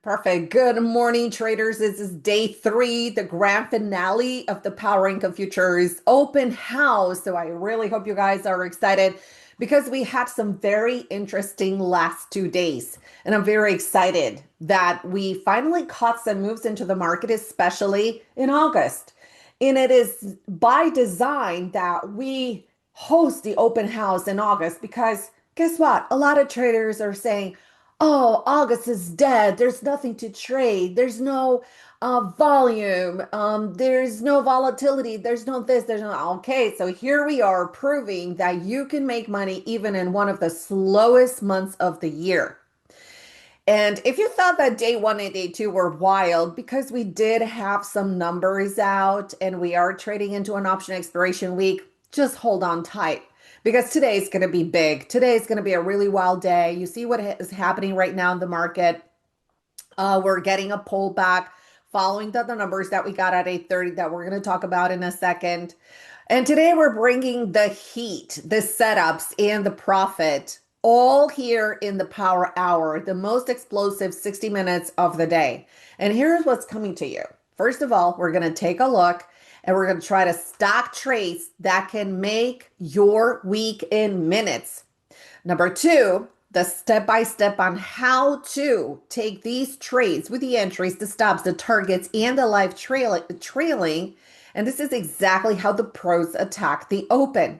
Perfect. Good morning, traders. This is day three, the grand finale of the Power Income Futures open house. So I really hope you guys are excited because we had some very interesting last 2 days. And I'm very excited that we finally caught some moves into the market, especially in August. And it is by design that we host the open house in August because guess what? A lot of traders are saying, oh, August is dead. There's nothing to trade. There's no volume. There's no volatility. There's no this. There's no. Okay, so here we are proving that you can make money even in one of the slowest months of the year. And if you thought that day one and day two were wild, because we did have some numbers out and we are trading into an option expiration week, just hold on tight because today is going to be big. Today is going to be a really wild day. You see what is happening right now in the market. We're getting a pullback following the numbers that we got at 8:30 that we're going to talk about in a second. And today we're bringing the heat, the setups, and the profit all here in the power hour, the most explosive 60 minutes of the day. And here's what's coming to you. First of all, we're going to take a look and we're going to try to stock trades that can make your week in minutes. Number two, the step by step on how to take these trades with the entries, the stops, the targets, and the live trailing. And this is exactly how the pros attack the open.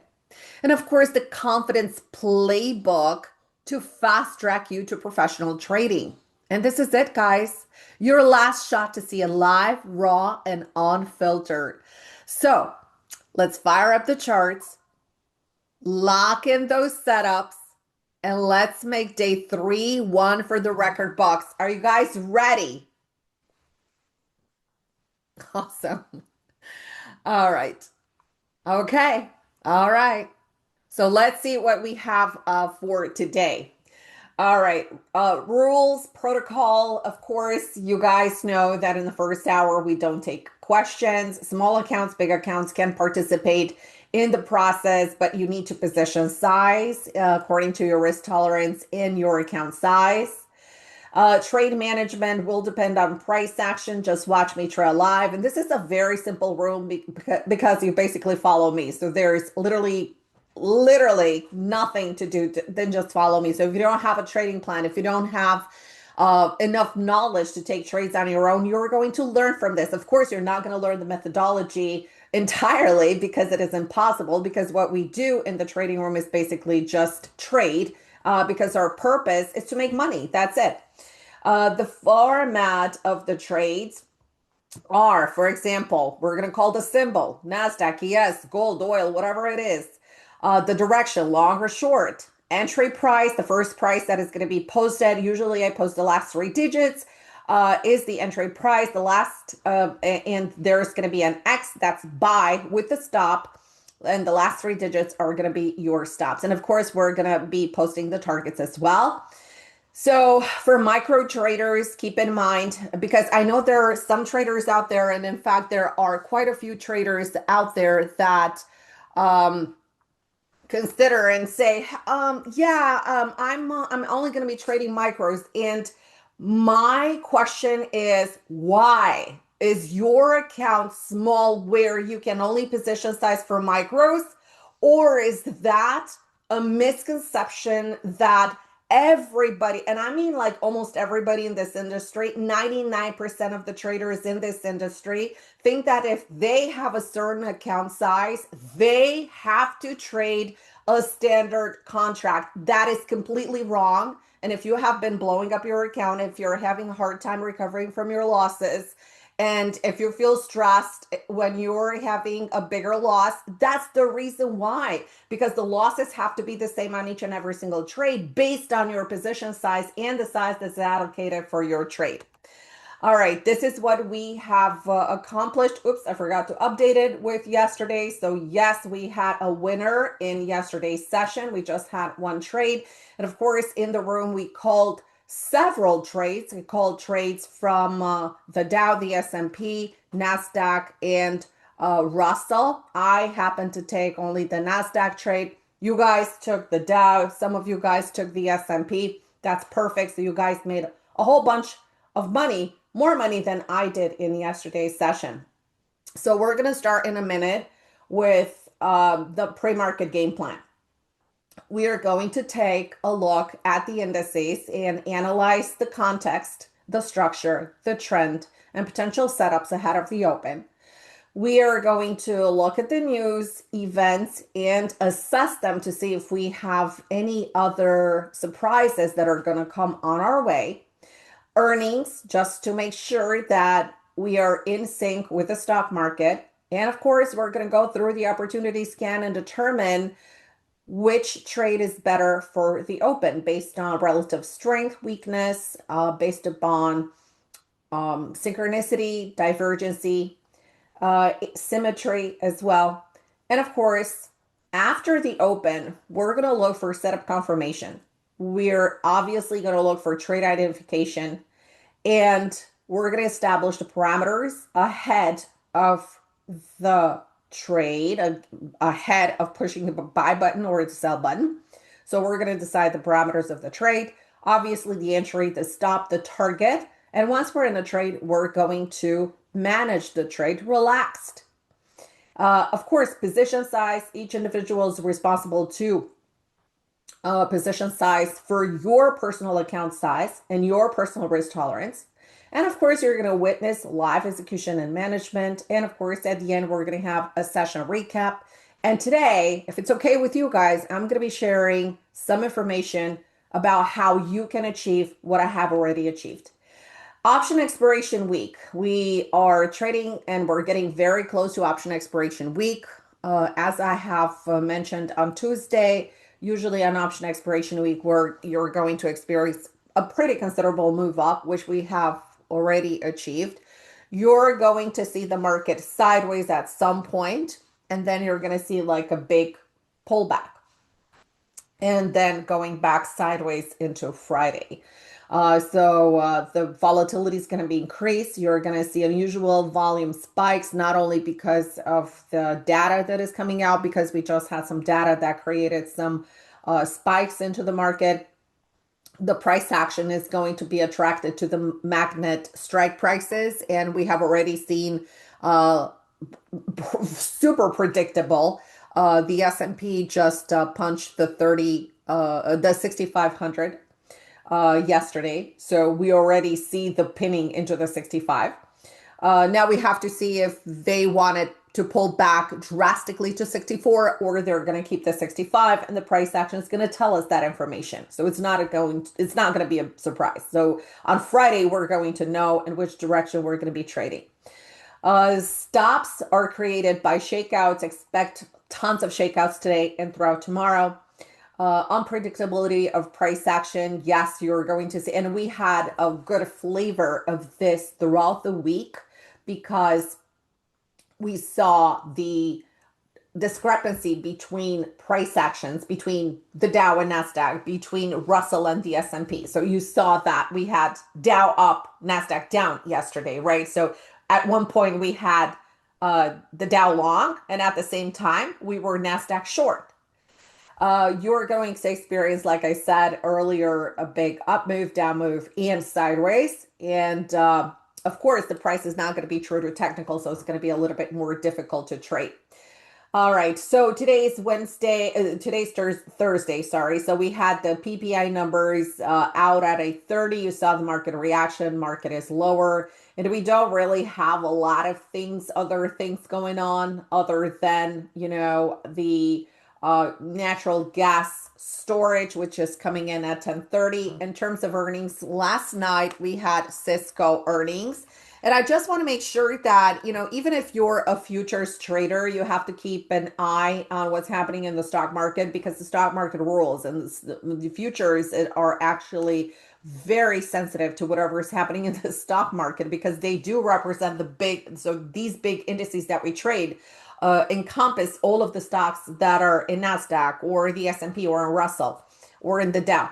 And of course, the confidence playbook to fast track you to professional trading. And this is it, guys. Your last shot to see a live, raw, and unfiltered. So let's fire up the charts, lock in those setups, and let's make day three one for the record books. Are you guys ready? Awesome. All right. Okay. All right. So let's see what we have for today. All right. Rules, protocol. Of course, you guys know that in the first hour, we don't take questions. Small accounts, big accounts can participate in the process, but you need to position size according to your risk tolerance in your account size. Trade management will depend on price action. Just watch me trail live. And this is a very simple rule because you basically follow me. So there's literally nothing to do than just follow me. So if you don't have a trading plan, if you don't have enough knowledge to take trades on your own, you're going to learn from this. Of course, you're not going to learn the methodology entirely because it is impossible, because what we do in the trading room is basically just trade because our purpose is to make money. That's it. The format of the trades are, for example, we're going to call the symbol NASDAQ, ES, gold, oil, whatever it is. The direction, long or short. Entry price, the first price that is going to be posted. Usually I post the last three digits is the entry price. The last, and there's going to be an X, that's buy with the stop. And the last three digits are going to be your stops. And of course, we're going to be posting the targets as well. So for micro traders, keep in mind, because I know there are some traders out there, and in fact, there are quite a few traders out there that consider and say, I'm only going to be trading micros. And my question is, why is your account small where you can only position size for micros? Or is that a misconception that everybody, and I mean like almost everybody in this industry, 99% of the traders in this industry think that if they have a certain account size, they have to trade a standard contract. That is completely wrong. And if you have been blowing up your account, if you're having a hard time recovering from your losses, and if you feel stressed when you're having a bigger loss, that's the reason why, because the losses have to be the same on each and every single trade based on your position size and the size that's allocated for your trade. All right, this is what we have accomplished. Oops, I forgot to update it with yesterday. So yes, we had a winner in yesterday's session. We just had one trade. And of course, in the room, we called several trades. We called trades from the Dow, the S&P, NASDAQ, and Russell. I happened to take only the NASDAQ trade. You guys took the Dow. Some of you guys took the S&P. That's perfect. So you guys made a whole bunch of money, more money than I did in yesterday's session. So we're going to start in a minute with the pre-market game plan. We are going to take a look at the indices and analyze the context, the structure, the trend, and potential setups ahead of the open. We are going to look at the news, events, and assess them to see if we have any other surprises that are going to come on our way. Earnings, just to make sure that we are in sync with the stock market. And of course, we're going to go through the opportunity scan and determine which trade is better for the open based on relative strength, weakness, based upon synchronicity, divergency, symmetry as well. And of course, after the open, we're going to look for setup confirmation. We're obviously going to look for trade identification, and we're going to establish the parameters ahead of the trade, ahead of pushing the buy button or the sell button. So we're going to decide the parameters of the trade, obviously the entry, the stop, the target. And once we're in the trade, we're going to manage the trade relaxed. Of course, position size, each individual is responsible to position size for your personal account size and your personal risk tolerance. And of course, you're going to witness live execution and management. And of course, at the end, we're going to have a session recap. And today, if it's okay with you guys, I'm going to be sharing some information about how you can achieve what I have already achieved. Option expiration week. We are trading and we're getting very close to option expiration week. As I have mentioned on Tuesday, usually on option expiration week, where you're going to experience a pretty considerable move up, which we have already achieved. You're going to see the market sideways at some point, and then you're going to see like a big pullback, and then going back sideways into Friday. So the volatility is going to be increased. You're going to see unusual volume spikes, not only because of the data that is coming out, because we just had some data that created some spikes into the market. The price action is going to be attracted to the magnet strike prices, and we have already seen super predictable. The S&P just punched the 6,500 yesterday. So we already see the pinning into the 65. Now we have to see if they wanted to pull back drastically to 64 or they're going to keep the 65, and the price action is going to tell us that information. So it's not going to be a surprise. So on Friday, we're going to know in which direction we're going to be trading. Stops are created by shakeouts. Expect tons of shakeouts today and throughout tomorrow. Unpredictability of price action. Yes, you're going to see, and we had a good flavor of this throughout the week because we saw the discrepancy between price actions between the Dow and Nasdaq, between Russell and the S&P. So you saw that we had Dow up, Nasdaq down yesterday, right? So at one point we had the Dow long, and at the same time we were Nasdaq short. You're going to experience, like I said earlier, a big up move, down move, and sideways. And of course, the price is not going to be true to technical, so it's going to be a little bit more difficult to trade. All right, so today's Thursday, sorry. So we had the PPI numbers out at a 30. You saw the market reaction. Market is lower, and we don't really have a lot of other things going on other than, the natural gas storage, which is coming in at 10:30. In terms of earnings, last night we had Cisco earnings. And I just want to make sure that, even if you're a futures trader, you have to keep an eye on what's happening in the stock market, because the stock market rules and the futures are actually very sensitive to whatever is happening in the stock market, because they do represent these big indices that we trade encompass all of the stocks that are in Nasdaq or the S&P or in Russell or in the Dow.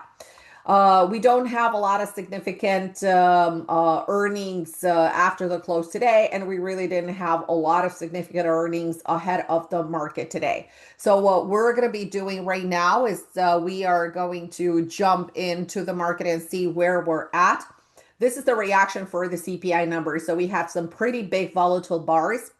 We don't have a lot of significant earnings after the close today, and we really didn't have a lot of significant earnings ahead of the market today. So what we're going to be doing right now is we are going to jump into the market and see where we're at. this is the reaction for the CPI numbers. So we have some pretty big volatile bars.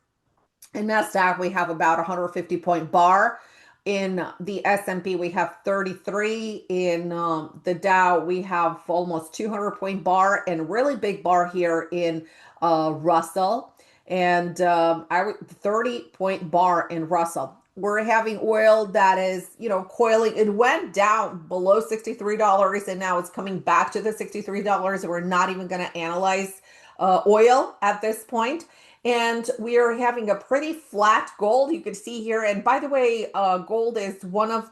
In NASDAQ, we have about 150 point bar. In the S&P, we have 33. In the Dow, we have almost 200 point bar and really big bar here in Russell. And 30 point bar in Russell. We're having oil that is, coiling. It went down below $63 and now it's coming back to the $63. And we're not even going to analyze oil at this point. And we are having a pretty flat gold. You can see here. And by the way, gold is one of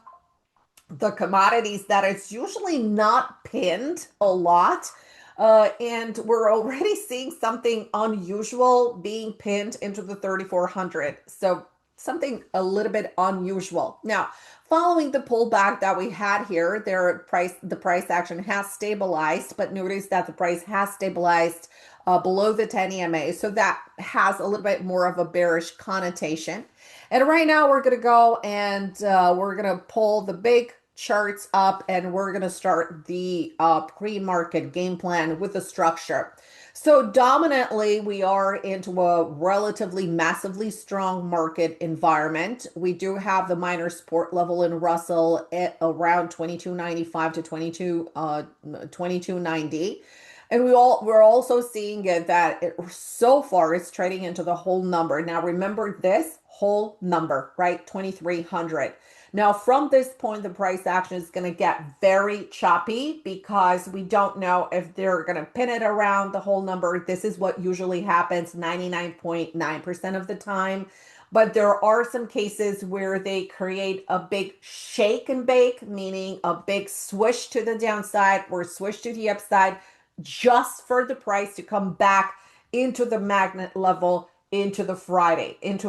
the commodities that it's usually not pinned a lot. And we're already seeing something unusual being pinned into the 3,400. So something a little bit unusual. Now, following the pullback that we had here, the price action has stabilized, but notice that the price has stabilized below the 10 EMA. So that has a little bit more of a bearish connotation. And right now we're going to go and we're going to pull the big charts up and we're going to start the pre-market game plan with the structure. So dominantly, we are into a relatively massively strong market environment. We do have the minor support level in Russell at around 2295 to 2290. And we're also seeing it that so far it's trading into the whole number. Now remember this whole number, right? 2300. Now, from this point, the price action is going to get very choppy because we don't know if they're going to pin it around the whole number. This is what usually happens 99.9% of the time. But there are some cases where they create a big shake and bake, meaning a big swish to the downside or swish to the upside, just for the price to come back into the magnet level into Friday. And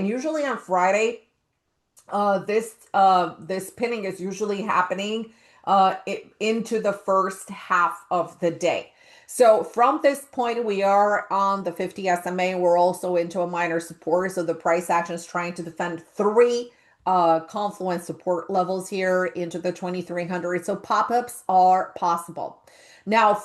usually on Friday, this pinning is usually happening into the first half of the day. So from this point, we are on the 50 SMA. We're also into a minor support. So the price action is trying to defend three confluence support levels here into the 2300. So pop-ups are possible. Now,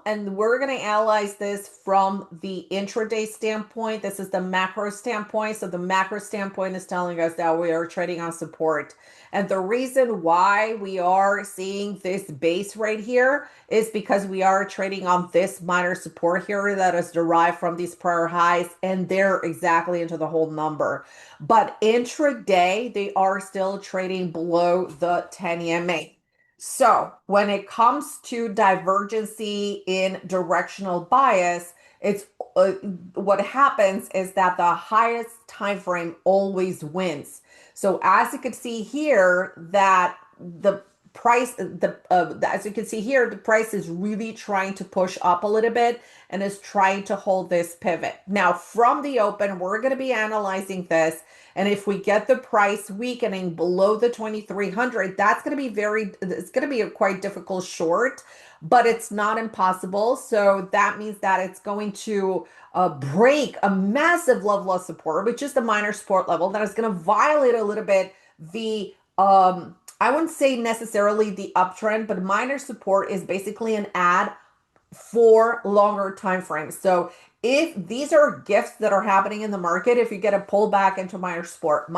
and we're going to analyze this from the intraday standpoint. This is the macro standpoint. So the macro standpoint is telling us that we are trading on support. And the reason why we are seeing this base right here is because we are trading on this minor support here that is derived from these prior highs, and they're exactly into the whole number. But intraday, they are still trading below the 10 EMA. So when it comes to divergency in directional bias, it's what happens is that the highest time frame always wins. So as you can see here, that the price, as you can see here, the price is really trying to push up a little bit and is trying to hold this pivot. Now, from the open, we're going to be analyzing this. And if we get the price weakening below the 2300, that's going to be it's going to be a quite difficult short, but it's not impossible. So that means that it's going to break a massive level of support, which is the minor support level that is going to violate a little bit the, I wouldn't say necessarily the uptrend, but minor support is basically an ad for longer time frames. So if these are gifts that are happening in the market, if you get a pullback into minor support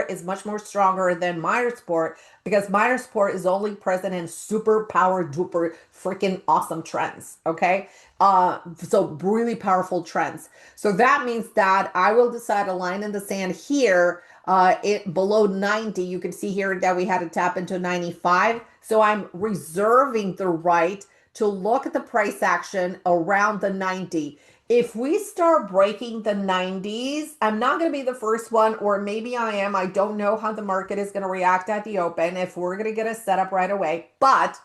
is much more stronger than minor support because minor support is only present in super power duper freaking awesome trends. Okay. So really powerful trends. So that means that I will decide a line in the sand here, it below 90. You can see here that we had to tap into 95. So I'm reserving the right to look at the price action around the 90. If we start breaking the 90s, I'm not going to be the first one, or maybe I am. I don't know how the market is going to react at the open if we're going to get a setup right away. But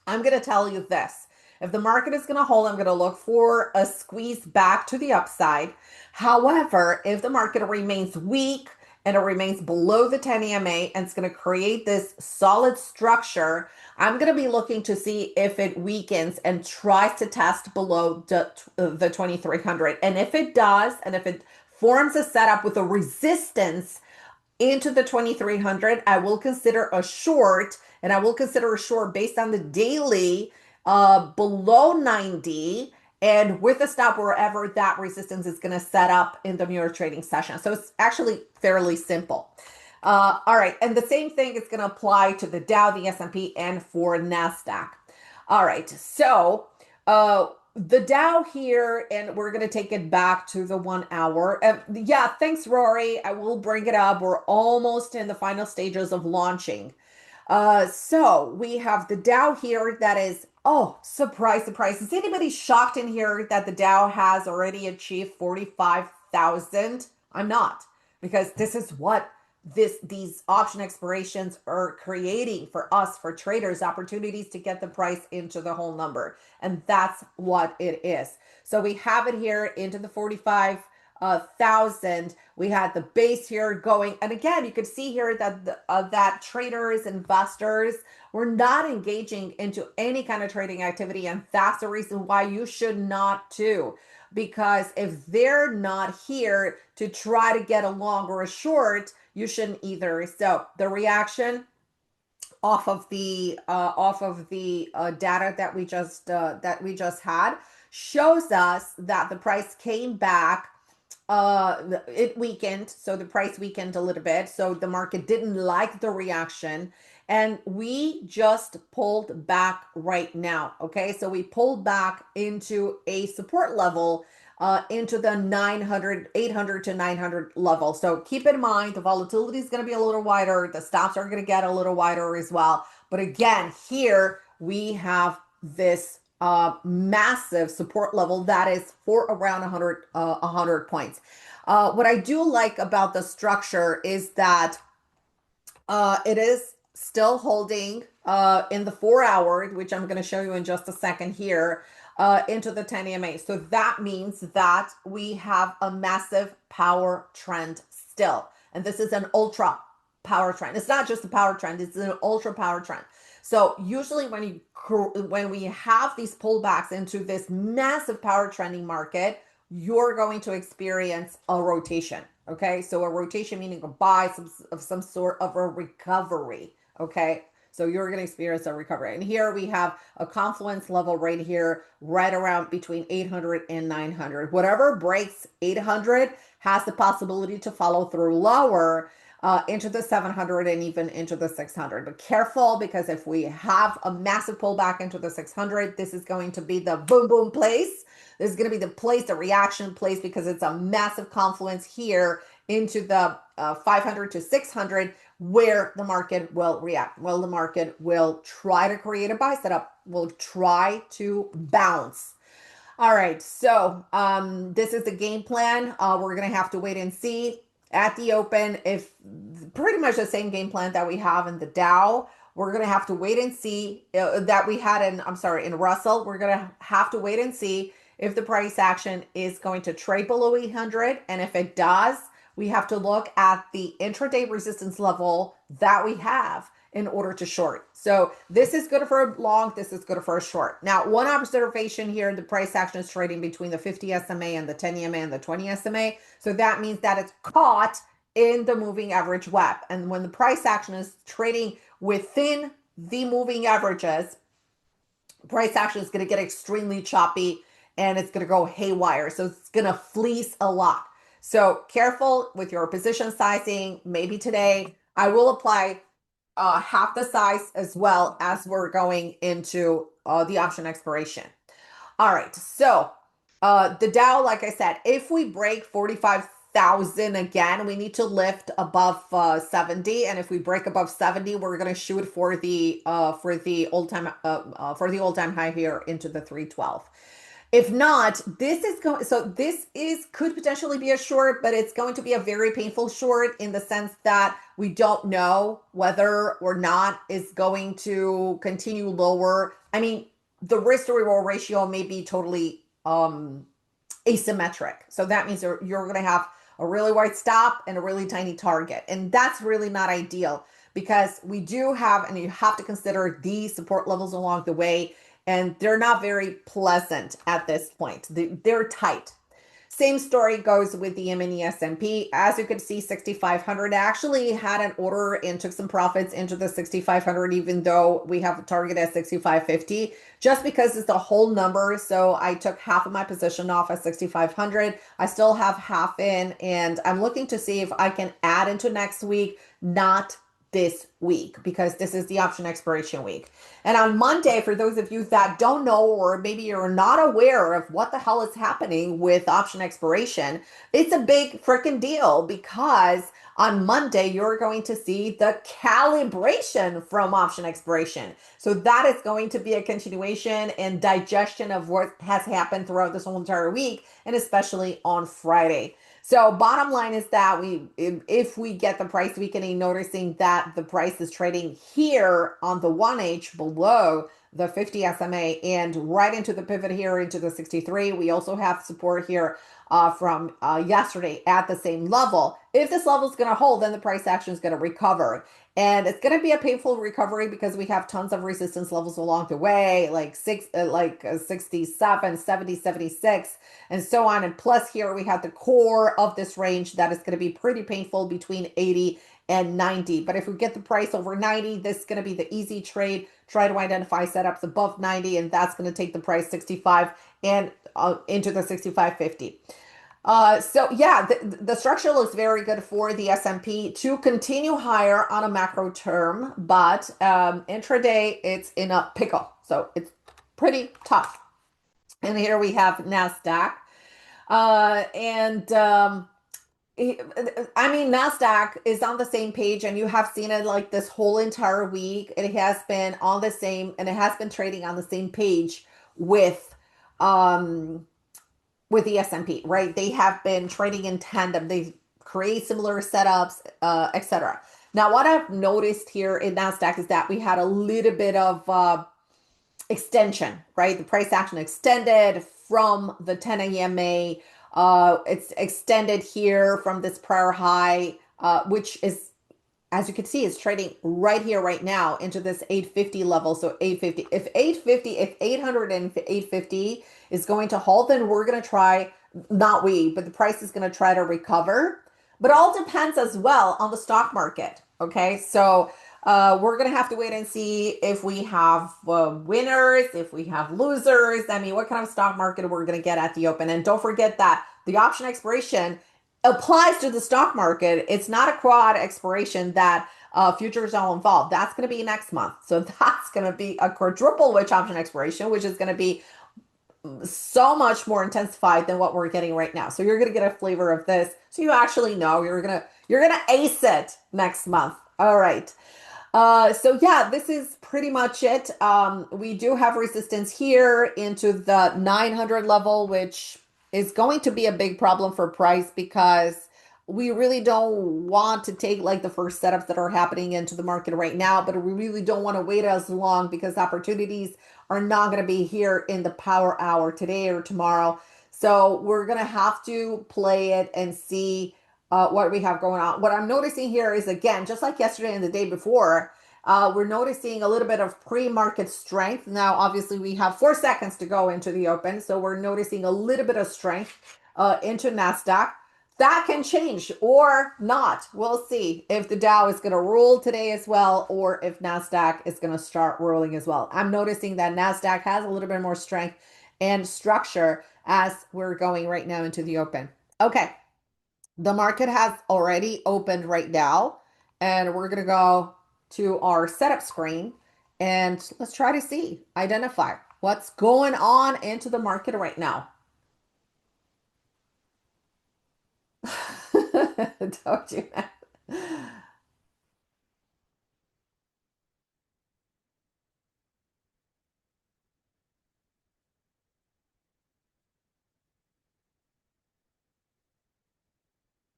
I'm going to tell you this. If the market is going to hold, I'm going to look for a squeeze back to the upside. However, if the market remains weak and it remains below the 10 EMA and it's going to create this solid structure, I'm going to be looking to see if it weakens and tries to test below the 2300. And if it does, and if it forms a setup with a resistance into the 2300, I will consider a short, and I will consider a short based on the daily below 90 and with a stop wherever that resistance is going to set up in the mirror trading session. So it's actually fairly simple. All right, and the same thing is going to apply to the Dow, the S&P, and for NASDAQ. All right, so the Dow here, and we're going to take it back to the 1 hour. Yeah, thanks, Rory. I will bring it up. We're almost in the final stages of launching. So we have the Dow here that is, oh, surprise, surprise. Is anybody shocked in here that the Dow has already achieved 45,000? I'm not, because this is what these option expirations are creating for us, for traders, opportunities to get the price into the whole number. And that's what it is. So we have it here into the 45,000. We had the base here going, and again, you could see here that that traders, investors were not engaging into any kind of trading activity, and that's the reason why you should not too. Because if they're not here to try to get a long or a short, you shouldn't either. So the reaction off of the data that we just had shows us that the price came back. It weakened, so the price weakened a little bit, so the market didn't like the reaction, and we just pulled back right now. Okay, so we pulled back into a support level, into the 800 to 900 level. So keep in mind, the volatility is going to be a little wider, the stops are going to get a little wider as well. But again, here we have this massive support level that is for around 100 points. What I do like about the structure is that it is still holding in the 4 hour, which I'm going to show you in just a second here, into the 10 EMA. So that means that we have a massive power trend still. And this is an ultra power trend. It's not just a power trend, it's an ultra power trend. So usually when we have these pullbacks into this massive power trending market, you're going to experience a rotation. Okay, so a rotation meaning a buy of some sort of a recovery. Okay, so you're going to experience a recovery. And here we have a confluence level right here, right around between 800 and 900. Whatever breaks 800 has the possibility to follow through lower into the 700 and even into the 600. But careful, because if we have a massive pullback into the 600, this is going to be the boom, boom place. This is going to be the place, the reaction place, because it's a massive confluence here into the 500 to 600, where the market will react. Well, the market will try to create a buy setup, will try to bounce. All right, so this is the game plan. We're going to have to wait and see at the open, if pretty much the same game plan that we have in the Dow. We're going to have to wait and see that we had in Russell. We're going to have to wait and see if the price action is going to trade below 800. And if it does, we have to look at the intraday resistance level that we have in order to short. So this is good for a long, this is good for a short. Now, one observation here, the price action is trading between the 50 SMA and the 10 EMA and the 20 SMA. So that means that it's caught in the moving average web. And when the price action is trading within the moving averages, price action is going to get extremely choppy and it's going to go haywire. So it's going to fleece a lot. So careful with your position sizing. Maybe today I will apply half the size as well as we're going into the option expiration. All right, so the Dow, like I said, if we break 45,000 again, we need to lift above 70, and if we break above 70, we're going to shoot for the all-time high here into the 312. If not, this could potentially be a short, but it's going to be a very painful short in the sense that we don't know whether or not it's going to continue lower. I mean, the risk to reward ratio may be totally asymmetric. So that means you're going to have a really wide stop and a really tiny target. And that's really not ideal, because we do have, and you have to consider these support levels along the way, and they're not very pleasant at this point. They're tight. Same story goes with the mini S&P. As you can see, 6,500 actually had an order and took some profits into the 6,500, even though we have a target at 6,550, just because it's a whole number. So I took half of my position off at 6,500. I still have half in, and I'm looking to see if I can add into next week, not this week, because this is the option expiration week. And on Monday, for those of you that don't know, or maybe you're not aware of what the hell is happening with option expiration, it's a big freaking deal, because on Monday, you're going to see the calibration from option expiration. So that is going to be a continuation and digestion of what has happened throughout this whole entire week, and especially on Friday. So bottom line is that if we get the price weakening, noticing that the price is trading here on the 1H below the 50 SMA and right into the pivot here into the 63. We also have support here from yesterday at the same level. If this level is going to hold, then the price action is going to recover. And it's going to be a painful recovery because we have tons of resistance levels along the way, like 67, 70, 76, and so on. And plus here we have the core of this range that is going to be pretty painful between 80 and 90. But if we get the price over 90, this is going to be the easy trade. Try to identify setups above 90, and that's going to take the price 65 and into the 65.50. So yeah, the structure looks very good for the S&P to continue higher on a macro term, but intraday it's in a pickle, so it's pretty tough. And here we have NASDAQ, and I mean, NASDAQ is on the same page, and you have seen it like this whole entire week. It has been on the same, and it has been trading on the same page um with the S&P, right? They have been trading in tandem. They create similar setups, etc. Now, what I've noticed here in NASDAQ is that we had a little bit of extension, right? The price action extended from the 10 AMA. It's extended here from this prior high, which is, as you can see, is trading right here, right now into this 850 level. So 850, if 850, if 800 and 850 is going to hold, then we're going to try, not we, but the price is going to try to recover. But all depends as well on the stock market. Okay. So we're going to have to wait and see if we have winners, if we have losers. I mean, what kind of stock market we're going to get at the open. And don't forget that the option expiration applies to the stock market. It's not a quad expiration that futures are involved. That's going to be next month. So that's going to be a quadruple witch option expiration, which is going to be so much more intensified than what we're getting right now. So you're going to get a flavor of this. So you actually know you're going to ace it next month. All right. So yeah, this is pretty much it. We do have resistance here into the 900 level, which is going to be a big problem for price, because we really don't want to take like the first setups that are happening into the market right now, but we really don't want to wait as long, because opportunities are not going to be here in the power hour today or tomorrow. So we're going to have to play it and see what we have going on. What I'm noticing here is, again, just like yesterday and the day before, we're noticing a little bit of pre-market strength. Now, obviously, we have 4 seconds to go into the open, so we're noticing a little bit of strength into NASDAQ. That can change or not. We'll see if the Dow is going to rule today as well, or if NASDAQ is going to start ruling as well. I'm noticing that NASDAQ has a little bit more strength and structure as we're going right now into the open. Okay. The market has already opened right now, and we're going to go to our setup screen, and let's try to identify what's going on into the market right now. Don't you?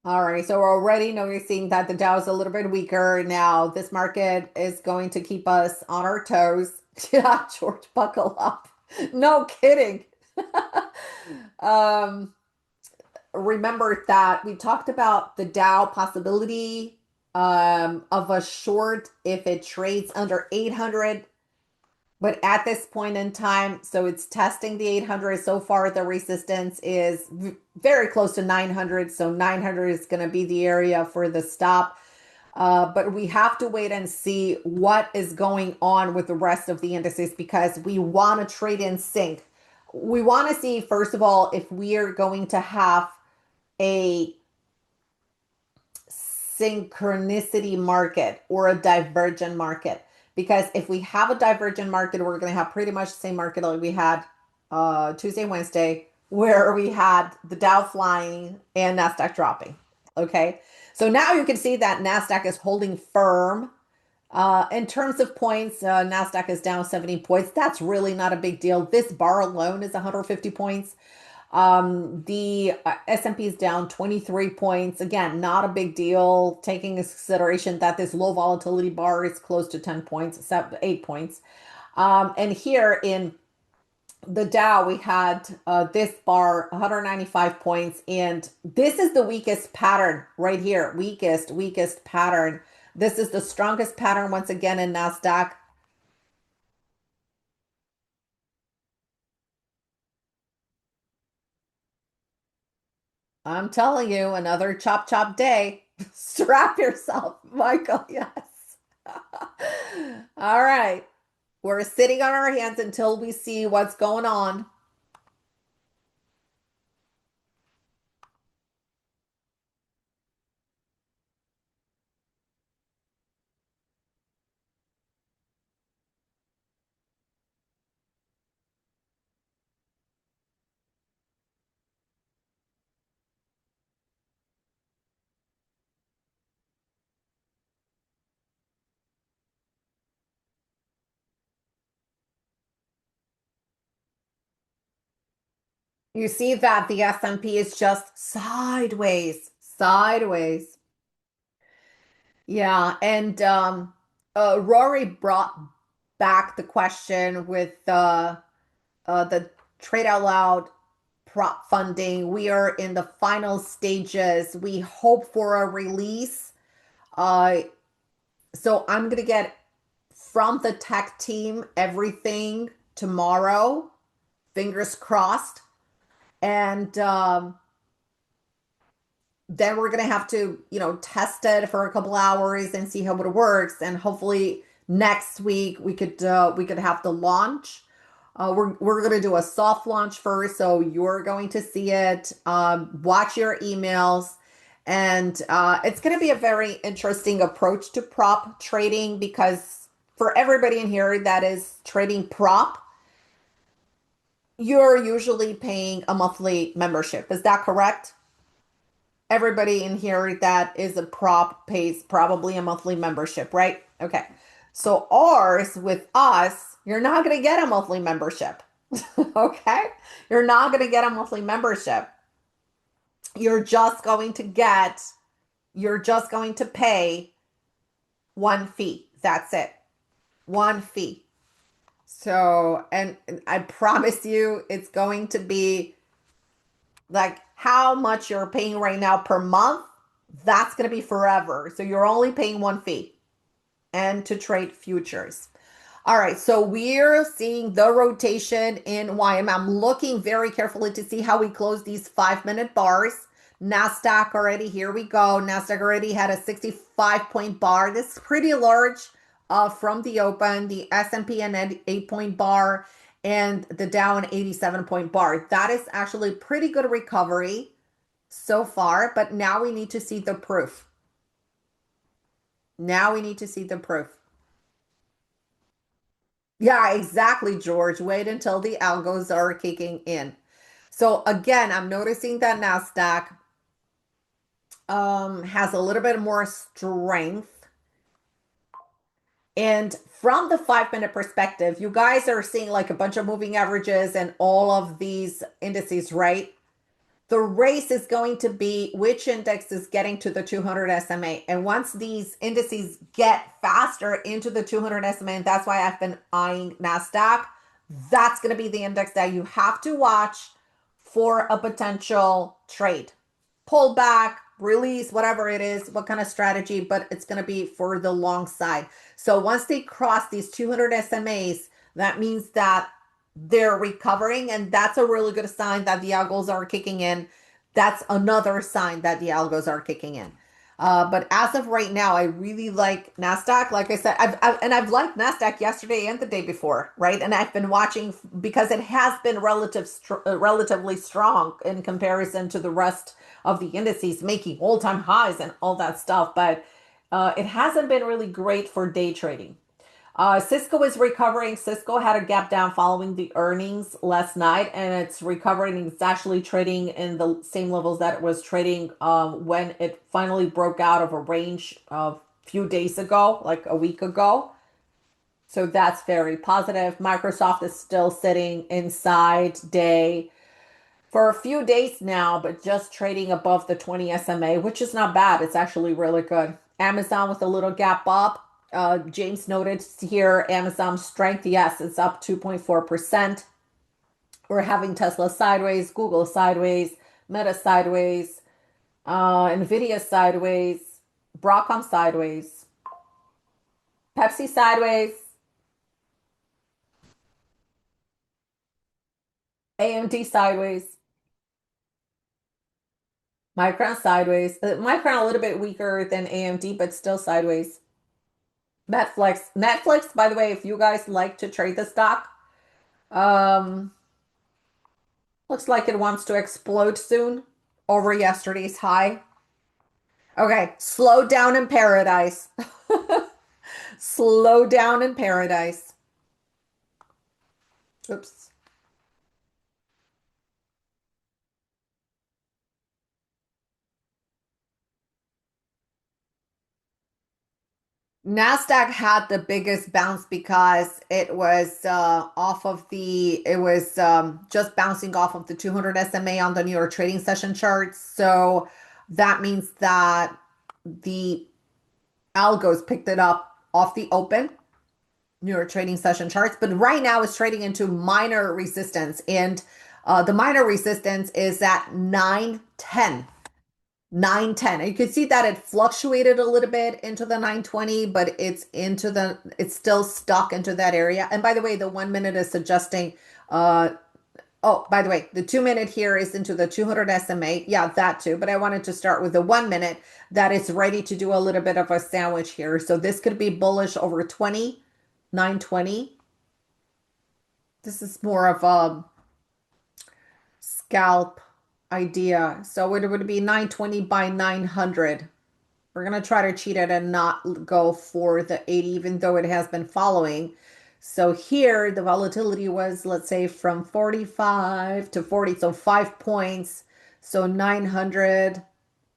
All right, so we're already noticing that the Dow is a little bit weaker now. This market is going to keep us on our toes. Yeah, George, buckle up. No kidding. um, Remember that we talked about the Dow possibility of a short if it trades under 800. But at this point in time, so it's testing the 800. So far, the resistance is very close to 900. So 900 is going to be the area for the stop. But we have to wait and see what is going on with the rest of the indices because we want to trade in sync. We want to see, first of all, if we are going to have a synchronicity market or a divergent market. Because if we have a divergent market, we're going to have pretty much the same market like we had Tuesday, Wednesday, where we had the Dow flying and NASDAQ dropping. Okay. So now you can see that NASDAQ is holding firm. In terms of points, NASDAQ is down 70 points. That's really not a big deal. This bar alone is 150 points. The S&P is down 23 points. Again, not a big deal, taking into consideration that this low volatility bar is close to 10 points, 8 points. And here in the Dow, we had this bar 195 points, and this is the weakest pattern right here. Weakest pattern. This is the strongest pattern once again in NASDAQ. I'm telling you, another chop chop day. Strap yourself, Michael. Yes. All right. We're sitting on our hands until we see what's going on. You see that the S&P is just sideways, sideways. Yeah, and Rory brought back the question with the Trade Out Loud prop funding. We are in the final stages. We hope for a release. Uh, so I'm gonna get from the tech team everything tomorrow. Fingers crossed. And then we're gonna have to, test it for a couple hours and see how it works. And hopefully next week we could have the launch. We're gonna do a soft launch first, so you're going to see it. Watch your emails, and it's gonna be a very interesting approach to prop trading because for everybody in here that is trading prop, you're usually paying a monthly membership. Is that correct? Everybody in here that is a prop pays probably a monthly membership, right? Okay. So ours with us, you're not going to get a monthly membership. Okay? You're not going to get a monthly membership. You're just going to get, you're just going to pay one fee. That's it. One fee. So, and I promise you, it's going to be like how much you're paying right now per month. That's going to be forever. So you're only paying one fee and to trade futures. All right, so we're seeing the rotation in YM. I'm looking very carefully to see how we close these 5-minute bars. NASDAQ already, here we go. NASDAQ already had a 65-point bar. This is pretty large from the open. The S&P an 8-point bar and the Dow an 87-point bar. That is actually pretty good recovery so far, but now we need to see the proof. Now we need to see the proof. Yeah, exactly, George. Wait until the algos are kicking in. So again, I'm noticing that NASDAQ has a little bit more strength. And from the 5-minute perspective, you guys are seeing like a bunch of moving averages and all of these indices, right? The race is going to be which index is getting to the 200 SMA. And once these indices get faster into the 200 SMA, and that's why I've been eyeing NASDAQ, that's going to be the index that you have to watch for a potential trade. Pull back, release, whatever it is, what kind of strategy, but it's going to be for the long side. So once they cross these 200 SMAs, That means that they're recovering, and that's a really good sign that the algos are kicking in. That's another sign that the algos are kicking in. But as of right now, I really like Nasdaq. Like I said, I've liked Nasdaq yesterday and the day before, right? And I've been watching because it has been relatively strong in comparison to the rest of the indices, making all-time highs and all that stuff. But it hasn't been really great for day trading. Cisco is recovering. Cisco had a gap down following the earnings last night, and it's recovering. It's actually trading in the same levels that it was trading when it finally broke out of a range a few days ago, like a week ago. So that's very positive. Microsoft is still sitting inside day for a few days now, but just trading above the 20 SMA, which is not bad. It's actually really good. Amazon with a little gap up. James noted here Amazon strength. Yes, it's up 2.4%. We're having Tesla sideways, Google sideways, Meta sideways, Nvidia sideways, Broadcom sideways, Pepsi sideways, AMD sideways, Micron sideways. Micron a little bit weaker than AMD, but still sideways. Netflix, by the way, if you guys like to trade the stock, um, looks like it wants to explode soon over yesterday's high. Okay, slow down in paradise. Slow down in paradise. Oops. Nasdaq had the biggest bounce because it was it was just bouncing off of the 200 SMA on the New York trading session charts. So that means that the algos picked it up off the open New York trading session charts, but right now it's trading into minor resistance, and the minor resistance is at 910. 910. And you can see that it fluctuated a little bit into the 920, but it's still stuck into that area. And by the way, the 1 minute is suggesting oh, by the way, the 2 minute here is into the 200 SMA. Yeah, that too. But I wanted to start with the 1 minute that is ready to do a little bit of a sandwich here. So this could be bullish over 20, 920. This is more of a scalp idea. So it would be 920 by 900. We're going to try to cheat it and not go for the 80, even though it has been following. So here, the volatility was, let's say, from 45 to 40, so 5 points. So 900.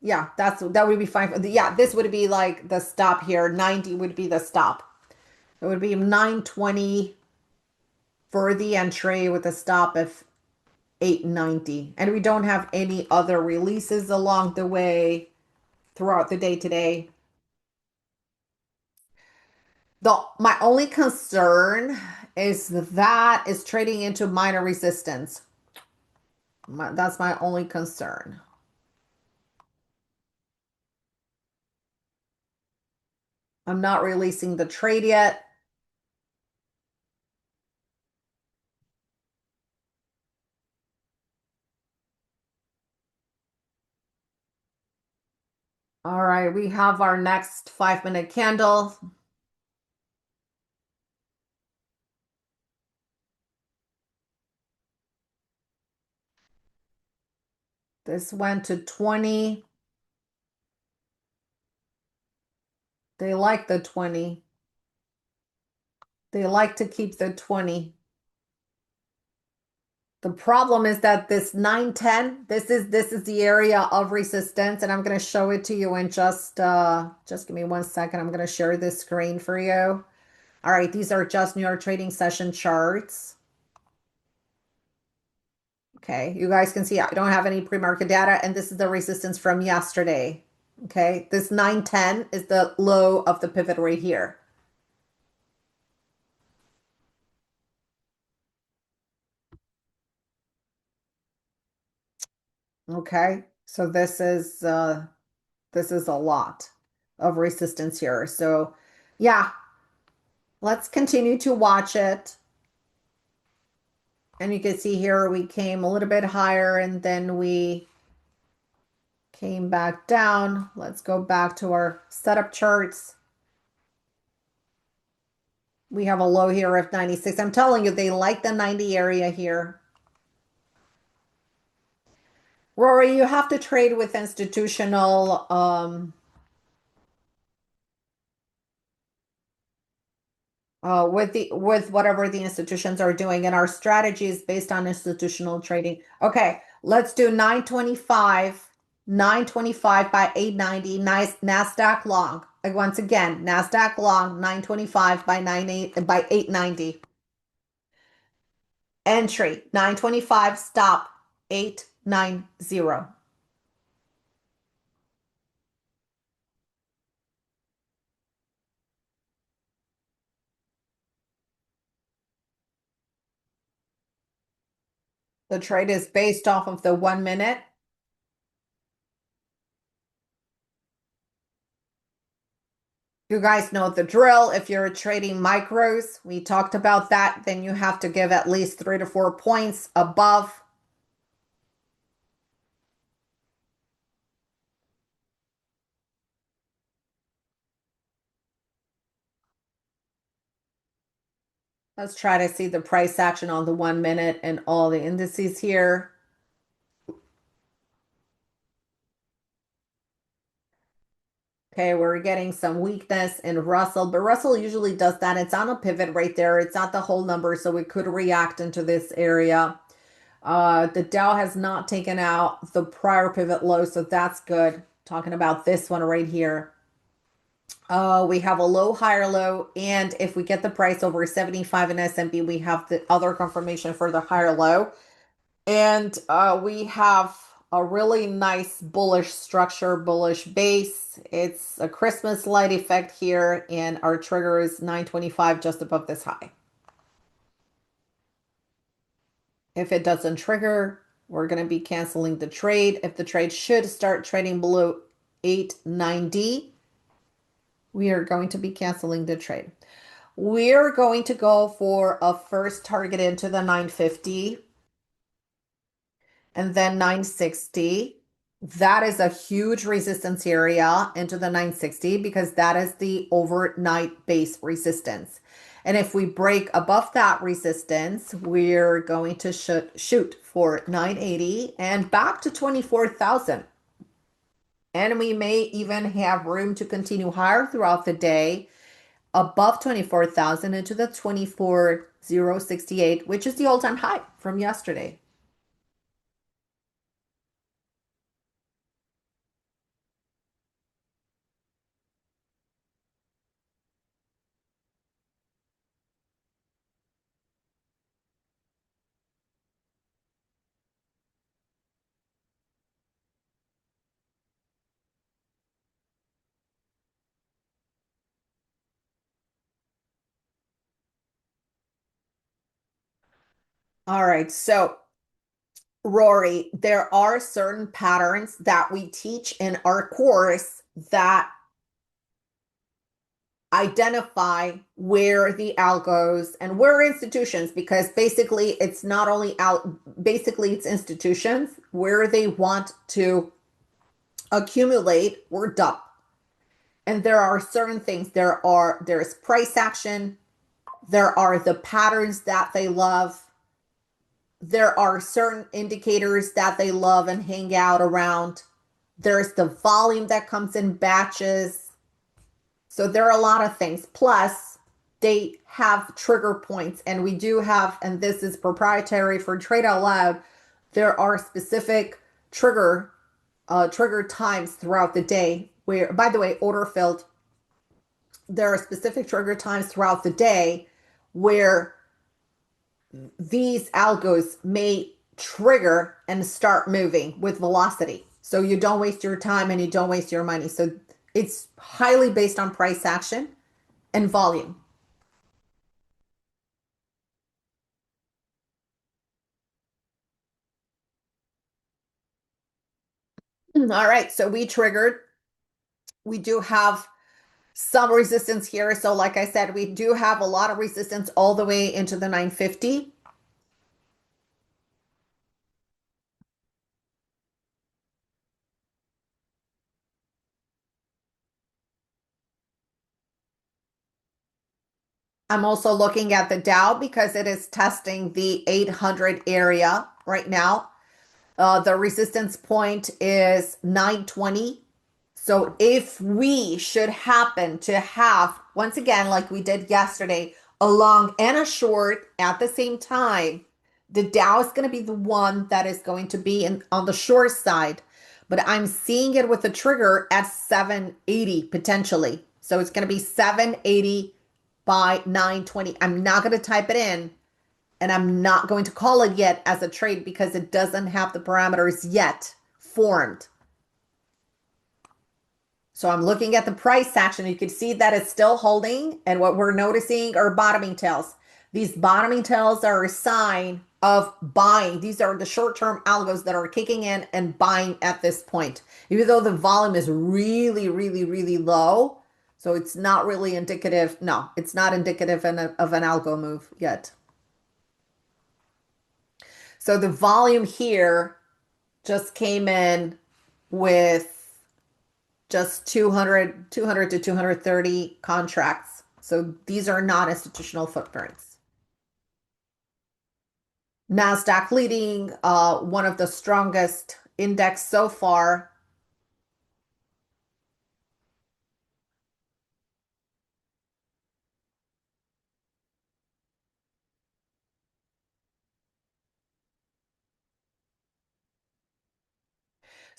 Yeah, that would be fine. Yeah, this would be like the stop here. 90 would be the stop. It would be 920 for the entry with a stop of 890. And we don't have any other releases along the way throughout the day today. My only concern is that is trading into minor resistance. That's my only concern. I'm not releasing the trade yet. All right, we have our next 5 minute candle. This went to 20. They like the 20. They like to keep the 20. The problem is that this 910, this is the area of resistance, and I'm going to show it to you in just give me 1 second. I'm going to share this screen for you. All right, these are just New York trading session charts. Okay, you guys can see I don't have any pre-market data, and this is the resistance from yesterday. Okay, this 910 is the low of the pivot right here. Okay, so this is a lot of resistance here. So yeah, let's continue to watch it. And you can see here we came a little bit higher and then we came back down. Let's go back to our setup charts. We have a low here of 96. I'm telling you, they like the 90 area here. Rory, you have to trade with institutional with whatever the institutions are doing, and our strategy is based on institutional trading. Okay, let's do 925, 925 by 890. Nice Nasdaq long. Once again, Nasdaq long 925 by 890. Entry 925, stop 890. The trade is based off of the 1 minute. You guys know the drill. If you're trading micros, we talked about that, then you have to give at least 3 to 4 points above. Let's try to see the price action on the 1 minute and all the indices here. Okay, we're getting some weakness in Russell, but Russell usually does that. It's on a pivot right there. It's not the whole number, so it could react into this area. The Dow has not taken out the prior pivot low, so that's good. Talking about this one right here. We have a low, higher low, and if we get the price over 75 in S&P, we have the other confirmation for the higher low. And we have a really nice bullish structure, bullish base. It's a Christmas light effect here, and our trigger is 925 just above this high. If it doesn't trigger, we're going to be canceling the trade. If the trade should start trading below 890, we are going to be canceling the trade. We're going to go for a first target into the 950 and then 960. That is a huge resistance area into the 960 because that is the overnight base resistance. And if we break above that resistance, we're going to shoot for 980 and back to 24,000. And we may even have room to continue higher throughout the day above 24,000 into the 24,068, which is the all-time high from yesterday. All right, so Rory, there are certain patterns that we teach in our course that identify where the algos and where institutions, because basically it's not only basically it's institutions where they want to accumulate or dump. And there are certain things. There's price action, there are the patterns that they love, there are certain indicators that they love and hang out around. There's the volume that comes in batches. So there are a lot of things. Plus, they have trigger points, and we do have, and this is proprietary for Trade Out Loud, there are specific trigger times throughout the day where, by the way, order filled, there are specific trigger times throughout the day where these algos may trigger and start moving with velocity. So you don't waste your time and you don't waste your money. So it's highly based on price action and volume. All right, so we do have some resistance here. So like I said, we do have a lot of resistance all the way into the 950. I'm also looking at the Dow because it is testing the 800 area right now. The resistance point is 920. So if we should happen to have, once again, like we did yesterday, a long and a short at the same time, the Dow is going to be the one that is going to be on the short side. But I'm seeing it with a trigger at 780 potentially. So it's going to be 780 by 920. I'm not going to type it in and I'm not going to call it yet as a trade because it doesn't have the parameters yet formed. So I'm looking at the price action. You can see that it's still holding. And what we're noticing are bottoming tails. These bottoming tails are a sign of buying. These are the short-term algos that are kicking in and buying at this point. Even though the volume is really, really, really low. So it's not really indicative. No, it's not indicative of an algo move yet. So the volume here just came in with just 200 to 230 contracts. So these are not institutional footprints. NASDAQ leading, one of the strongest index so far.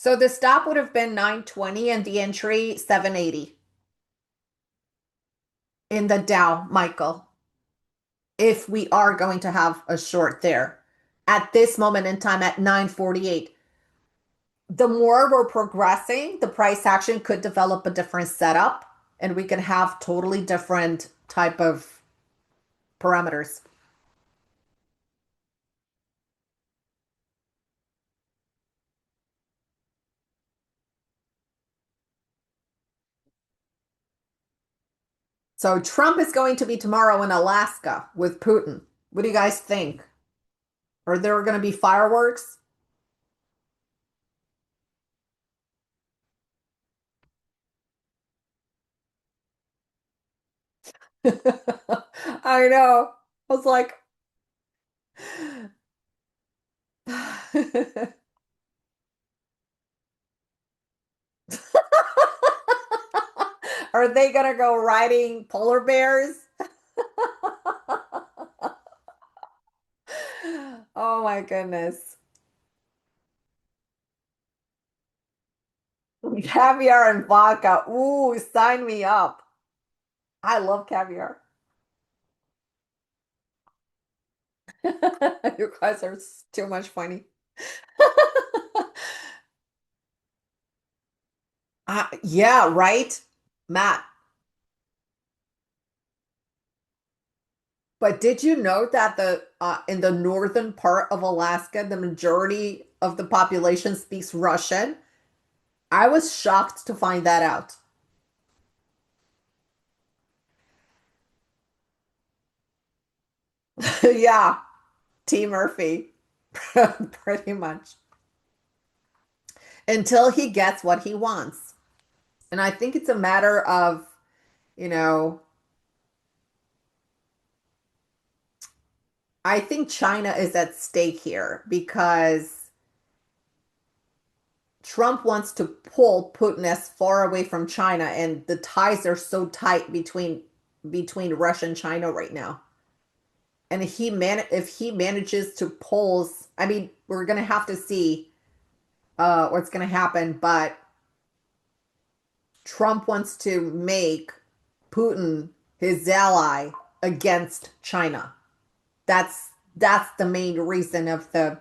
So the stop would have been 920 and the entry 780 in the Dow, Michael, if we are going to have a short there at this moment in time at 948. The more we're progressing, the price action could develop a different setup and we can have totally different type of parameters. So Trump is going to be tomorrow in Alaska with Putin. What do you guys think? Are there going to be fireworks? I know. I was like, are they going to go riding polar bears? Oh my goodness. Caviar and vodka. Ooh, sign me up. I love caviar. You guys are too much funny. Yeah, right, Matt. But did you know that the in the northern part of Alaska, the majority of the population speaks Russian? I was shocked to find that out. Yeah, T. Murphy, pretty much. Until he gets what he wants. And I think it's a matter of, you know, I think China is at stake here because Trump wants to pull Putin as far away from China, and the ties are so tight between Russia and China right now. And if he manages to pulls, I mean, we're gonna have to see what's gonna happen, but Trump wants to make Putin his ally against China. That's the main reason of the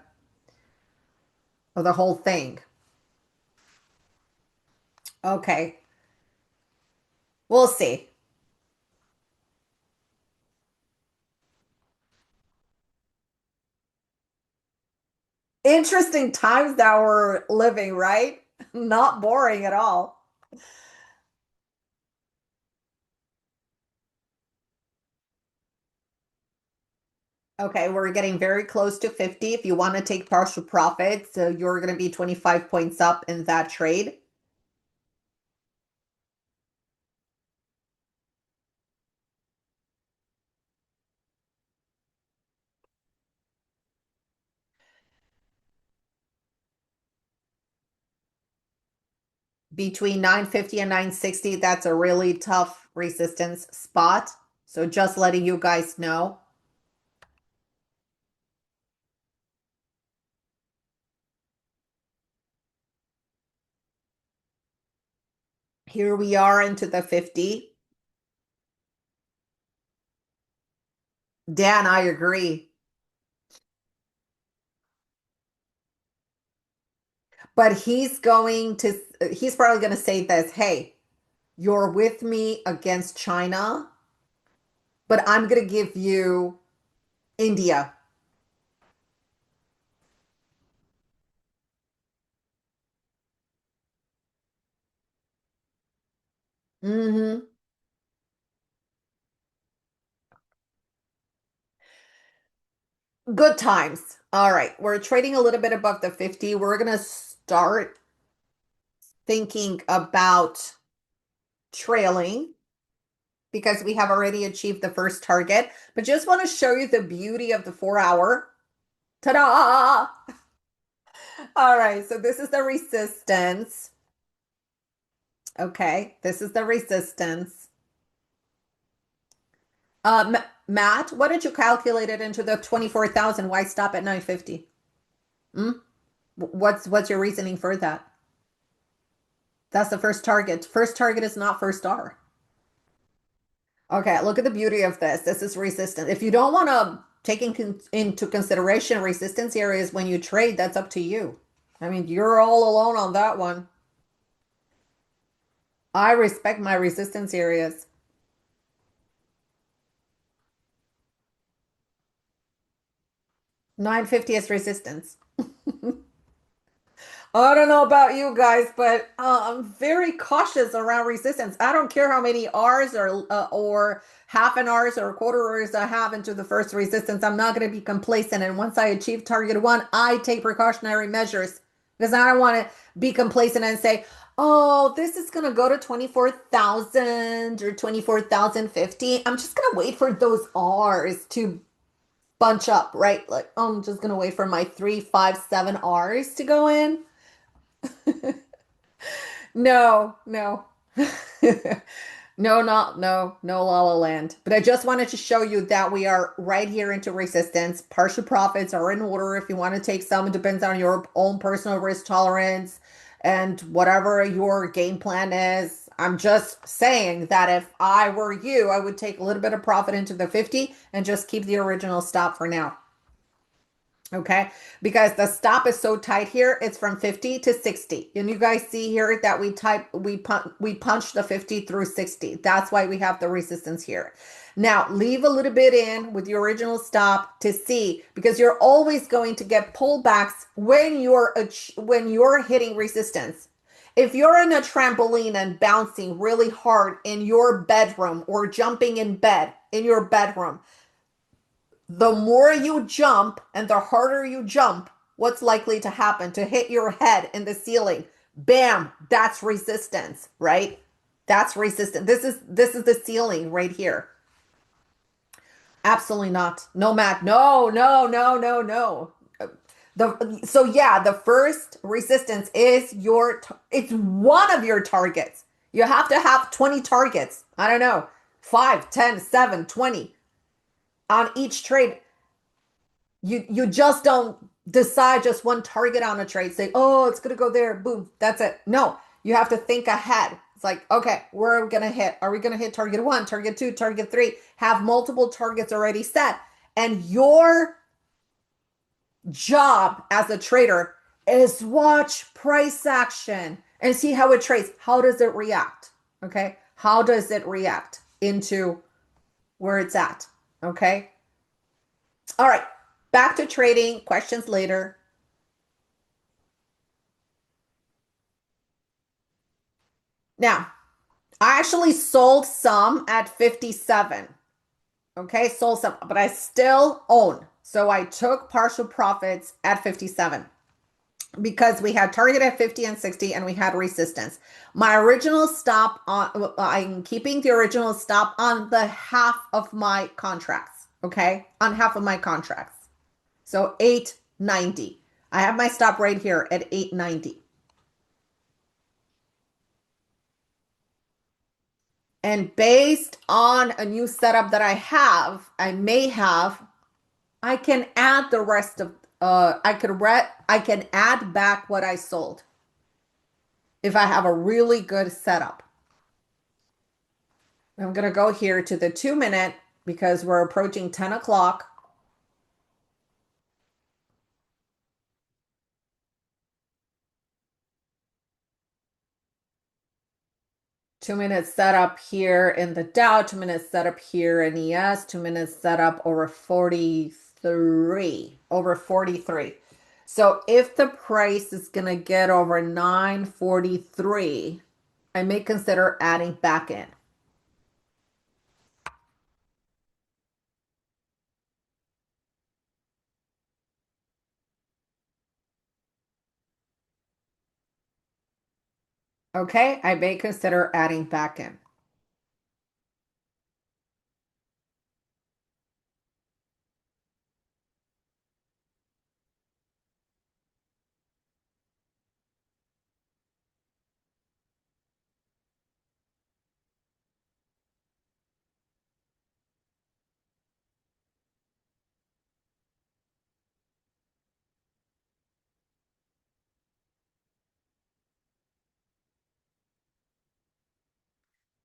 whole thing. Okay, we'll see. Interesting times that we're living, right? Not boring at all. Okay, we're getting very close to 50. If you want to take partial profits, so you're going to be 25 points up in that trade. between 950 and 960. That's a really tough resistance spot. So just letting you guys know. Here we are into the 50. Dan, I agree. But he's probably going to say this, hey, you're with me against China, but I'm going to give you India. Hmm. Good times. All right. We're trading a little bit above the 50. We're going to start thinking about trailing because we have already achieved the first target. But just want to show you the beauty of the 4 hour. Ta-da! All right. So this is the resistance. Okay. This is the resistance. Matt, what did you calculate it into the 24,000? Why stop at 950? Hmm? What's your reasoning for that? That's the first target. First target is not first R. Okay, look at the beauty of this. This is resistance. If you don't want to take into consideration resistance areas when you trade, that's up to you. I mean, you're all alone on that one. I respect my resistance areas. 950 is resistance. I don't know about you guys, but I'm very cautious around resistance. I don't care how many R's or half an R's or quarter R's I have into the first resistance. I'm not going to be complacent. And once I achieve target one, I take precautionary measures because I don't want to be complacent and say, "Oh, this is going to go to 24,000 or 24,050." I'm just going to wait for those R's to bunch up, right? Like, I'm just going to wait for my 3, 5, 7 R's to go in. No, no. No, not no, no La La Land. But I just wanted to show you that we are right here into resistance. Partial profits are in order if you want to take some. It depends on your own personal risk tolerance and whatever your game plan is. I'm just saying that if I were you, I would take a little bit of profit into the 50 and just keep the original stop for now. Okay, because the stop is so tight here, it's from 50 to 60. And you guys see here that we punch the 50 through 60. That's why we have the resistance here. Now, leave a little bit in with your original stop to see because you're always going to get pullbacks when you're hitting resistance. If you're in a trampoline and bouncing really hard in your bedroom or jumping in bed in your bedroom, the more you jump and the harder you jump, what's likely to happen? To hit your head in the ceiling. Bam, that's resistance, right? That's resistance. This is the ceiling right here. Absolutely not. No, Matt. No, no, no, no, no. So yeah, the first resistance is it's one of your targets. You have to have 20 targets. I don't know. 5, 10, 7, 20 on each trade. You just don't decide just one target on a trade. Say, oh, it's gonna go there. Boom, that's it. No, you have to think ahead. It's like, okay, where are we gonna hit? Are we gonna hit target one, target two, target three? Have multiple targets already set. And your job as a trader is watch price action and see how it trades. How does it react? Okay. How does it react into where it's at? Okay. All right. Back to trading. Questions later. Now, I actually sold some at 57. Okay, sold some, but I still own. So I took partial profits at 57 because we had target at 50 and 60 and we had resistance. My original stop on, I'm keeping the original stop on the half of my contracts. Okay, on half of my contracts. So 890. I have my stop right here at 890. And based on a new setup that I may have, I can add the rest of I can add back what I sold if I have a really good setup. I'm going to go here to the 2 minute because we're approaching 10 o'clock. 2 minute setup here in the Dow, 2 minute setup here in ES, 2 minute setup over 43. So if the price is going to get over 943, I may consider adding back in. Okay, I may consider adding back in.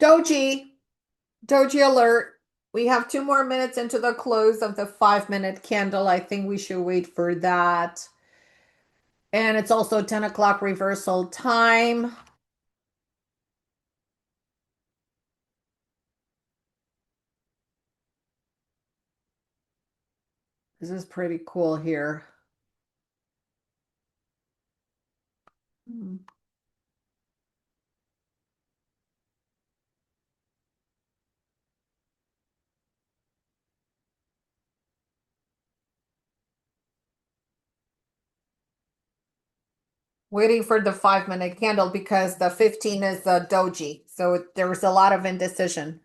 Doji, Doji alert. We have 2 more minutes into the close of the 5 minute candle. I think we should wait for that. And it's also 10 o'clock reversal time. This is pretty cool here. Hmm. Waiting for the 5 minute candle because the 15 is a doji. So there's a lot of indecision.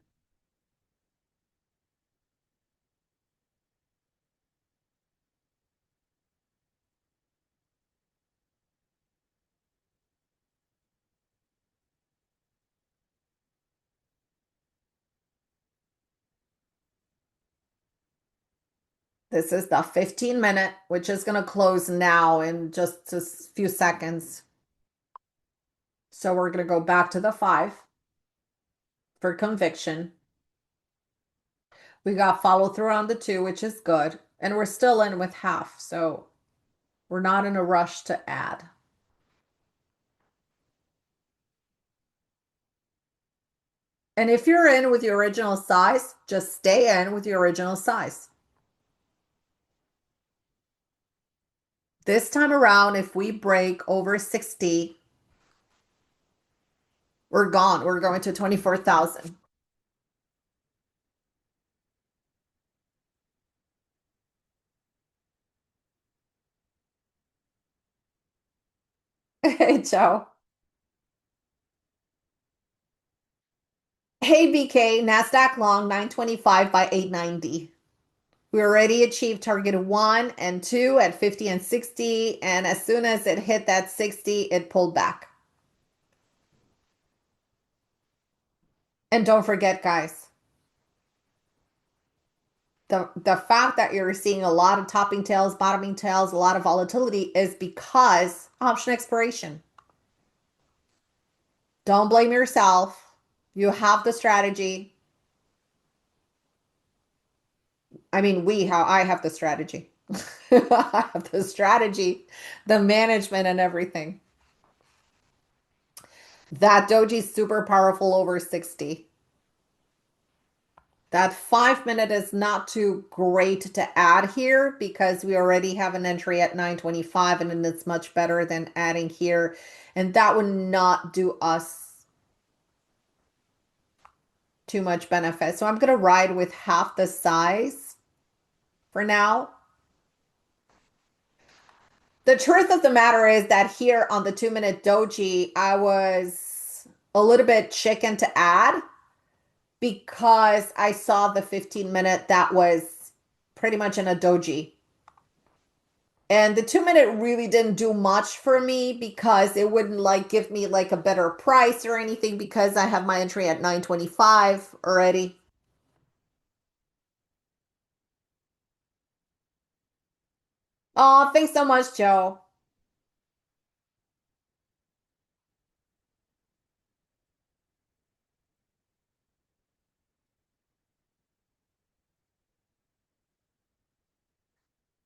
This is the 15 minute, which is going to close now in just a few seconds. So we're going to go back to the 5 for conviction. We got follow through on the 2, which is good. And we're still in with half. So we're not in a rush to add. And if you're in with your original size, just stay in with your original size. This time around, if we break over 60, we're gone. We're going to 24,000. Hey, Joe. Hey, BK, NASDAQ long 925 by 890. We already achieved target 1 and 2 at 50 and 60. And as soon as it hit that 60, it pulled back. And don't forget, guys, the fact that you're seeing a lot of topping tails, bottoming tails, a lot of volatility is because option expiration. Don't blame yourself. You have the strategy. I mean, I have the strategy. I have the strategy, the management, and everything. That doji's super powerful over 60. That 5 minute is not too great to add here because we already have an entry at 925 and it's much better than adding here. And that would not do us too much benefit. So I'm going to ride with half the size for now. The truth of the matter is that here on the 2 minute doji, I was a little bit chicken to add because I saw the 15 minute that was pretty much in a doji. And the 2 minute really didn't do much for me because it wouldn't like give me like a better price or anything because I have my entry at 925 already. Oh, thanks so much, Joe.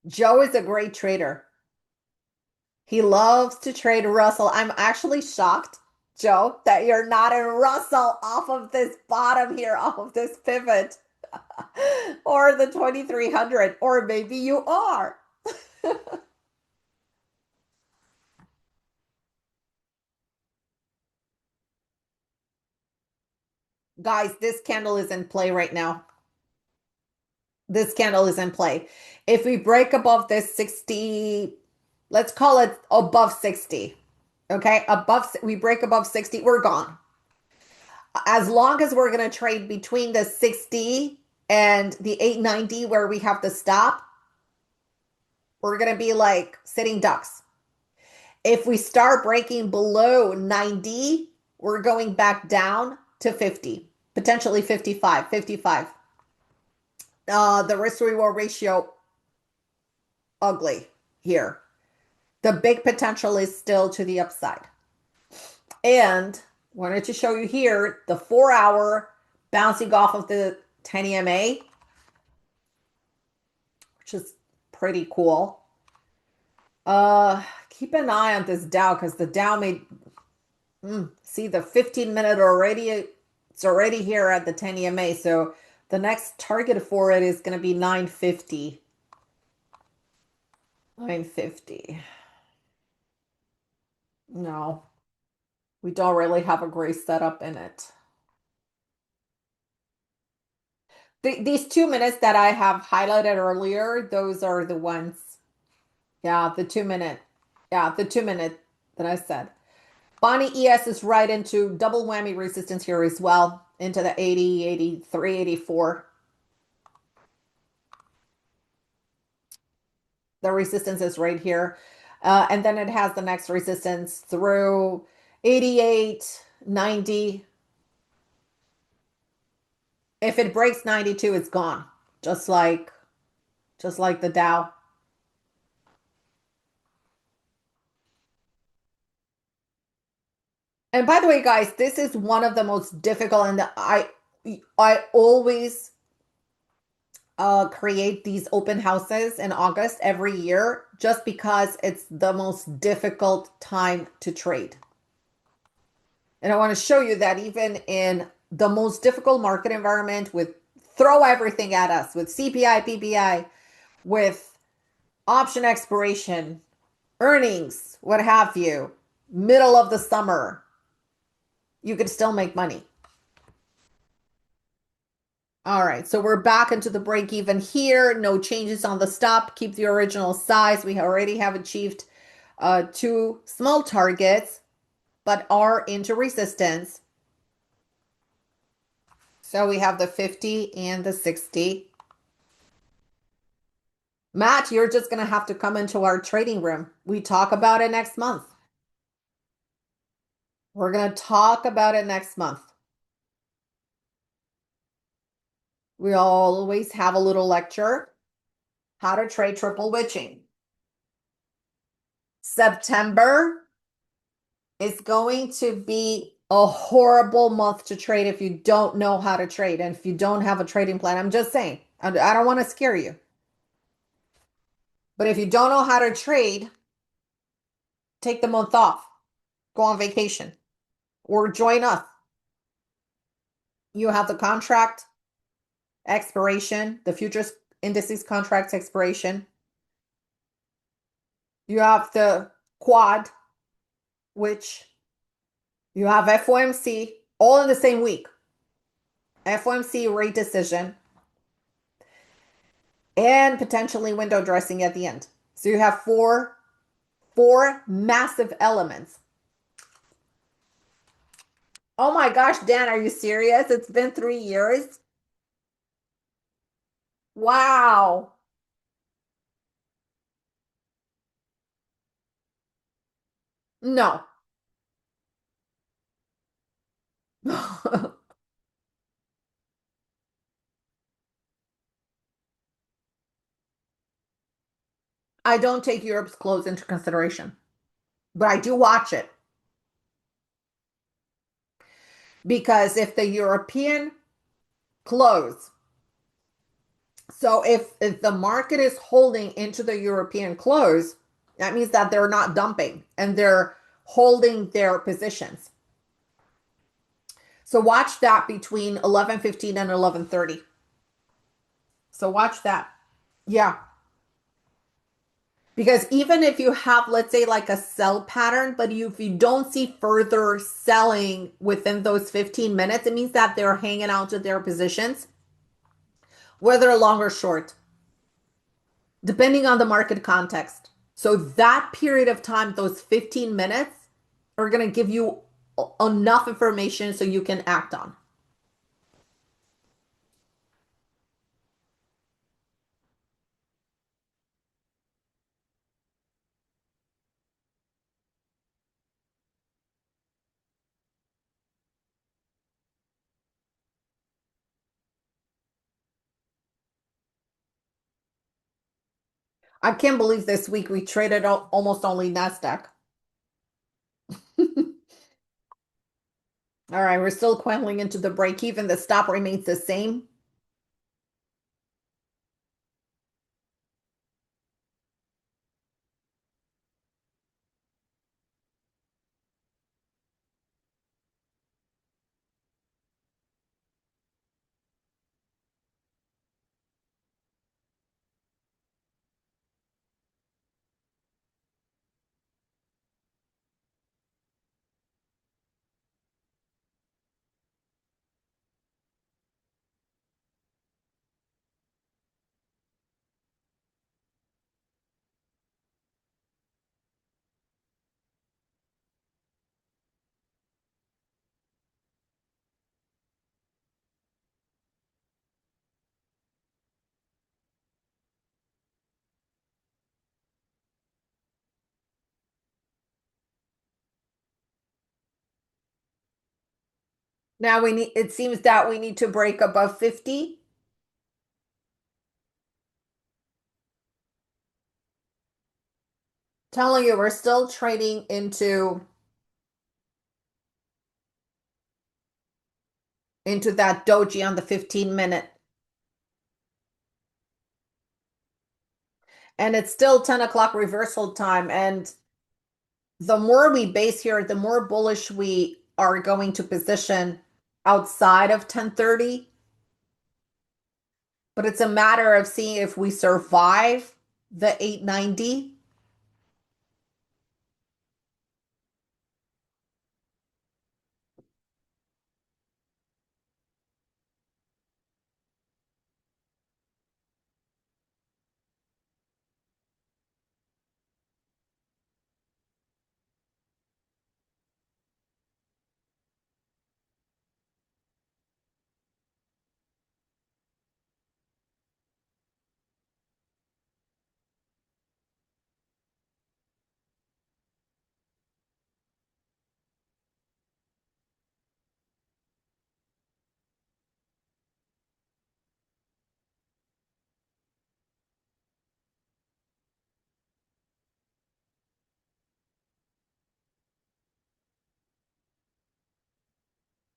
Joe is a great trader. He loves to trade Russell. I'm actually shocked, Joe, that you're not in Russell off of this bottom here, off of this pivot, or the 2300, or maybe you are. Guys, this candle is in play right now. This candle is in play. If we break above this 60, let's call it above 60. Okay, we break above 60, we're gone. As long as we're going to trade between the 60 and the 890 where we have to stop, we're going to be like sitting ducks. If we start breaking below 90, we're going back down to 50, potentially 55, 55. The risk reward ratio, ugly here. The big potential is still to the upside. And wanted to show you here the 4 hour bouncing off of the 10 EMA, which is pretty cool. Keep an eye on this Dow because the Dow made see the 15-minute already. It's already here at the 10 EMA. So the next target for it is going to be 950. 950. No, we don't really have a great setup in it. These 2 minutes that I have highlighted earlier, those are the ones. Yeah, the 2 minute. Yeah, the 2 minute that I said. Bonnie ES is right into double whammy resistance here as well, into the 80, 83, 84. The resistance is right here. And then it has the next resistance through 88, 90. If it breaks 92, it's gone. Just like the Dow. And by the way, guys, this is one of the most difficult, and I always create these open houses in August every year just because it's the most difficult time to trade. And I want to show you that even in the most difficult market environment with throw everything at us with CPI, PPI, with option expiration, earnings, what have you, middle of the summer, you could still make money. All right, so we're back into the break even here. No changes on the stop. Keep the original size. We already have achieved two small targets, but are into resistance. So we have the 50 and the 60. Matt, you're just going to have to come into our trading room. We talk about it next month. We're going to talk about it next month. We always have a little lecture, how to trade triple witching. September is going to be a horrible month to trade if you don't know how to trade and if you don't have a trading plan. I'm just saying, I don't want to scare you. But if you don't know how to trade, take the month off, go on vacation, or join us. You have the contract expiration, the futures indices contracts expiration. You have the quad, which you have FOMC all in the same week. FOMC rate decision and potentially window dressing at the end. So you have four massive elements. Oh my gosh, Dan, are you serious? It's been 3 years. Wow. No. I don't take Europe's close into consideration, but I do watch it because if the European close, so if the market is holding into the European close, that means that they're not dumping and they're holding their positions. So watch that between 11:15 and 11:30. So watch that. Yeah. Because even if you have, let's say, like a sell pattern, but if you don't see further selling within those 15 minutes, it means that they're hanging out to their positions, whether long or short, depending on the market context. So that period of time, those 15 minutes, are going to give you enough information so you can act on. I can't believe this week we traded almost only NASDAQ. All right, we're still quelling into the break even. The stop remains the same. Now it seems that we need to break above 50. Telling you, we're still trading into that doji on the 15 minute. And it's still 10 o'clock reversal time. And the more we base here, the more bullish we are going to position outside of 10:30. But it's a matter of seeing if we survive the 890.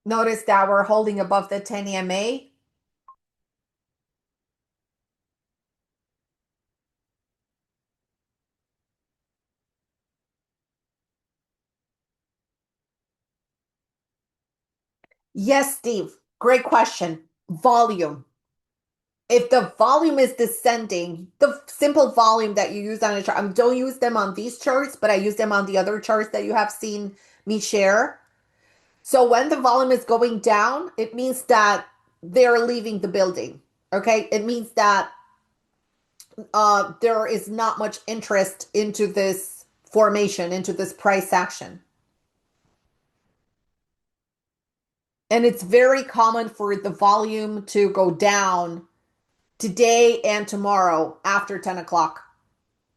Notice that we're holding above the 10 EMA. Yes, Steve. Great question. Volume. If the volume is descending, the simple volume that you use on a chart, I don't use them on these charts, but I use them on the other charts that you have seen me share. So when the volume is going down, it means that they're leaving the building. Okay. It means that there is not much interest into this formation, into this price action. And it's very common for the volume to go down today and tomorrow after 10 o'clock.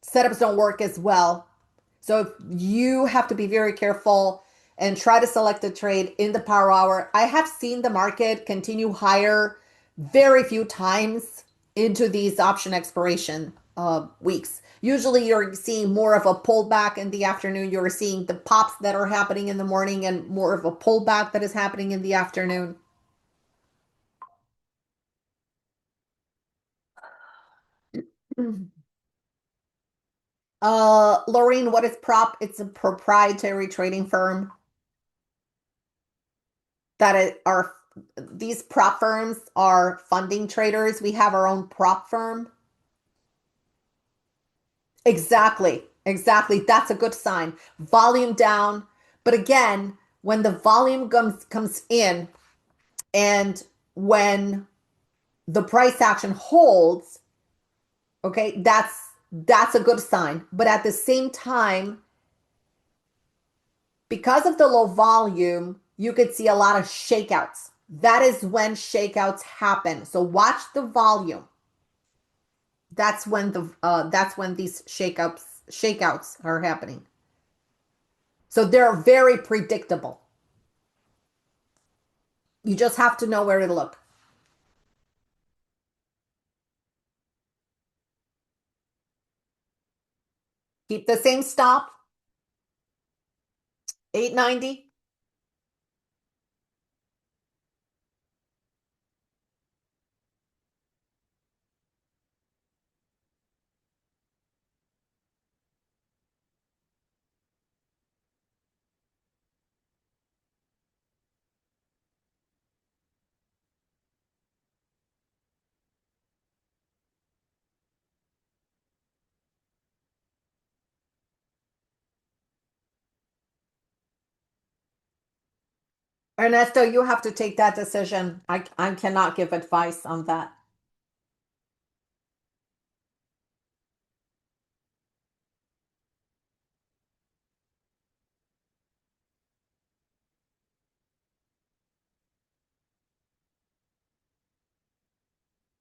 Setups don't work as well. So you have to be very careful and try to select a trade in the power hour. I have seen the market continue higher very few times into these option expiration weeks. Usually you're seeing more of a pullback in the afternoon. You're seeing the pops that are happening in the morning and more of a pullback that is happening in the afternoon. Laureen, what is prop? It's a proprietary trading firm are these prop firms are funding traders. We have our own prop firm. Exactly. Exactly. That's a good sign. Volume down. But again, when the volume comes in and when the price action holds, okay, that's a good sign. But at the same time, because of the low volume, you could see a lot of shakeouts. That is when shakeouts happen. So watch the volume. That's when these shakeouts are happening. So they're very predictable. You just have to know where to look. Keep the same stop, 890. Ernesto, you have to take that decision. I cannot give advice on that.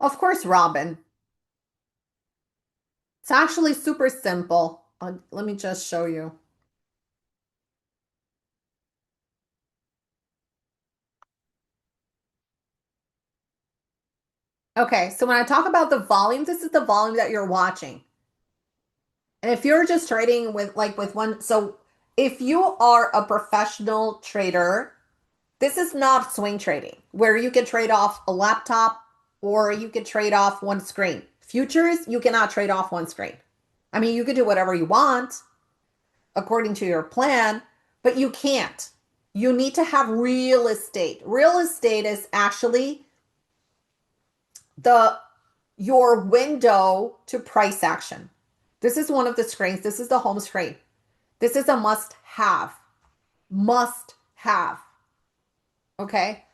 Of course, Robin. It's actually super simple. Let me just show you. Okay, so when I talk about the volume, this is the volume that you're watching. And if you're just trading with one, so if you are a professional trader, this is not swing trading where you can trade off a laptop or you can trade off one screen. Futures, you cannot trade off one screen. I mean, you could do whatever you want according to your plan, but you can't. You need to have real estate. Real estate is actually the your window to price action. This is one of the screens. This is the home screen. This is a must have. Must have. Okay.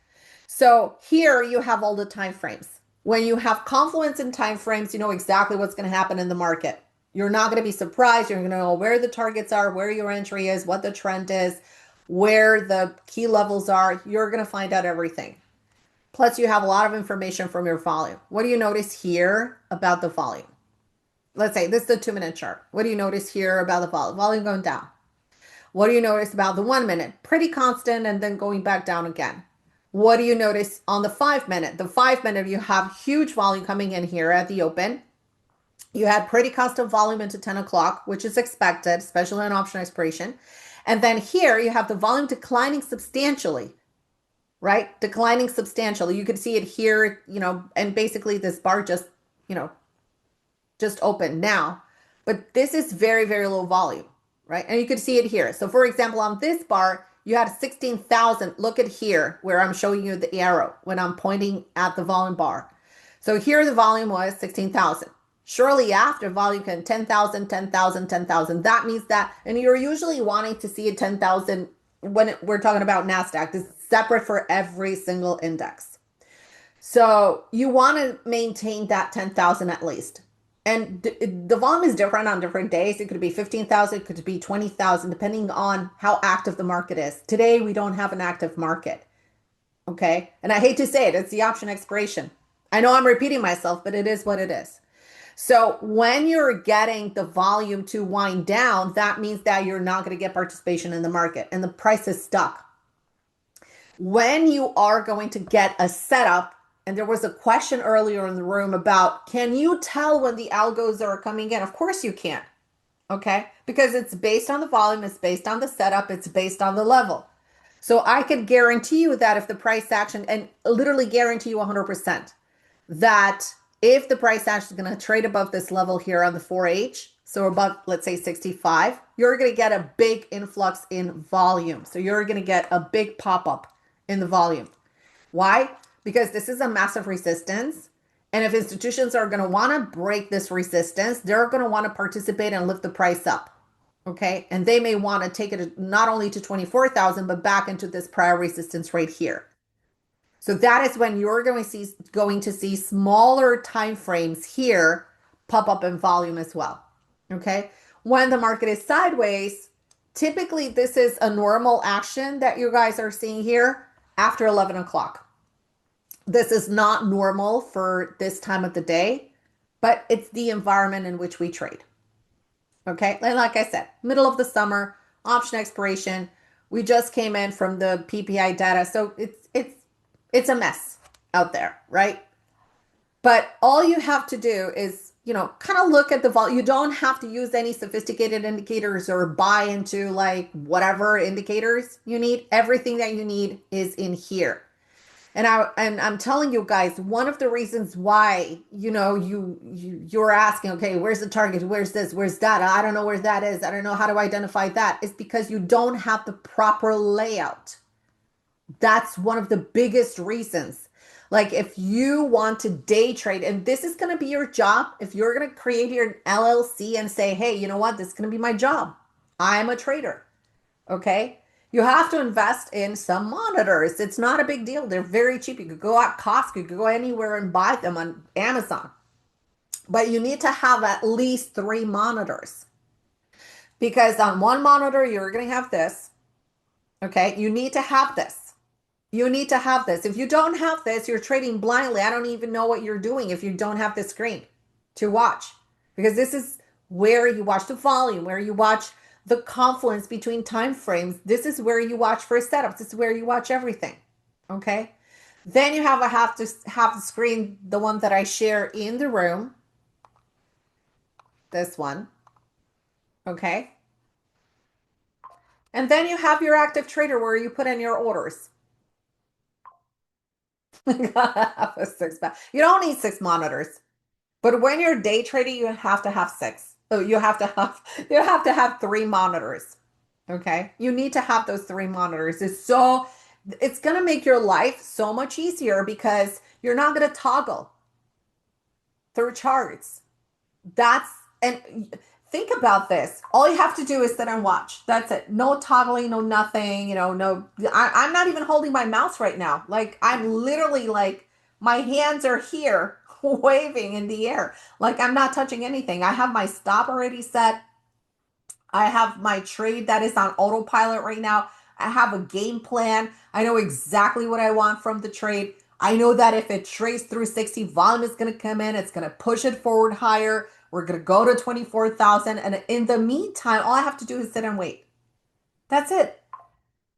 So here you have all the time frames. When you have confluence in time frames, you know exactly what's going to happen in the market. You're not going to be surprised. You're going to know where the targets are, where your entry is, what the trend is, where the key levels are. You're going to find out everything. Plus, you have a lot of information from your volume. What do you notice here about the volume? Let's say this is the 2 minute chart. What do you notice here about the volume? Volume going down. What do you notice about the 1 minute? Pretty constant and then going back down again. What do you notice on the 5 minute? The 5 minute, you have huge volume coming in here at the open. You had pretty constant volume into 10 o'clock, which is expected, especially on option expiration. And then here you have the volume declining substantially, right? Declining substantially. You could see it here, and basically this bar you know, just opened now. But this is very, very low volume, right? And you could see it here. So for example, on this bar, you had 16,000. Look at here where I'm showing you the arrow when I'm pointing at the volume bar. So here the volume was 16,000. Shortly after, volume can 10,000, 10,000, 10,000. That means that, and you're usually wanting to see a 10,000 when we're talking about NASDAQ. This is separate for every single index. So you want to maintain that 10,000 at least. And the volume is different on different days. It could be 15,000, it could be 20,000, depending on how active the market is. Today, we don't have an active market. Okay. And I hate to say it, it's the option expiration. I know I'm repeating myself, but it is what it is. So when you're getting the volume to wind down, that means that you're not going to get participation in the market and the price is stuck. When you are going to get a setup, and there was a question earlier in the room about, can you tell when the algos are coming in? Of course you can. Okay, because it's based on the volume, it's based on the setup, it's based on the level. So I could guarantee you that if the price action, and literally guarantee you 100%, that if the price action is going to trade above this level here on the 4H, so above, let's say 65, you're going to get a big influx in volume. So you're going to get a big pop up in the volume. Why? Because this is a massive resistance. And if institutions are going to want to break this resistance, they're going to want to participate and lift the price up. Okay. And they may want to take it not only to 24,000, but back into this prior resistance right here. So that is when you're going to see smaller time frames here pop up in volume as well. Okay. When the market is sideways, typically this is a normal action that you guys are seeing here after 11 o'clock. This is not normal for this time of the day, but it's the environment in which we trade. Okay. And like I said, middle of the summer, option expiration. We just came in from the PPI data. So it's a mess out there, right? But all you have to do is, kind of look at the volume. You don't have to use any sophisticated indicators or buy into like whatever indicators you need. Everything that you need is in here. And I'm telling you guys, one of the reasons why, you're asking, okay, where's the target? Where's this? Where's that? I don't know where that is. I don't know how to identify that. Is because you don't have the proper layout. That's one of the biggest reasons. Like if you want to day trade, and this is going to be your job, if you're going to create your LLC and say, hey, you know what? This is going to be my job. I'm a trader. Okay. You have to invest in some monitors. It's not a big deal. They're very cheap. You could go out Costco, you could go anywhere and buy them on Amazon. But you need to have at least 3 monitors. Because on one monitor, you're going to have this. Okay. You need to have this. You need to have this. If you don't have this, you're trading blindly. I don't even know what you're doing if you don't have the screen to watch. Because this is where you watch the volume, where you watch the confluence between time frames. This is where you watch for setups. This is where you watch everything. Okay. Then you have to have the screen, the one that I share in the room. This one. Okay. And then you have your active trader where you put in your orders. You don't need 6 monitors. But when you're day trading, you have to have 6. So you have to have 3 monitors. Okay? You need to have those 3 monitors. It's going to make your life so much easier because you're not going to toggle through charts. And think about this. All you have to do is sit and watch. That's it. No toggling, no nothing, no. I'm not even holding my mouse right now. Like I'm literally like, my hands are here waving in the air. Like I'm not touching anything. I have my stop already set. I have my trade that is on autopilot right now. I have a game plan. I know exactly what I want from the trade. I know that if it trades through 60, volume is going to come in. It's going to push it forward higher. We're going to go to 24,000. And in the meantime, all I have to do is sit and wait. That's it.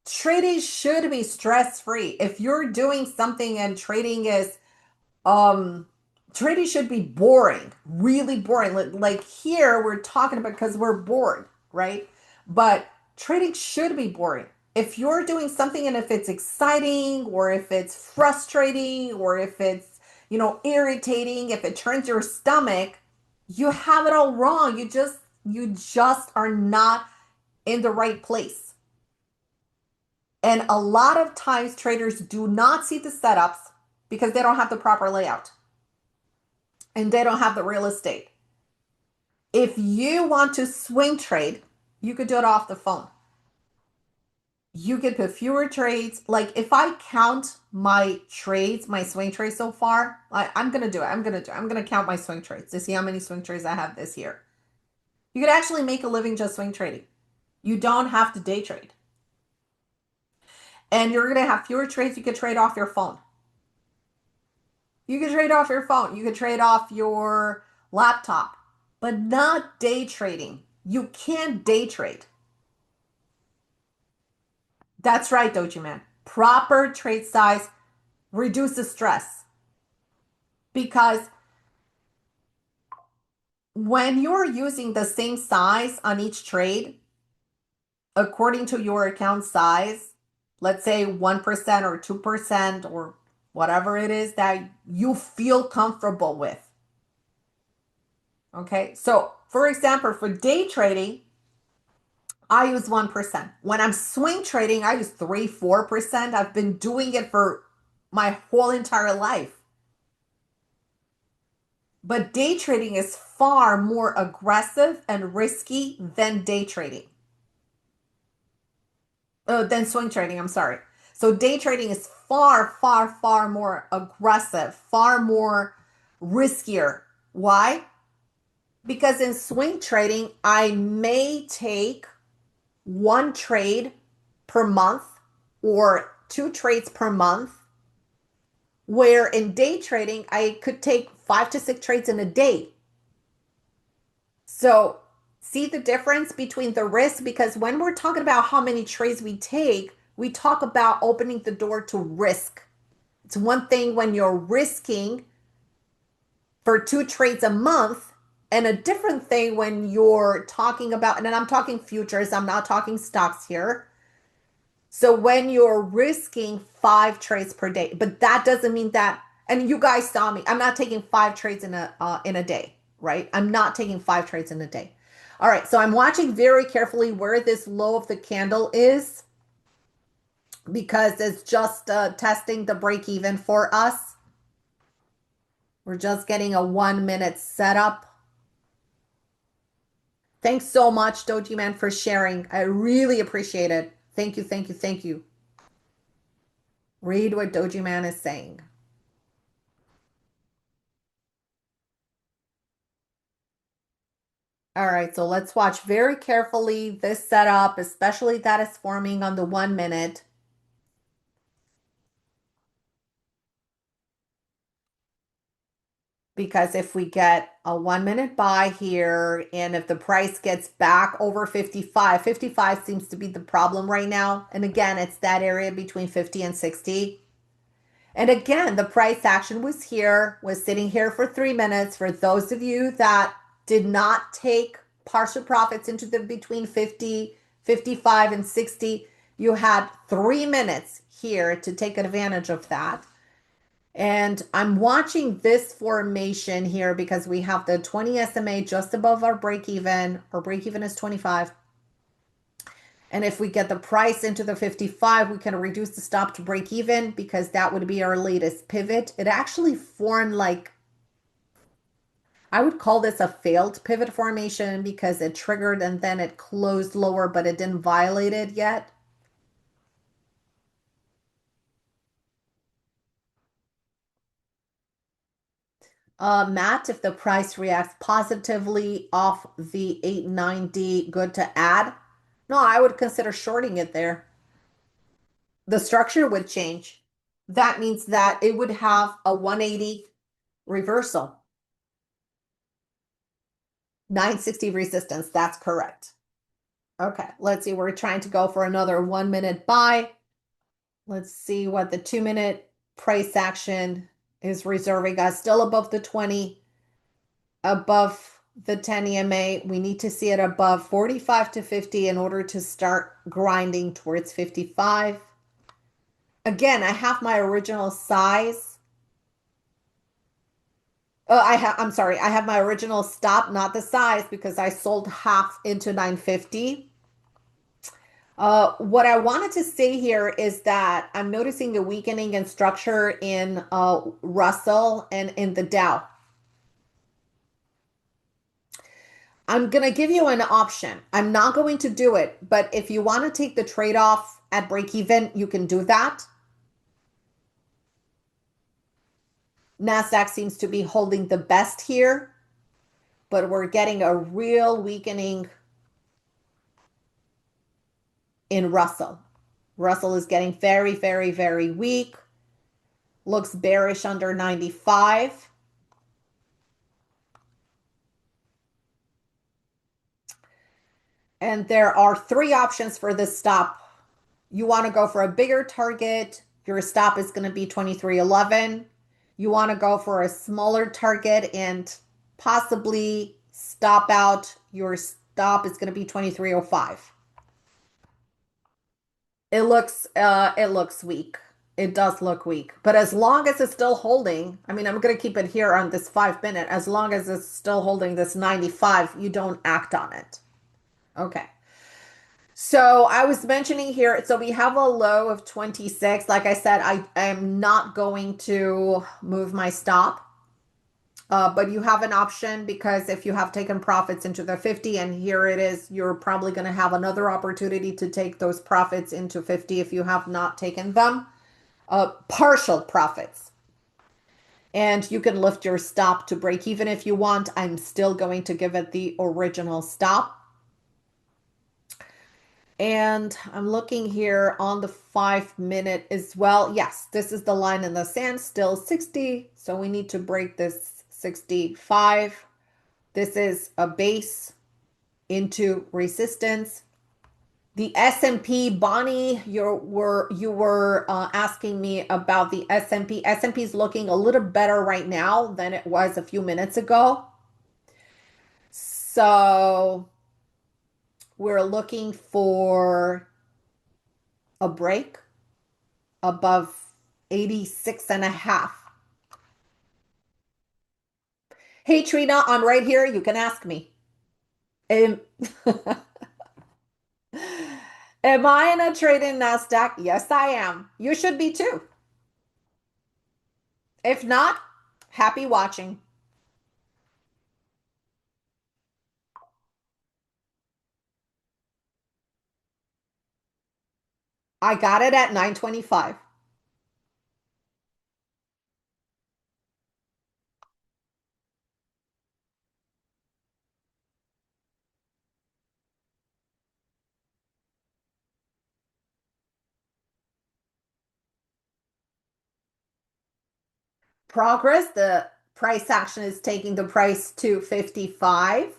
Trading should be stress-free. If you're doing something and um trading should be boring, really boring. Like here we're talking about because we're bored, right? But trading should be boring. If you're doing something and if it's exciting or if it's frustrating or if it's, irritating, if it turns your stomach, you have it all wrong. You just are not in the right place. And a lot of times traders do not see the setups because they don't have the proper layout and they don't have the real estate. If you want to swing trade, you could do it off the phone. You could put fewer trades. Like if I count my trades, my swing trades so far, I'm going to do it. I'm going to count my swing trades to see how many swing trades I have this year. You could actually make a living just swing trading. You don't have to day trade. And you're going to have fewer trades you could trade off your phone. You can trade off your phone. You can trade off your laptop, but not day trading. You can't day trade. That's right, Doji Man. Proper trade size reduces stress because when you're using the same size on each trade, according to your account size, let's say 1% or 2% or whatever it is that you feel comfortable with. Okay, so for example, for day trading, I use 1%. When I'm swing trading, I use 3, 4%. I've been doing it for my whole entire life. But day trading is far more aggressive and risky than day trading. Than swing trading, I'm sorry. So day trading is far, far, far more aggressive, far more riskier. Why? Because in swing trading, I may take one trade per month or two trades per month, where in day trading, I could take 5 to 6 trades in a day. So see the difference between the risk? Because when we're talking about how many trades we talk about opening the door to risk. It's one thing when you're risking for 2 trades a month, and a different thing when you're talking about, and then I'm talking futures, I'm not talking stocks here. So when you're risking 5 trades per day, but that doesn't mean that, and you guys saw me, I'm not taking 5 trades in a day, right? I'm not taking 5 trades in a day. All right, so I'm watching very carefully where this low of the candle is because it's just testing the break even for us. We're just getting a 1 minute setup. Thanks so much, Doji Man, for sharing. I really appreciate it. Thank you, thank you, thank you. Read what Doji Man is saying. All right, so let's watch very carefully this setup, especially that is forming on the 1 minute. Because if we get a 1 minute buy here, and if the price gets back over 55, 55 seems to be the problem right now. And again, it's that area between 50 and 60. And again, the price action was here, was sitting here for 3 minutes. For those of you that did not take partial profits into the between 50, 55, and 60, you had 3 minutes here to take advantage of that. And I'm watching this formation here because we have the 20 SMA just above our break even. Our break even is 25. And if we get the price into the 55, we can reduce the stop to break even because that would be our latest pivot. It actually formed like, I would call this a failed pivot formation because it triggered and then it closed lower, but it didn't violate it yet. Matt, if the price reacts positively off the 890, good to add. No, I would consider shorting it there. The structure would change. That means that it would have a 180 reversal. 960 resistance. That's correct. Okay, let's see. We're trying to go for another 1 minute buy. Let's see what the 2 minute price action is reserving us. Still above the 20, above the 10 EMA. We need to see it above 45 to 50 in order to start grinding towards 55. Again, I have my original size. I'm sorry, I have my original stop, not the size, because I sold half into 950. What I wanted to say here is that I'm noticing the weakening in structure in Russell and in the Dow. I'm going to give you an option. I'm not going to do it, but if you want to take the trade-off at break even, you can do that. NASDAQ seems to be holding the best here, but we're getting a real weakening in Russell. Russell is getting very, very, very weak. Looks bearish under 95. And there are three options for this stop. You want to go for a bigger target, your stop is going to be 23.11. You want to go for a smaller target and possibly stop out, your stop is going to be 23.05. It looks weak. It does look weak. But as long as it's still holding, I mean, I'm going to keep it here on this 5 minute. As long as it's still holding this 95, you don't act on it. Okay. So I was mentioning here, so we have a low of 26. Like I said, I am not going to move my stop. But you have an option because if you have taken profits into the 50 and here it is, you're probably going to have another opportunity to take those profits into 50 if you have not taken them. Partial profits. And you can lift your stop to break even if you want. I'm still going to give it the original stop. And I'm looking here on the 5 minute as well. Yes, this is the line in the sand, still 60. So we need to break this 65. This is a base into resistance. The S&P, Bonnie, you were asking me about the S&P. S&P is looking a little better right now than it was a few minutes ago. So we're looking for a break above 86 and a half. Hey, Trina, I'm right here. You can ask me. Am, am I in a trade in NASDAQ? Yes, I am. You should be too. If not, happy watching. I got it at 925. Progress, the price action is taking the price to 55.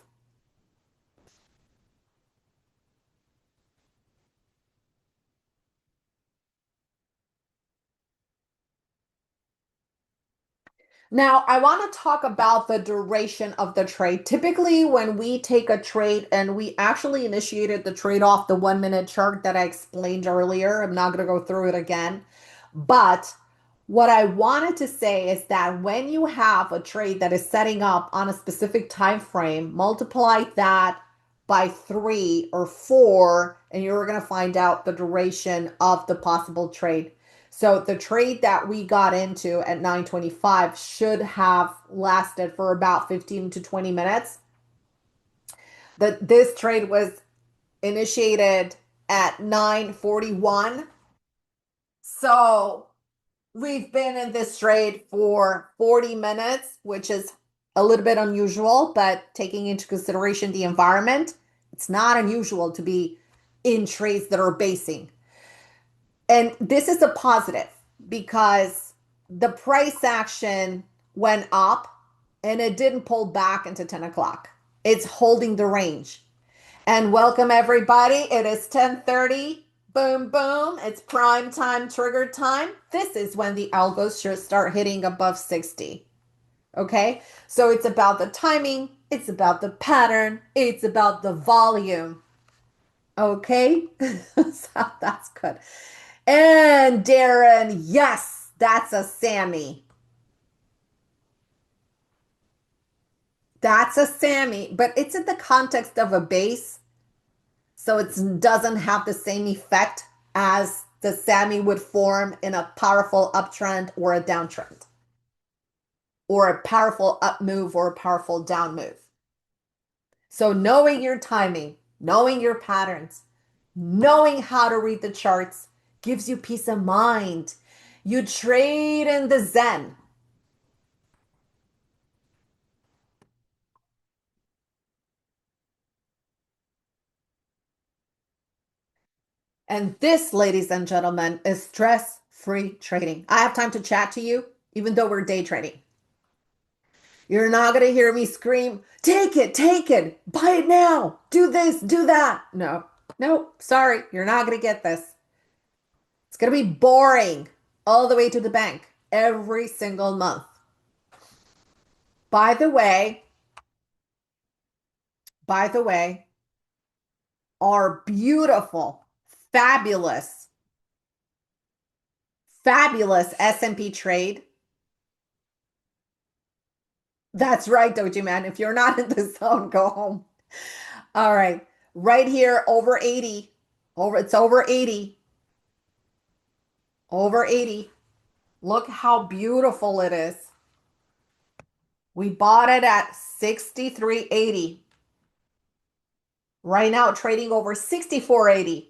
Now, I want to talk about the duration of the trade. Typically, when we take a trade and we actually initiated the trade off the 1 minute chart that I explained earlier, I'm not going to go through it again. But what I wanted to say is that when you have a trade that is setting up on a specific time frame, multiply that by 3 or 4, and you're going to find out the duration of the possible trade. So the trade that we got into at 925 should have lasted for about 15 to 20 minutes. This trade was initiated at 941. So we've been in this trade for 40 minutes, which is a little bit unusual, but taking into consideration the environment, it's not unusual to be in trades that are basing. And this is a positive because the price action went up and it didn't pull back into 10 o'clock. It's holding the range. And welcome everybody. It is 10:30. Boom, boom. It's prime time, trigger time. This is when the algos should start hitting above 60. Okay. So it's about the timing. It's about the pattern. It's about the volume. Okay. So that's good. And Darren, yes, that's a Sammy. That's a Sammy, but it's in the context of a base, so it doesn't have the same effect as the Sammy would form in a powerful uptrend or a downtrend, or a powerful up move or a powerful down move. So knowing your timing, knowing your patterns, knowing how to read the charts gives you peace of mind. You trade in the Zen. And this, ladies and gentlemen, is stress-free trading. I have time to chat to you, even though we're day trading. You're not going to hear me scream, take it, buy it now, do this, do that. No, no, sorry, you're not going to get this. It's going to be boring all the way to the bank every single month. By the way, by the way, our beautiful, fabulous, fabulous S&P trade. That's right, Doji Man. If you're not in the zone, go home. All right. Right here, over 80. It's over 80. Over 80. Look how beautiful it is. We bought it at 63.80. Right now, trading over 64.80.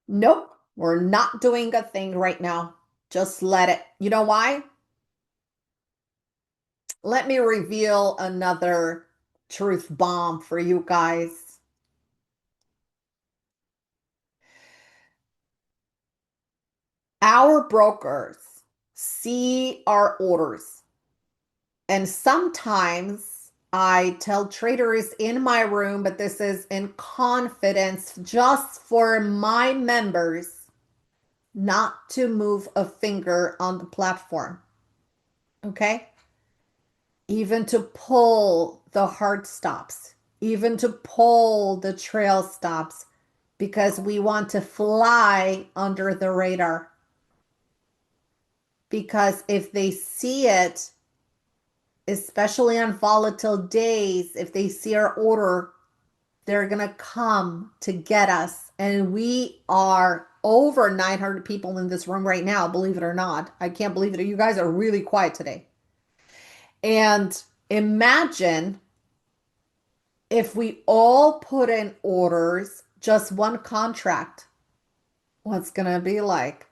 Nope, we're not doing a thing right now. Just let it. You know why? Let me reveal another truth bomb for you guys. Our brokers see our orders. And sometimes I tell traders in my room, but this is in confidence just for my members, not to move a finger on the platform. Okay? Even to pull the hard stops, even to pull the trail stops, because we want to fly under the radar. Because if they see it, especially on volatile days, if they see our order, they're going to come to get us. And we are over 900 people in this room right now, believe it or not. I can't believe it. You guys are really quiet today. And imagine if we all put in orders, just one contract, what's going to be like?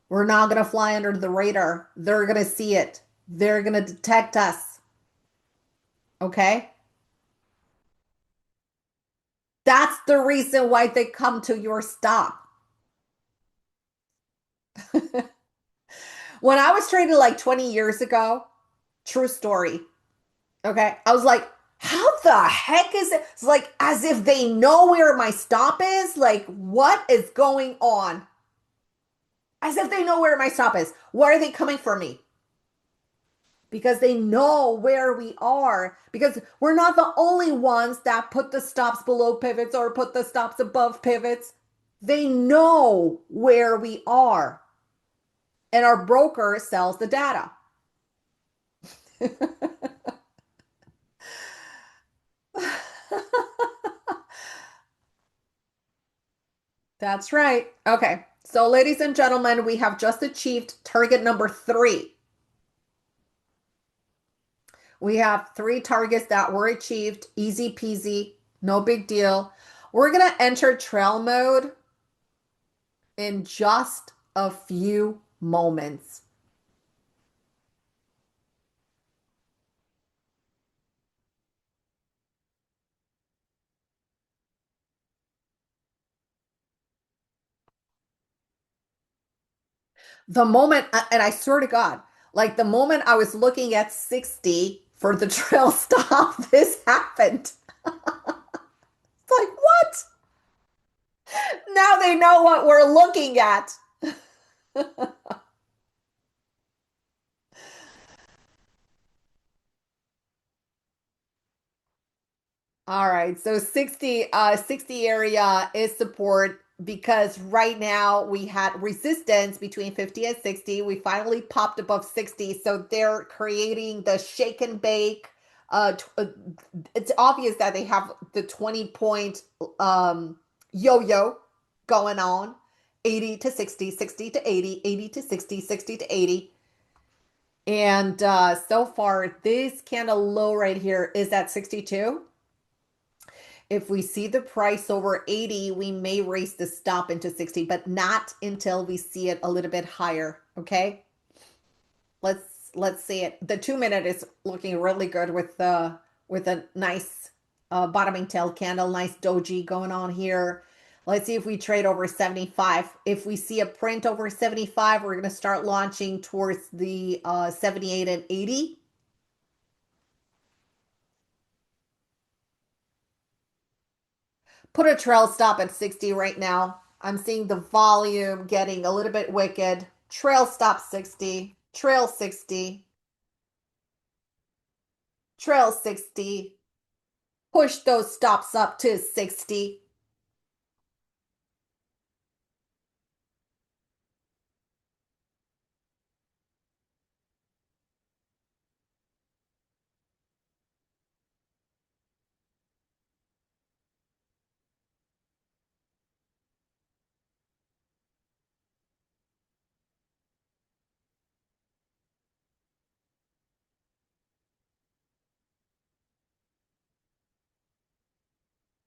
We're not going to fly under the radar. They're going to see it. They're going to detect us. Okay? That's the reason why they come to your stop. When I was trading like 20 years ago, true story. Okay. I was like, how the heck is it? It's like as if they know where my stop is. Like, what is going on? As if they know where my stop is. Why are they coming for me? Because they know where we are. Because we're not the only ones that put the stops below pivots or put the stops above pivots. They know where we are. And our broker sells the data. That's right. Okay. So, ladies and gentlemen, we have just achieved target number 3. We have 3 targets that were achieved. Easy peasy. No big deal. We're going to enter trail mode in just a few moments. The moment, and I swear to God, like the moment I was looking at 60 for the trail stop, this happened. It's like, what? Now they know what we're looking at. All right, so 60 area is support because right now we had resistance between 50 and 60. We finally popped above 60, so they're creating the shake and bake. It's obvious that they have the 20-point yo-yo going on, 80 to 60, 60 to 80, 80 to 60, 60 to 80. And so far, this candle low right here is at 62. If we see the price over 80, we may raise the stop into 60, but not until we see it a little bit higher. Okay. Let's see it. The 2-minute is looking really good with a nice bottoming tail candle, nice doji going on here. Let's see if we trade over 75. If we see a print over 75, we're going to start launching towards the 78 and 80. Put a trail stop at 60 right now. I'm seeing the volume getting a little bit wicked. Trail stop 60, trail 60, trail 60. Push those stops up to 60.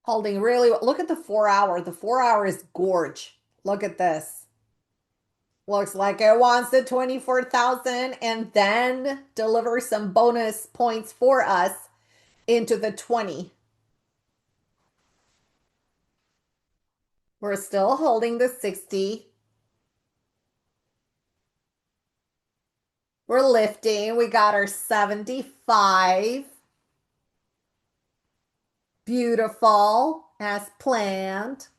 Holding really, look at the 4 hour. The 4 hour is gorge. Look at this. Looks like it wants the 24,000 and then deliver some bonus points for us into the 20. We're still holding the 60. We're lifting. We got our 75. Beautiful, as planned.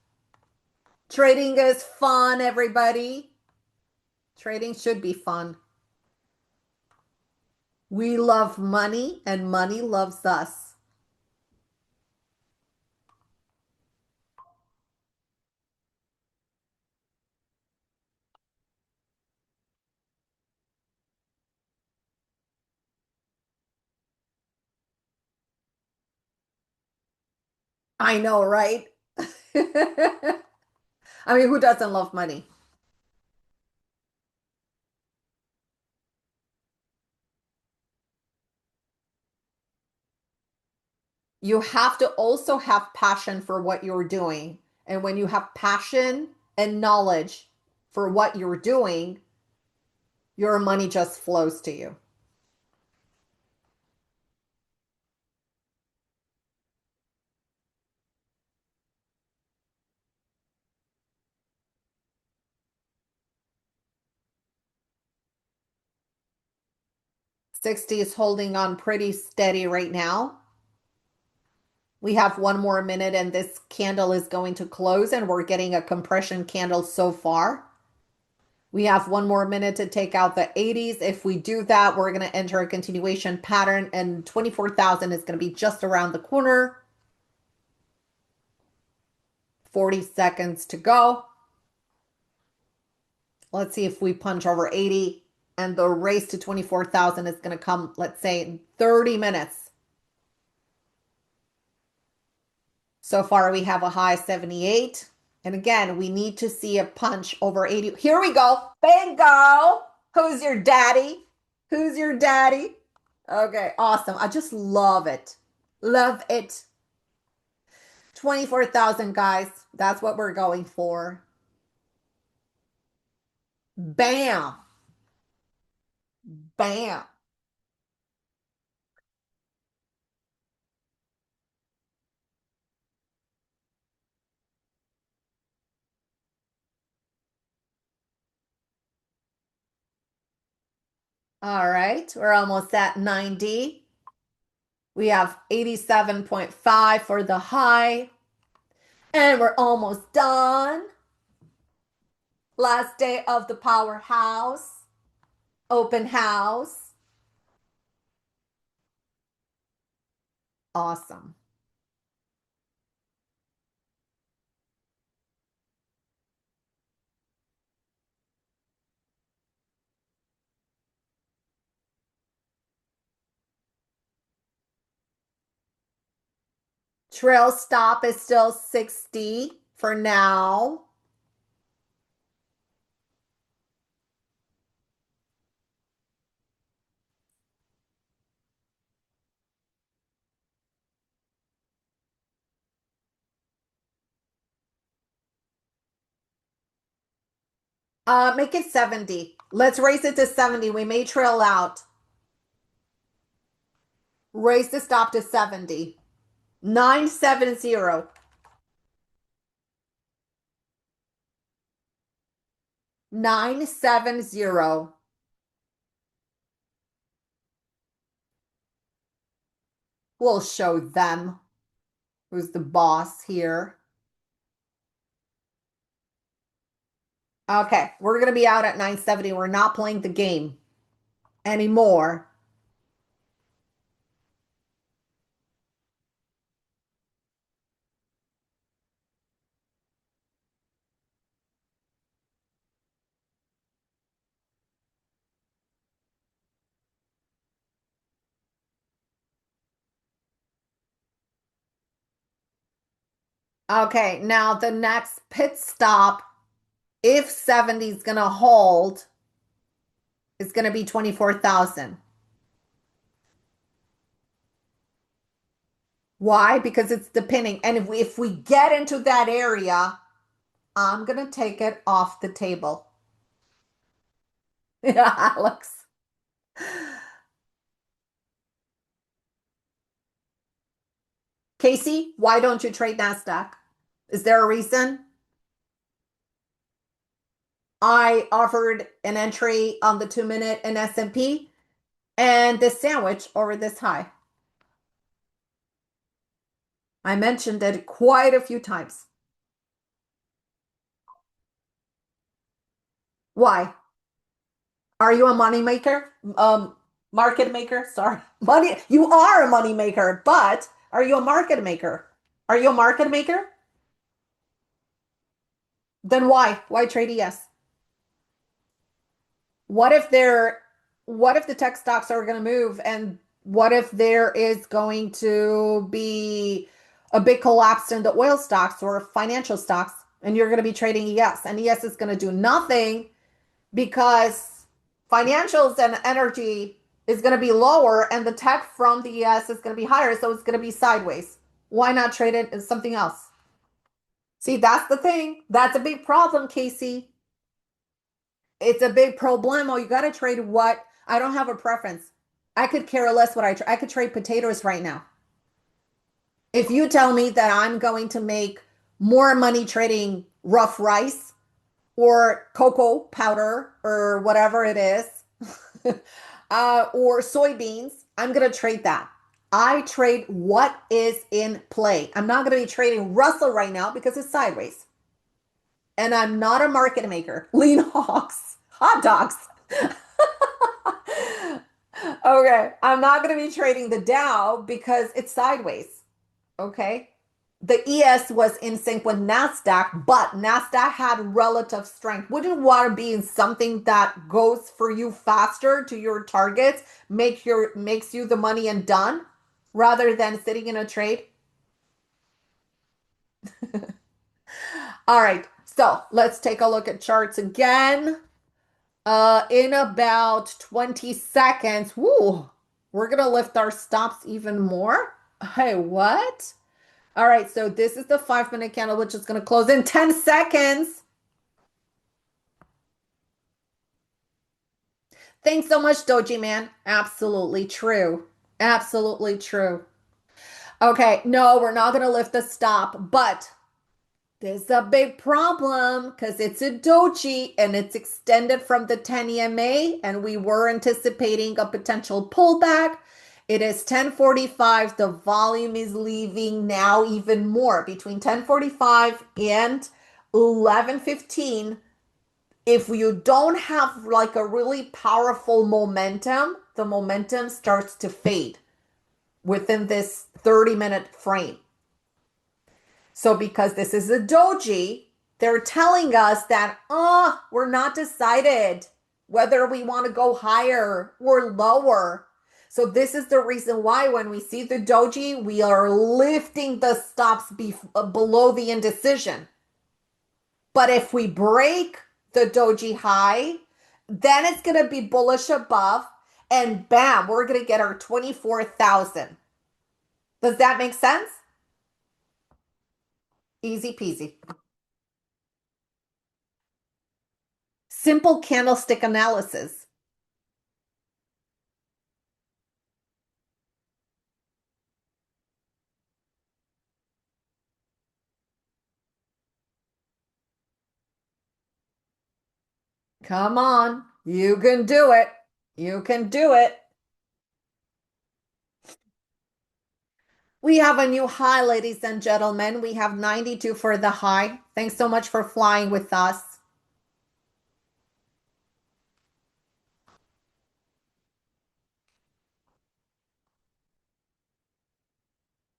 Trading is fun, everybody. Trading should be fun. We love money, and money loves us. I know, right? I mean, who doesn't love money? You have to also have passion for what you're doing. And when you have passion and knowledge for what you're doing, your money just flows to you. 60 is holding on pretty steady right now. We have one more minute and this candle is going to close and we're getting a compression candle so far. We have one more minute to take out the 80s. If we do that, we're going to enter a continuation pattern and 24,000 is going to be just around the corner. 40 seconds to go. Let's see if we punch over 80 and the race to 24,000 is going to come, let's say, in 30 minutes. So far, we have a high 78. And again, we need to see a punch over 80. Here we go. Bingo. Who's your daddy? Who's your daddy? Okay, awesome. I just love it. Love it. 24,000, guys. That's what we're going for. Bam. Bam. All right, we're almost at 90. We have 87.5 for the high. And we're almost done. Last day of the powerhouse. Open house. Awesome. Trail stop is still 60 for now. Make it 70. Let's raise it to 70. We may trail out. Raise the stop to 70. 970. 970. We'll show them who's the boss here. Okay, we're going to be out at 970. We're not playing the game anymore. Okay, now the next pit stop, if 70 is going to hold, is going to be 24,000. Why? Because it's the pinning. And if we get into that area, I'm going to take it off the table. Yeah, Alex. Casey, why don't you trade NASDAQ? Is there a reason? I offered an entry on the 2 minute in S&P and this sandwich over this high. I mentioned it quite a few times. Why? Are you a money maker? Market maker? Sorry. Money. You are a money maker, but are you a market maker? Are you a market maker? Then why? Why trade ES? What if they're what if the tech stocks are going to move and what if there is going to be a big collapse in the oil stocks or financial stocks and you're going to be trading ES and ES is going to do nothing because financials and energy is going to be lower and the tech from the ES is going to be higher, so it's going to be sideways. Why not trade it as something else? See, that's the thing. That's a big problem, Casey. It's a big problemo. You got to trade what I don't have a preference. I could care less what I could trade potatoes right now. If you tell me that I'm going to make more money trading rough rice or cocoa powder or whatever it is, or soybeans, I'm going to trade that. I trade what is in play. I'm not going to be trading Russell right now because it's sideways. And I'm not a market maker. Lean hogs, hot dogs. Okay, I'm not going to be trading the Dow because it's sideways. Okay. The ES was in sync with NASDAQ, but NASDAQ had relative strength. Wouldn't want to be in something that goes for you faster to your targets, makes you the money and done, rather than sitting in a trade? All right, so let's take a look at charts again. In about 20 seconds, woo, we're gonna lift our stops even more. Hey, what? All right, so this is the 5 minute candle, which is going to close in 10 seconds. Thanks so much, Doji Man. Absolutely true. Absolutely true. Okay, no, we're not going to lift the stop, but there's a big problem because it's a doji and it's extended from the 10 EMA, and we were anticipating a potential pullback. It is 10:45. The volume is leaving now even more between 10:45 and 11:15. If you don't have like a really powerful momentum, the momentum starts to fade within this 30-minute frame. So because this is a doji, they're telling us that, we're not decided whether we want to go higher or lower. So this is the reason why when we see the doji, we are lifting the stops below the indecision. But if we break the doji high, then it's going to be bullish above and bam, we're going to get our 24,000. Does that make sense? Easy peasy. Simple candlestick analysis. Come on. You can do it. You can do it. We have a new high, ladies and gentlemen. We have 92 for the high. Thanks so much for flying with us.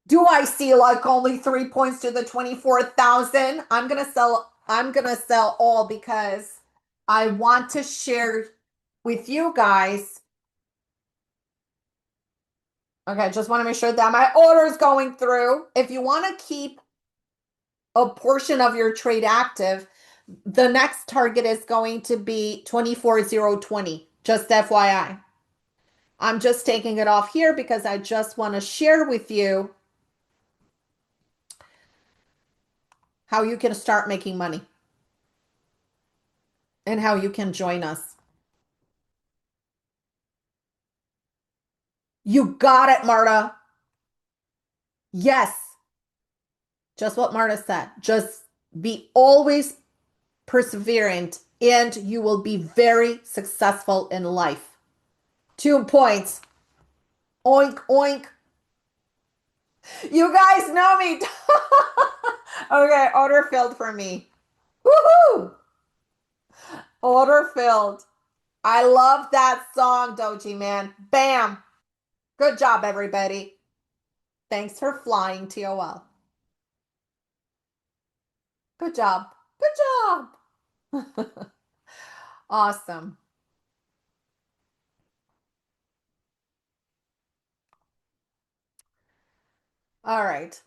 Do I see like only 3 points to the 24,000? I'm gonna sell all because I want to share with you guys. Okay, just want to make sure that my order is going through. If you want to keep a portion of your trade active, the next target is going to be 24,020. Just FYI. I'm just taking it off here because I just want to share with you how you can start making money and how you can join us. You got it, Marta. Yes, just what Marta said. Just be always perseverant and you will be very successful in life. 2 points. Oink, oink. You guys know me. Okay, order filled for me. Woohoo! Order filled. I love that song, Doji man. Bam. Good job, everybody. Thanks for flying, TOL. Good job. Good job. Awesome. All right.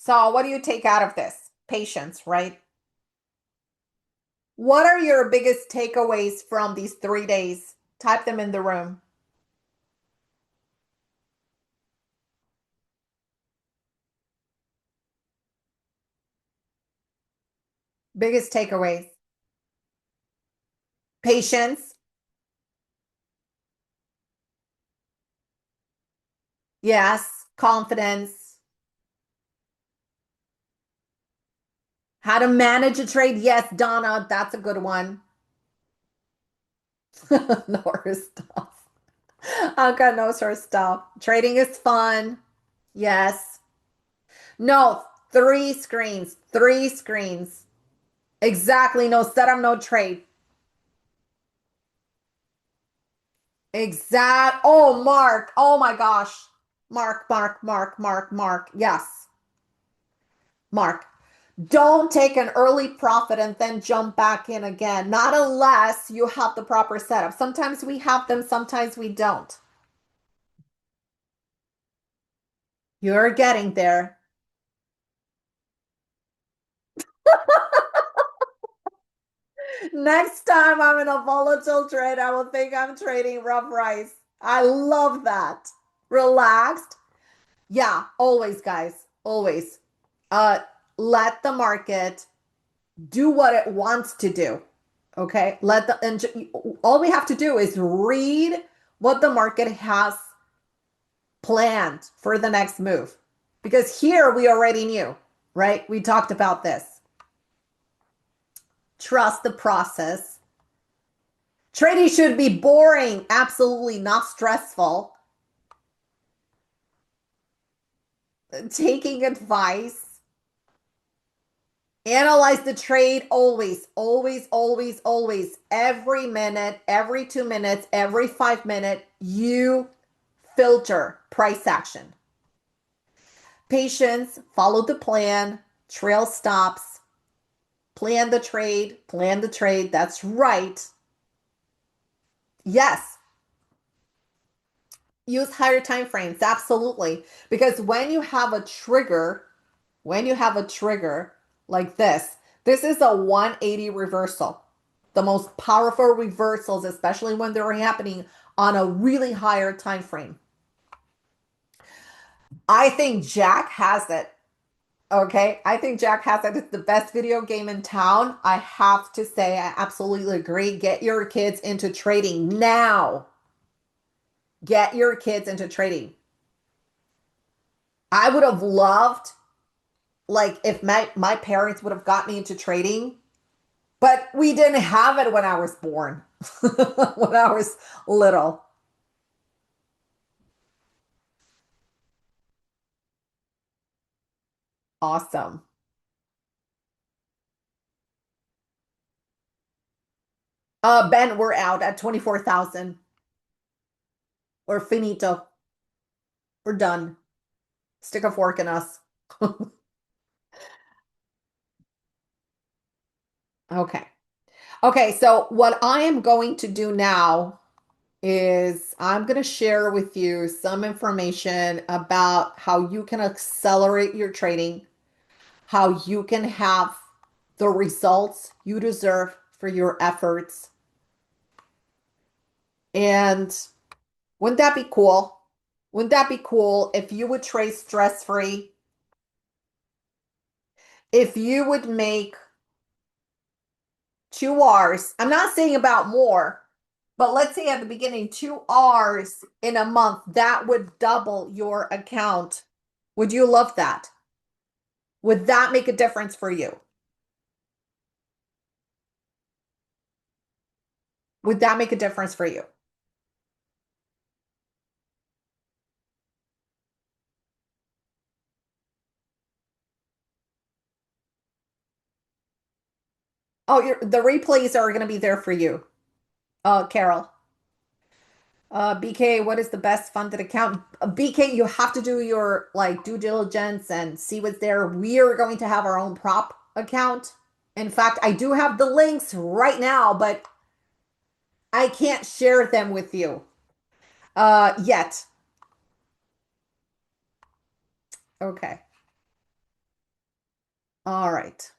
So, what do you take out of this? Patience, right? What are your biggest takeaways from these 3 days? Type them in the room. Biggest takeaways. Patience. Yes. Confidence. How to manage a trade. Yes, Donna, that's a good one. Know her stuff. Anka knows her stuff. Trading is fun. Yes. No, three screens. Three screens. Exactly. No setup, no trade. Exact. Oh, Mark. Oh my gosh. Mark, Mark, Mark, Mark, Mark. Yes. Mark. Don't take an early profit and then jump back in again. Not unless you have the proper setup. Sometimes we have them, sometimes we don't. You're getting there. Next time I'm in a volatile trade, I will think I'm trading rough rice. I love that. Relaxed. Yeah, always, guys. Always. Uh, let the market do what it wants to do. Okay. All we have to do is read what the market has planned for the next move. Because here we already knew, right? We talked about this. Trust the process. Trading should be boring, absolutely not stressful. Taking advice. Analyze the trade always, always, always, always. Every minute, every 2 minutes, every 5 minutes, you filter price action. Patience, follow the plan, trail stops, plan the trade, plan the trade. That's right. Yes, use higher time frames, absolutely. Because when you have a trigger like this is a 180 reversal. The most powerful reversals, especially when they're happening on a really higher time frame. I think Jack has it. Okay, I think Jack Hazard is the best video game in town. I have to say, I absolutely agree. Get your kids into trading now. Get your kids into trading. I would have loved, like, if my parents would have got me into trading, but we didn't have it when I was born, when I was little. Awesome. Ben, we're out at 24,000. We're finito. We're done. Stick a fork in us. Okay. Okay, so what I am going to do now is I'm going to share with you some information about how you can accelerate your trading, how you can have the results you deserve for your efforts. And wouldn't that be cool? Wouldn't that be cool if you would trade stress free? If you would make 2 hours, I'm not saying about more, but let's say at the beginning, 2 hours in a month, that would double your account. Would you love that? Would that make a difference for you? Would that make a difference for you? Oh, the replays are going to be there for you. Carol. BK, what is the best funded account? BK, you have to do your like due diligence and see what's there. We are going to have our own prop account. In fact, I do have the links right now, but I can't share them with you yet. Okay. All right.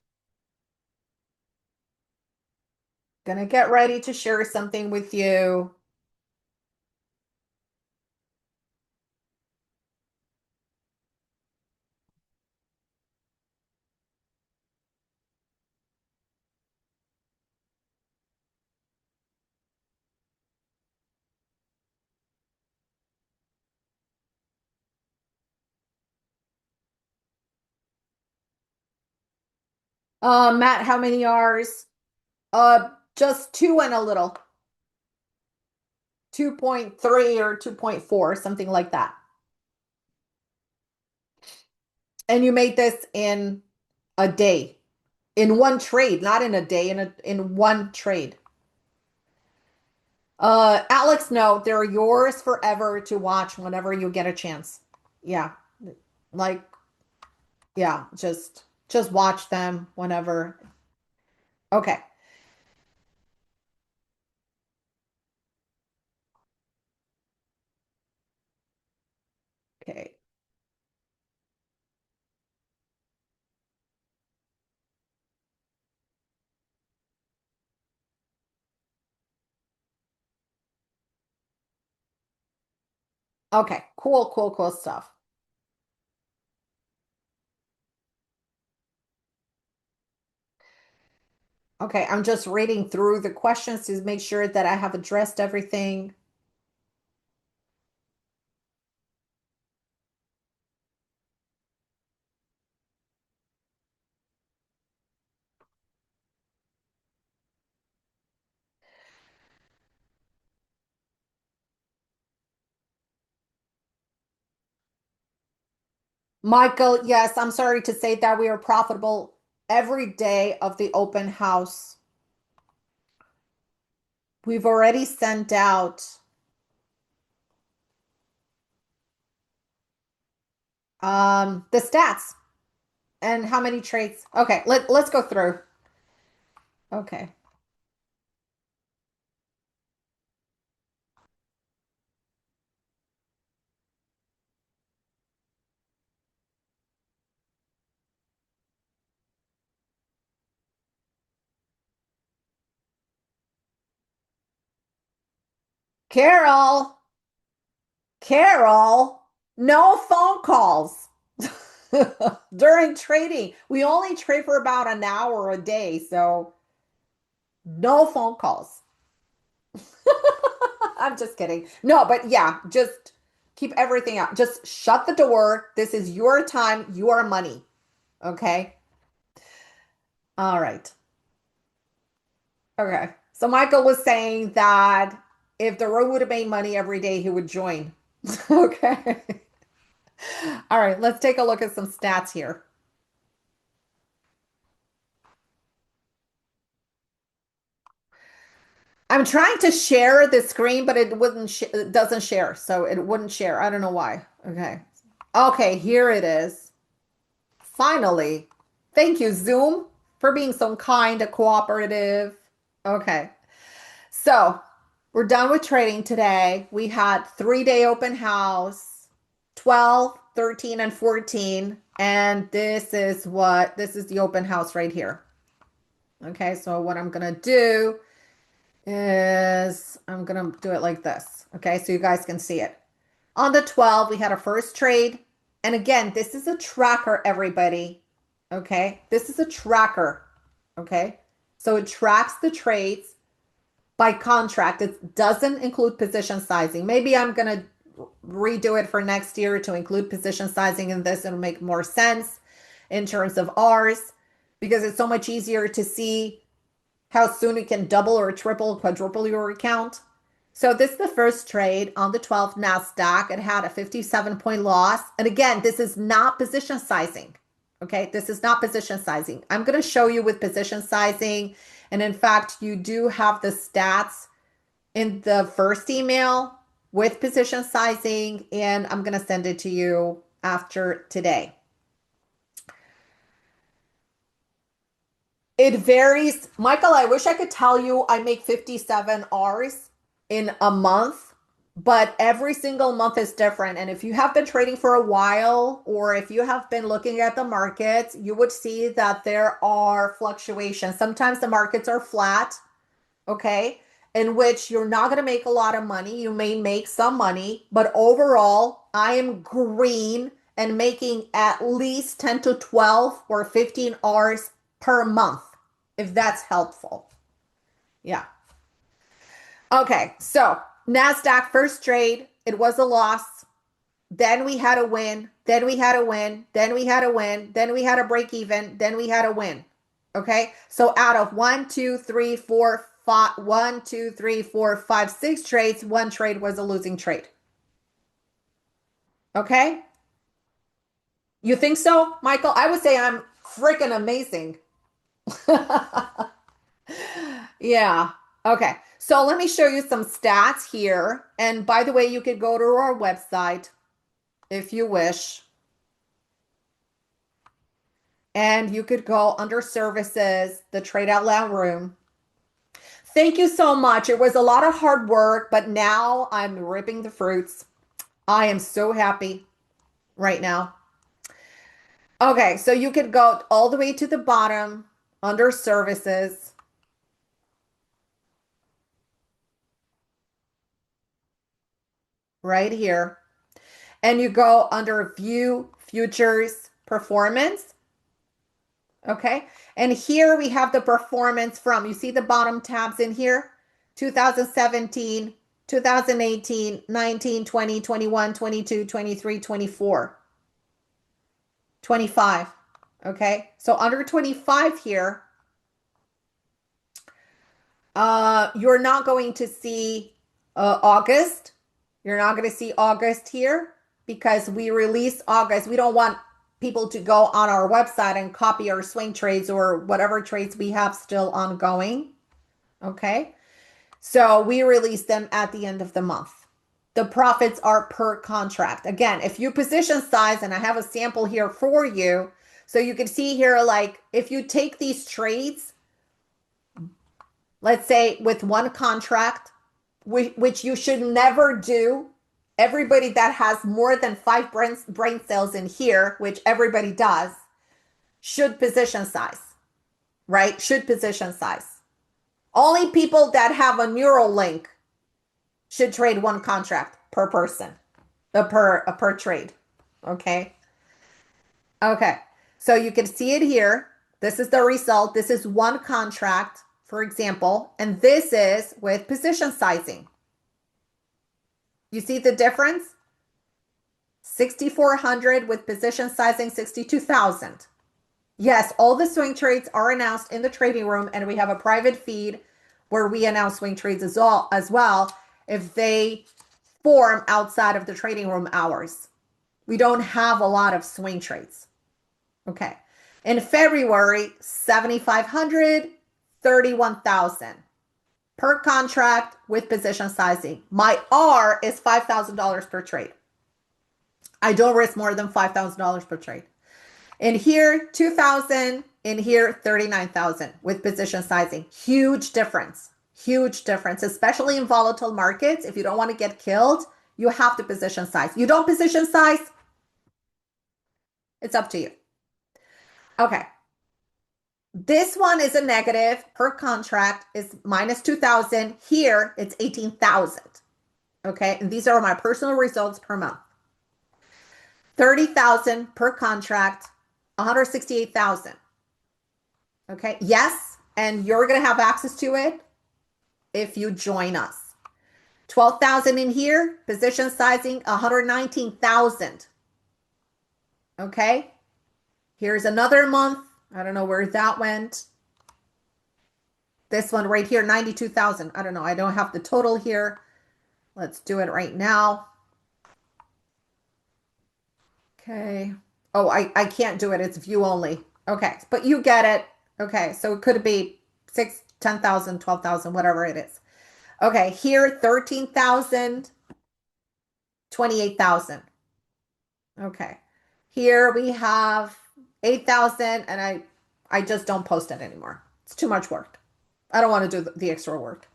Gonna get ready to share something with you. Matt, how many R's? Just two and a little. 2.3 or 2.4, something like that. And you made this in a day, in one trade, not in a day, in one trade. Alex, no, they're yours forever to watch whenever you get a chance. Yeah. Like, yeah, just watch them whenever. Okay. Okay. Okay. Cool, cool, cool stuff. Okay, I'm just reading through the questions to make sure that I have addressed everything. Michael, yes, I'm sorry to say that we are profitable every day of the open house. We've already sent out the stats and how many trades. Okay, let's go through. Okay. Carol, Carol, no phone calls. During trading, we only trade for about an hour a day, so no phone calls. I'm just kidding. No, but yeah, just keep everything out. Just shut the door. This is your time, your money. Okay. All right. Okay. So Michael was saying that if the room would have made money every day, he would join. Okay. All right. Let's take a look at some stats here. I'm trying to share the screen, but it doesn't share. So it wouldn't share. I don't know why. Okay. Okay, here it is. Finally. Thank you, Zoom, for being so kind and cooperative. Okay. So we're done with trading today. We had 3-day open house, 12, 13, and 14. And this is the open house right here. Okay, so what I'm gonna do is I'm gonna do it like this. Okay, so you guys can see it. On the 12, we had a first trade. And again, this is a tracker, everybody. Okay, this is a tracker. Okay, so it tracks the trades by contract. It doesn't include position sizing. Maybe I'm going to redo it for next year to include position sizing in this. It'll make more sense in terms of ours because it's so much easier to see how soon you can double or triple, quadruple your account. So this is the first trade on the 12th NASDAQ. It had a 57-point loss. And again, this is not position sizing. Okay, this is not position sizing. I'm going to show you with position sizing. And in fact, you do have the stats in the first email with position sizing. And I'm going to send it to you after today. It varies. Michael, I wish I could tell you I make 57 Rs in a month, but every single month is different. And if you have been trading for a while, or if you have been looking at the markets, you would see that there are fluctuations. Sometimes the markets are flat, okay, in which you're not going to make a lot of money. You may make some money, but overall, I am green and making at least 10 to 12 or 15 Rs per month, if that's helpful. Yeah. Okay, so NASDAQ first trade, it was a loss. Then we had a win. Then we had a win. Then we had a win. Then we had a break even. Then we had a win. Okay, so out of 6 trades, one trade was a losing trade. Okay, you think so, Michael? I would say I'm freaking amazing. Yeah. Okay. So let me show you some stats here. And by the way, you could go to our website if you wish. And you could go under services, the trade out loud room. Thank you so much. It was a lot of hard work, but now I'm ripping the fruits. I am so happy right now. Okay, so you could go all the way to the bottom under services. Right here. And you go under view futures performance. Okay. And here we have the performance from, you see the bottom tabs in here, 2017, 2018, 19, 20, 21, 22, 23, 24, 25. Okay. So under 25 here, you're not going to see August. You're not going to see August here because we release August. We don't want people to go on our website and copy our swing trades or whatever trades we have still ongoing. Okay. So we release them at the end of the month. The profits are per contract. Again, if you position size, and I have a sample here for you, so you can see here, like if you take these trades, let's say with one contract, which you should never do. Everybody that has more than 5 brain cells in here, which everybody does, should position size, right? Should position size. Only people that have a neural link should trade one contract per person, per trade. Okay. Okay, so you can see it here. This is the result. This is one contract, for example, and this is with position sizing. You see the difference? 6,400 with position sizing 62,000. Yes, all the swing trades are announced in the trading room, and we have a private feed where we announce swing trades as well if they form outside of the trading room hours. We don't have a lot of swing trades. Okay. In February, 7,500, 31,000 per contract with position sizing. My R is $5,000 per trade. I don't risk more than $5,000 per trade. In here, 2,000. In here, 39,000 with position sizing. Huge difference. Huge difference, especially in volatile markets. If you don't want to get killed, you have to position size. You don't position size, it's up to you. Okay. This one is a negative per contract is minus 2,000. Here, it's 18,000. Okay. And these are my personal results per month. 30,000 per contract, 168,000. Okay. Yes. And you're going to have access to it if you join us. 12,000 in here, position sizing, 119,000. Okay. Here's another month. I don't know where that went. This one right here, 92,000. I don't know. I don't have the total here. Let's do it right now. Okay. Oh, I can't do it. It's view only. Okay. But you get it. Okay. So it could be 6, 10,000, 12,000, whatever it is. Okay. Here, 13,000, 28,000. Okay. Here we have 8,000 and I just don't post it anymore. It's too much work. I don't want to do the extra work.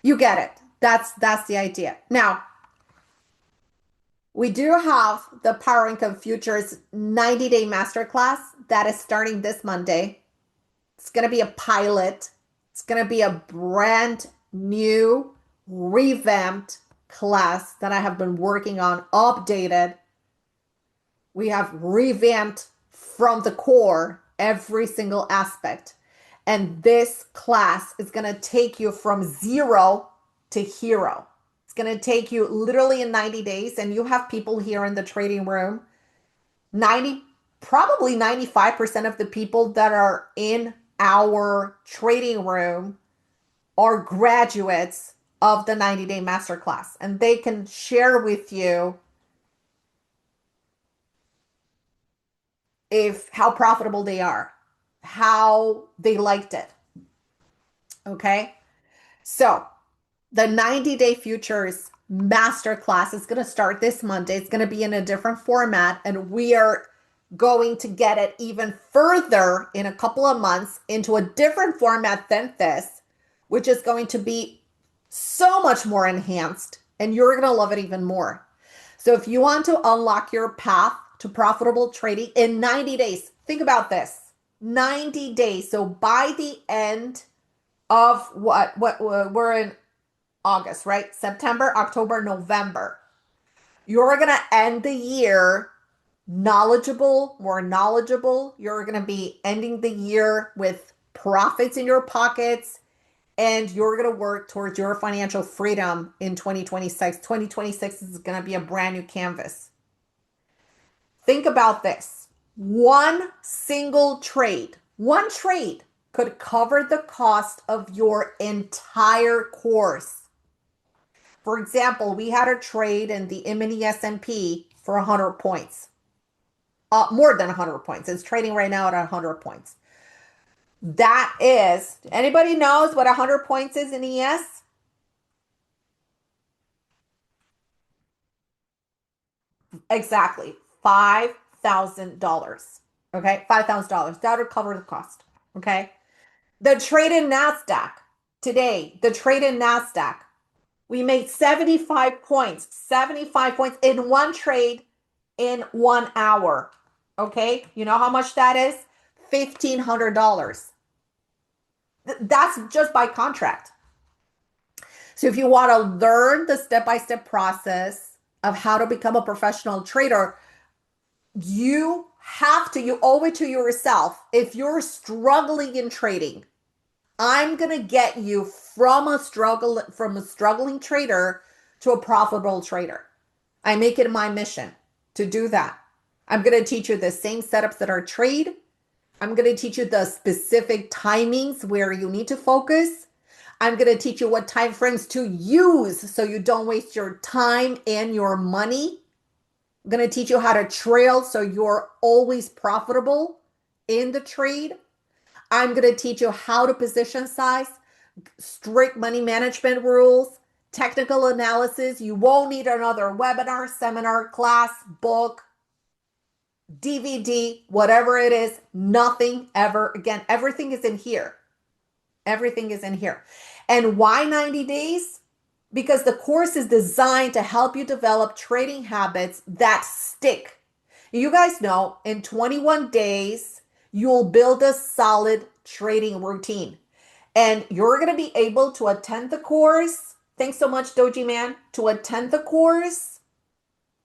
You get it. That's the idea. Now, we do have the Power Income Futures 90-day masterclass that is starting this Monday. It's going to be a pilot. It's going to be a brand new, revamped class that I have been working on, updated. We have revamped from the core every single aspect. And this class is going to take you from zero to hero. It's going to take you literally in 90 days. And you have people here in the trading room, probably 95% of the people that are in our trading room are graduates of the 90-day masterclass. And they can share with you how profitable they are, how they liked it. Okay. So the 90-day futures masterclass is going to start this Monday. It's going to be in a different format, and we are going to get it even further in a couple of months into a different format than this, which is going to be so much more enhanced, and you're going to love it even more. So if you want to unlock your path to profitable trading in 90 days, think about this. 90 days. So by the end of what we're in August, right? September, October, November. You're going to end the year knowledgeable, more knowledgeable. You're going to be ending the year with profits in your pockets, and you're going to work towards your financial freedom in 2026. 2026 is going to be a brand new canvas. Think about this. One single trade, one trade could cover the cost of your entire course. For example, we had a trade in the mini S&P for 100 points. More than 100 points. It's trading right now at 100 points. That is, anybody knows what 100 points is in ES? Exactly. $5,000. Okay, $5,000. That would cover the cost. Okay. The trade in NASDAQ today, the trade in NASDAQ, we made 75 points, 75 points in one trade in 1 hour. Okay. You know how much that is? $1,500. That's just by contract. So if you want to learn the step-by-step process of how to become a professional trader, you you owe it to yourself. If you're struggling in trading, I'm going to get you from a struggling trader to a profitable trader. I make it my mission to do that. I'm going to teach you the same setups that are trade. I'm going to teach you the specific timings where you need to focus. I'm going to teach you what time frames to use so you don't waste your time and your money. I'm going to teach you how to trail so you're always profitable in the trade. I'm going to teach you how to position size, strict money management rules, technical analysis. You won't need another webinar, seminar, class, book, DVD, whatever it is. Nothing ever again. Everything is in here. Everything is in here. And why 90 days? Because the course is designed to help you develop trading habits that stick. You guys know in 21 days, you'll build a solid trading routine. And you're going to be able to attend the course. Thanks so much, Doji Man, to attend the course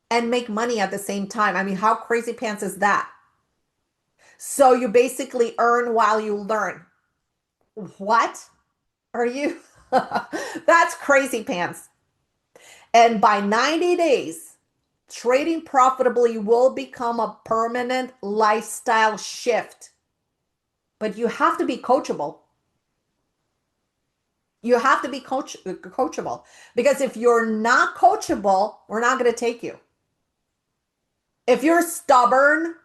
and make money at the same time. I mean, how crazy pants is that? So you basically earn while you learn. What are you? That's crazy pants. And by 90 days, trading profitably will become a permanent lifestyle shift. But you have to be coachable. You have to be coachable. Because if you're not coachable, we're not going to take you. If you're stubborn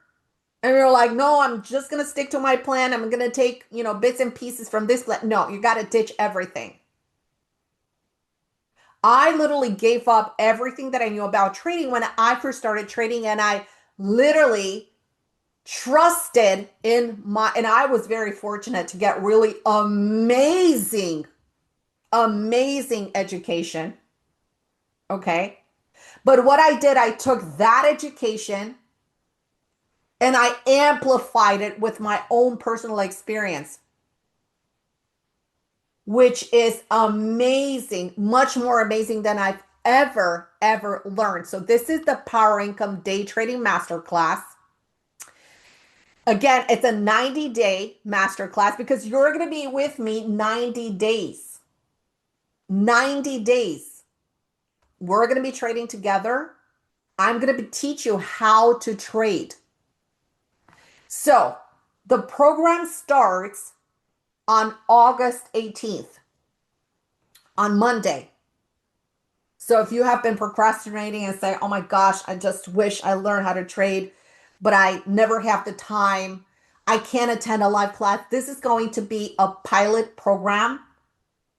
and you're like, no, I'm just going to stick to my plan. I'm going to take, bits and pieces from this plan. No, you got to ditch everything. I literally gave up everything that I knew about trading when I first started trading, and I literally trusted in and I was very fortunate to get really amazing education. Okay. But what I did, I took that education and I amplified it with my own personal experience, which is amazing, much more amazing than I've ever learned. So this is the Power Income Day Trading Masterclass. Again, it's a 90-day masterclass because you're going to be with me 90 days. 90 days. We're going to be trading together. I'm going to teach you how to trade. So the program starts on August 18th, on Monday. So if you have been procrastinating and say, oh my gosh, I just wish I learned how to trade, but I never have the time, I can't attend a live class. This is going to be a pilot program,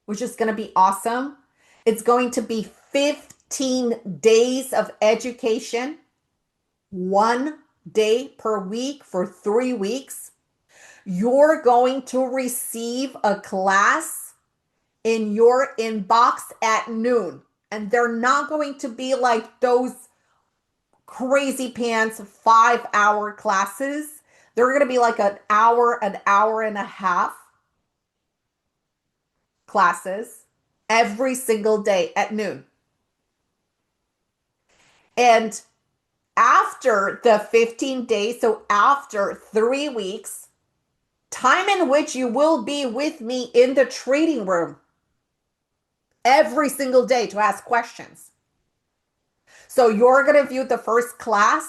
which is going to be awesome. It's going to be 15 days of education, 1 day per week for 3 weeks. You're going to receive a class in your inbox at noon. And they're not going to be like those crazy pants 5-hour classes. They're going to be like an hour and a half classes every single day at noon. And after the 15 days, so after 3 weeks, time in which you will be with me in the trading room every single day to ask questions. So you're going to view the first class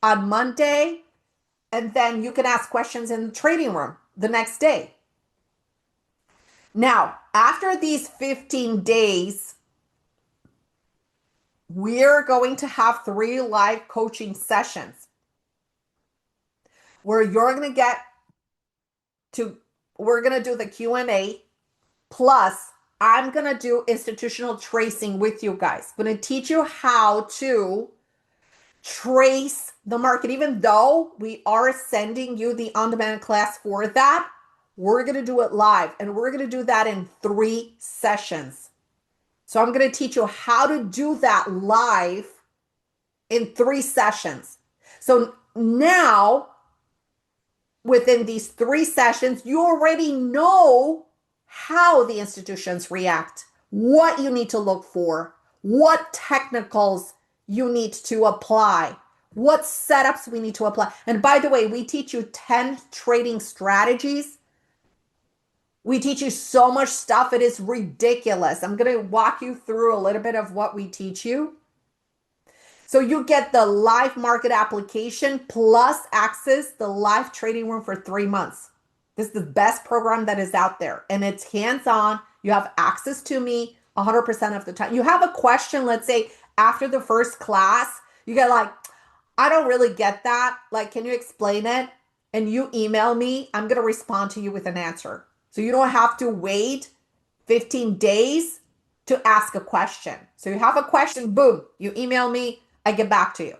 on Monday, and then you can ask questions in the trading room the next day. Now, after these 15 days, we're going to have 3 live coaching sessions where you're going to we're going to do the Q&A, plus I'm going to do institutional tracing with you guys. I'm going to teach you how to trace the market. Even though we are sending you the on-demand class for that, we're going to do it live, and we're going to do that in 3 sessions. So I'm going to teach you how to do that live in 3 sessions. So now, within these 3 sessions, you already know how the institutions react, what you need to look for, what technicals you need to apply, what setups we need to apply. And by the way, we teach you 10 trading strategies. We teach you so much stuff. It is ridiculous. I'm going to walk you through a little bit of what we teach you. So you get the live market application plus access the live trading room for 3 months. This is the best program that is out there, and it's hands-on. You have access to me 100% of the time. You have a question, let's say after the first class, you get like, I don't really get that. Like, can you explain it? And you email me, I'm going to respond to you with an answer. So you don't have to wait 15 days to ask a question. So you have a question, boom, you email me, I get back to you.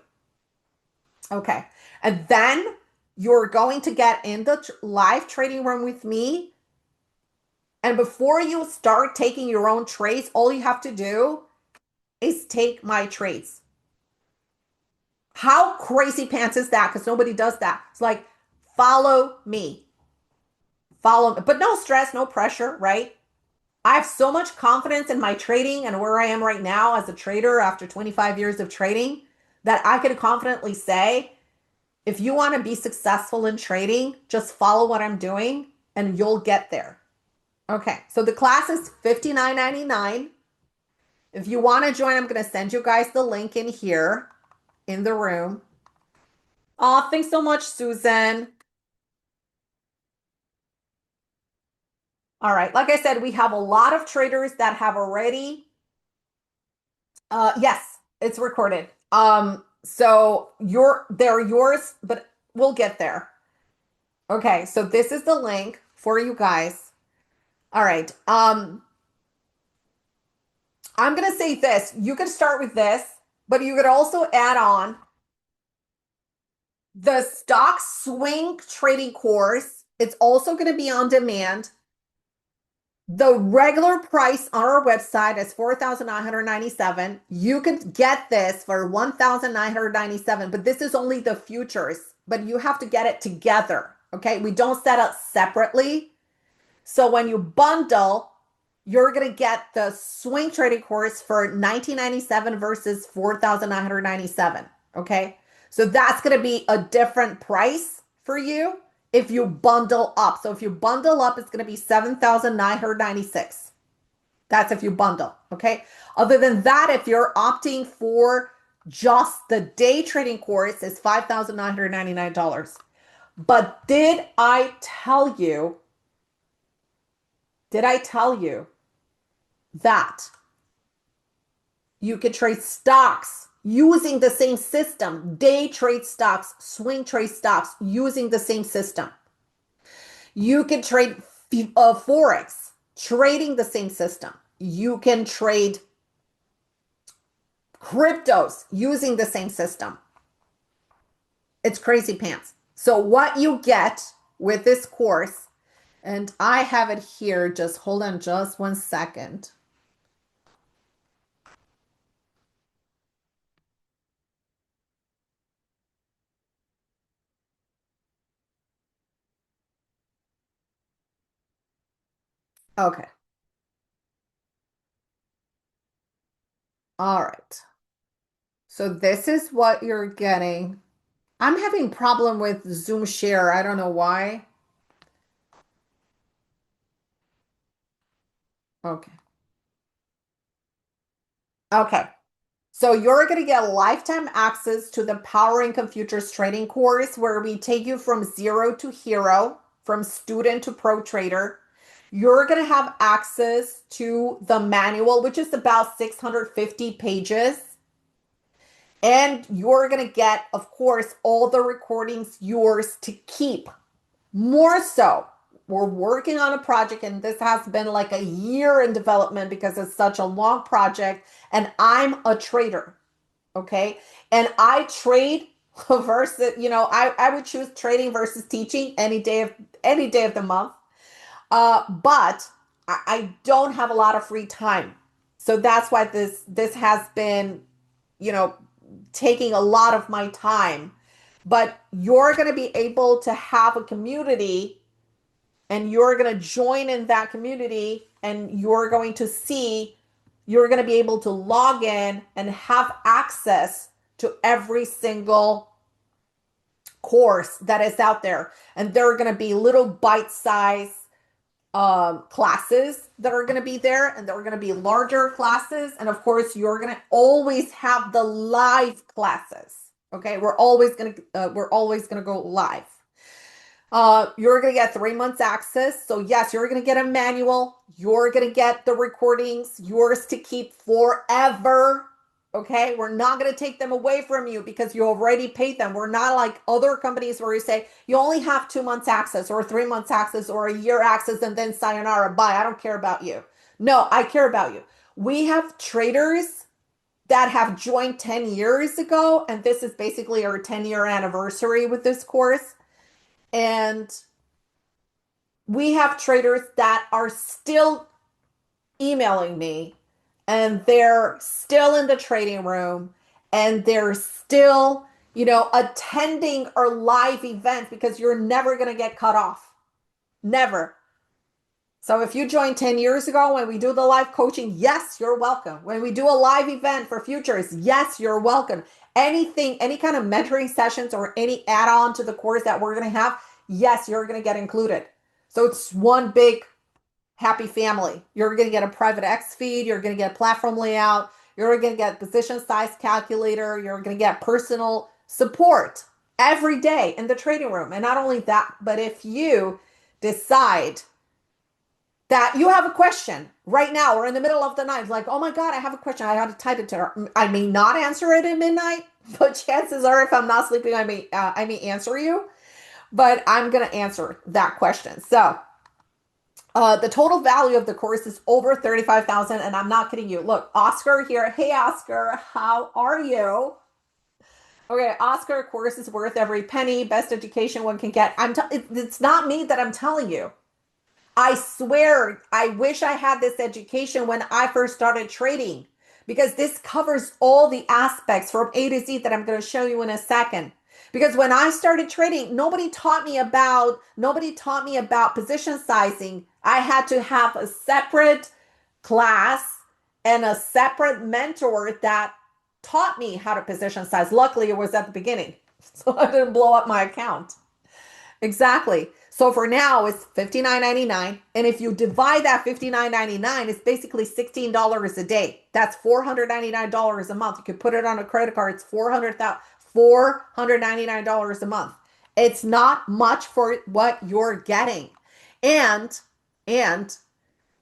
Okay. And then you're going to get in the live trading room with me. And before you start taking your own trades, all you have to do is take my trades. How crazy pants is that? Because nobody does that. It's like, follow me. Follow me. But no stress, no pressure, right? I have so much confidence in my trading and where I am right now as a trader after 25 years of trading that I can confidently say, if you want to be successful in trading, just follow what I'm doing and you'll get there. Okay, so the class is $59.99. If you want to join, I'm going to send you guys the link in here in the room. Oh, thanks so much, Susan. All right, like I said, we have a lot of traders that have already, yes, it's recorded. So they're yours, but we'll get there. Okay, so this is the link for you guys. All right. I'm gonna say this. You could start with this, but you could also add on the stock swing trading course. It's also going to be on demand. The regular price on our website is $4,997. You could get this for $1,997, but this is only the futures, but you have to get it together. Okay. We don't set up separately. So when you bundle, you're going to get the swing trading course for $1,997 versus $4,997. Okay. So that's going to be a different price for you if you bundle up. So if you bundle up, it's going to be $7,996. That's if you bundle. Okay. Other than that, if you're opting for just the day trading course, it's $5,999. But did I tell you that you could trade stocks using the same system, day trade stocks, swing trade stocks using the same system? You can trade Forex, trading the same system. You can trade cryptos using the same system. It's crazy pants. So what you get with this course, and I have it here, just hold on just 1 second. Okay. All right. So this is what you're getting. I'm having problem with Zoom share. I don't know why. Okay. Okay. So you're going to get lifetime access to the Power Income Futures trading course where we take you from zero to hero, from student to pro trader. You're going to have access to the manual, which is about 650 pages. And you're going to get, of course, all the recordings yours to keep. More so, we're working on a project, and this has been like a year in development because it's such a long project. And I'm a trader, okay? And I trade versus, I would choose trading versus teaching any day of the month. But I don't have a lot of free time. So that's why this has been, you know, taking a lot of my time. But you're going to be able to have a community, and you're going to join in that community, and you're going to be able to log in and have access to every single course that is out there. And there are going to be little bite-sized classes that are going to be there, and there are going to be larger classes. And of course, you're going to always have the live classes. Okay, we're always going to go live. You're going to get 3 months access. So yes, you're going to get a manual. You're going to get the recordings, yours to keep forever. Okay, we're not going to take them away from you because you already paid them. We're not like other companies where you say you only have 2 months access or 3 months access or a year access and then sayonara, bye. I don't care about you. No, I care about you. We have traders that have joined 10 years ago, and this is basically our 10-year anniversary with this course. And we have traders that are still emailing me, and they're still in the trading room, and they're still, attending our live events because you're never going to get cut off. Never. So if you joined 10 years ago when we do the live coaching, yes, you're welcome. When we do a live event for futures, yes, you're welcome. Anything, any kind of mentoring sessions or any add-on to the course that we're going to have, yes, you're going to get included. So it's one big happy family. You're going to get a private X feed. You're going to get platform layout. You're going to get position size calculator. You're going to get personal support every day in the trading room. And not only that, but if you decide that you have a question right now or in the middle of the night, like, oh my God, I have a question. I had to type it to her. I may not answer it at midnight, but chances are if I'm not sleeping, I may answer you, but I'm going to answer that question. So the total value of the course is over $35,000, and I'm not kidding you. Look, Oscar here. Hey, Oscar, how are you? Okay, Oscar, course is worth every penny. Best education one can get. It's not me that I'm telling you. I swear, I wish I had this education when I first started trading, because this covers all the aspects from A to Z that I'm going to show you in a second. Because when I started trading, nobody taught me about position sizing. I had to have a separate class and a separate mentor that taught me how to position size. Luckily, it was at the beginning, so I didn't blow up my account. Exactly. So for now, it's $59.99. And if you divide that $59.99, it's basically $16 a day. That's $499 a month. You could put it on a credit card. It's $499 a month. It's not much for what you're getting. And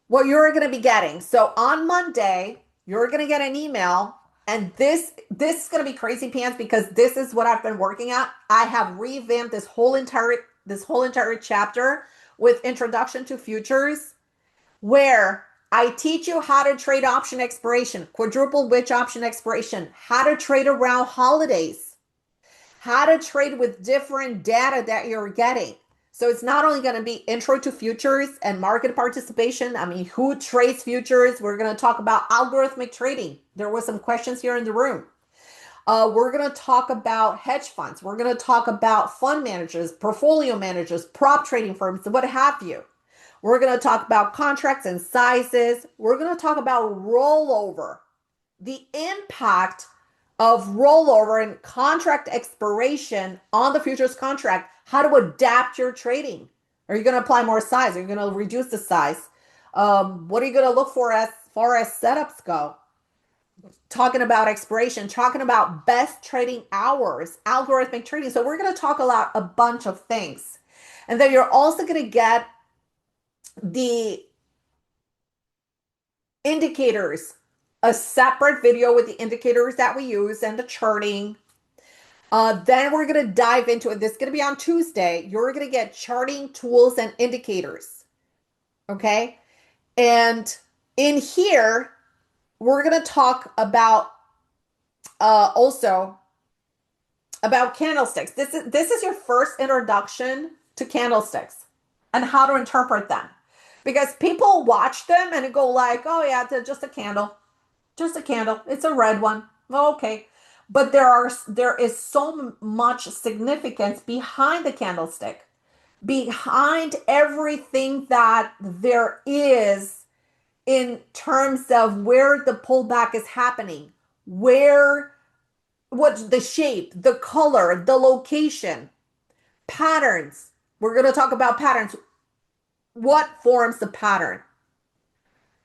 what you're going to be getting. So on Monday, you're going to get an email. And this is going to be crazy pants, because this is what I've been working at. I have revamped this whole entire chapter with Introduction to Futures, where I teach you how to trade option expiration, quadruple witch option expiration, how to trade around holidays, how to trade with different data that you're getting. So it's not only going to be intro to futures and market participation. I mean, who trades futures? We're going to talk about algorithmic trading. There was some questions here in the room. We're going to talk about hedge funds. We're going to talk about fund managers, portfolio managers, prop trading firms, what have you. We're going to talk about contracts and sizes. We're going to talk about rollover, the impact of rollover and contract expiration on the futures contract, how to adapt your trading. Are you going to apply more size? Are you going to reduce the size? What are you going to look for as far as setups go? Talking about expiration, talking about best trading hours, algorithmic trading. So we're going to talk a bunch of things. And then you're also going to get the indicators, a separate video with the indicators that we use and the charting. Then we're going to dive into it. This is going to be on Tuesday. You're going to get charting tools and indicators. Okay. And in here, we're going to talk about also about candlesticks. This is your first introduction to candlesticks and how to interpret them. Because people watch them and go like, oh yeah, it's just a candle. Just a candle. It's a red one. Oh, okay. But there is so much significance behind the candlestick, behind everything that there is in terms of where the pullback is happening, where What the shape, the color, the location, patterns. We're going to talk about patterns. What forms the pattern?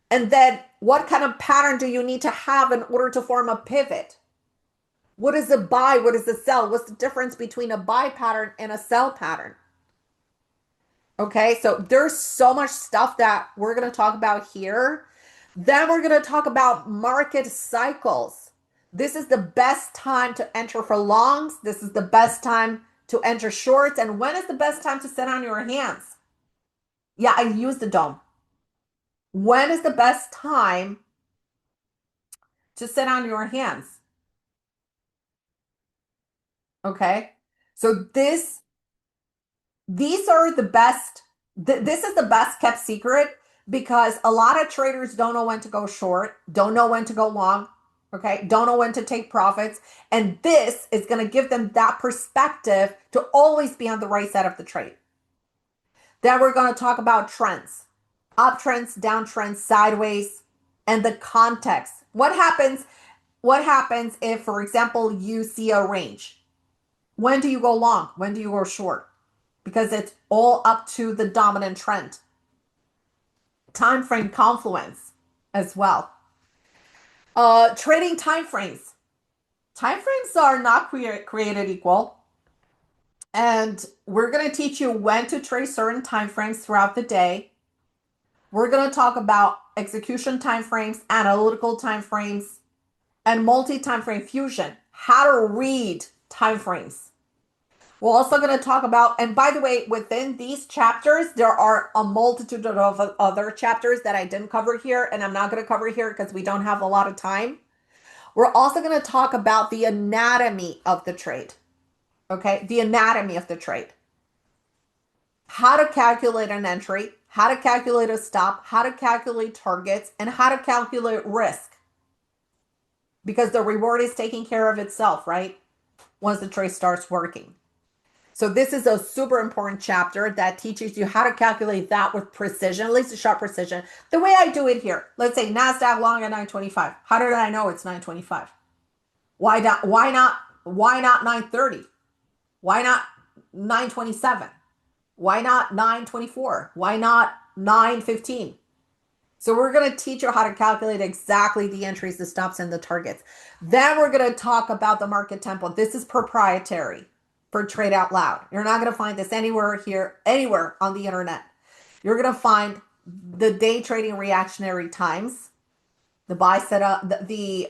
And then what kind of pattern do you need to have in order to form a pivot? What is a buy? What is a sell? What's the difference between a buy pattern and a sell pattern? Okay, so there's so much stuff that we're going to talk about here. Then we're going to talk about market cycles. This is the best time to enter for longs. This is the best time to enter shorts. And when is the best time to sit on your hands? Yeah, I use the dome. When is the best time to sit on your hands? Okay. So these are the best, this is the best kept secret because a lot of traders don't know when to go short, don't know when to go long, okay, don't know when to take profits. And this is going to give them that perspective to always be on the right side of the trade. Then we're going to talk about trends, uptrends, downtrends, sideways, and the context. What happens? What happens if, for example, you see a range? When do you go long? When do you go short? Because it's all up to the dominant trend. Time frame confluence as well. Trading time frames. Time frames are not created equal. And we're going to teach you when to trade certain time frames throughout the day. We're going to talk about execution time frames, analytical time frames, and multi-time frame fusion. How to read time frames. We're also going to talk about, and by the way, within these chapters, there are a multitude of other chapters that I didn't cover here, and I'm not going to cover here because we don't have a lot of time. We're also going to talk about the anatomy of the trade. Okay, the anatomy of the trade. How to calculate an entry, how to calculate a stop, how to calculate targets, and how to calculate risk. Because the reward is taking care of itself, right? Once the trade starts working. So this is a super important chapter that teaches you how to calculate that with precision, at least a sharp precision. The way I do it here, let's say NASDAQ long at 925. How did I know it's 925? Why not 930? Why not 927? Why not 924? Why not 915? So we're going to teach you how to calculate exactly the entries, the stops, and the targets. Then we're going to talk about the market tempo. This is proprietary for Trade Out Loud. You're not going to find this anywhere here, anywhere on the internet. You're going to find the day trading reactionary times, the buy setup, the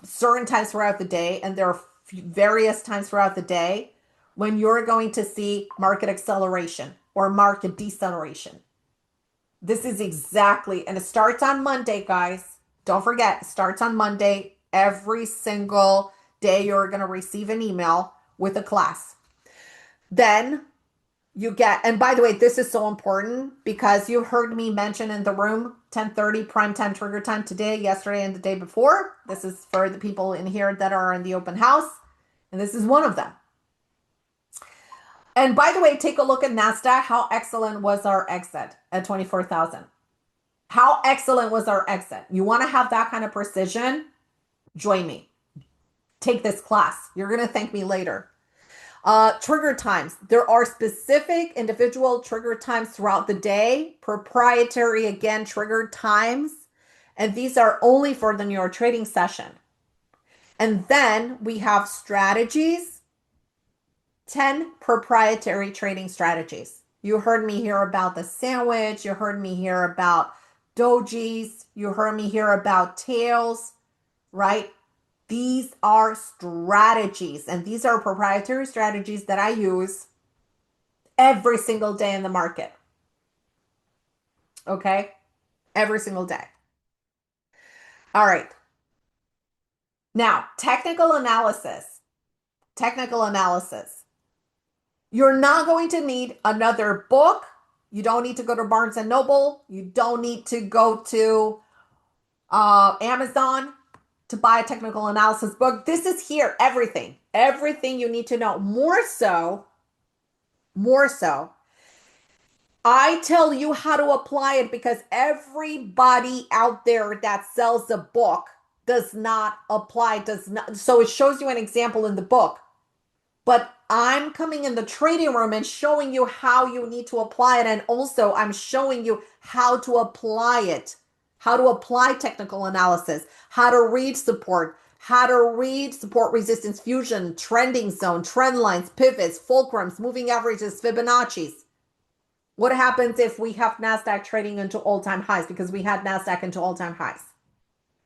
certain times throughout the day, and there are various times throughout the day when you're going to see market acceleration or market deceleration. This is exactly, and it starts on Monday, guys. Don't forget, it starts on Monday. Every single day, you're going to receive an email with a class. Then you get, and by the way, this is so important because you heard me mention in the room 10:30 prime time trigger time today, yesterday, and the day before. This is for the people in here that are in the open house, and this is one of them. And by the way, take a look at NASDAQ. How excellent was our exit at 24,000? How excellent was our exit? You want to have that kind of precision? Join me. Take this class. You're going to thank me later. Trigger times. There are specific individual trigger times throughout the day. Proprietary, again, trigger times. And these are only for the New York trading session. And then we have strategies. 10 proprietary trading strategies. You heard me here about the sandwich. You heard me here about dojis. You heard me here about tails, right? These are strategies, and these are proprietary strategies that I use every single day in the market. Okay? Every single day. All right. Now, technical analysis. Technical analysis. You're not going to need another book. You don't need to go to Barnes and Noble. You don't need to go to Amazon to buy a technical analysis book. This is here, everything you need to know. More so, I tell you how to apply it because everybody out there that sells a book does not apply, does not. So it shows you an example in the book, but I'm coming in the trading room and showing you how you need to apply it. And also I'm showing you how to apply it, how to apply technical analysis, how to read support, how to read support resistance fusion, trending zone, trend lines, pivots, fulcrums, moving averages, Fibonacci's. What happens if we have NASDAQ trading into all-time highs? Because we had NASDAQ into all-time highs.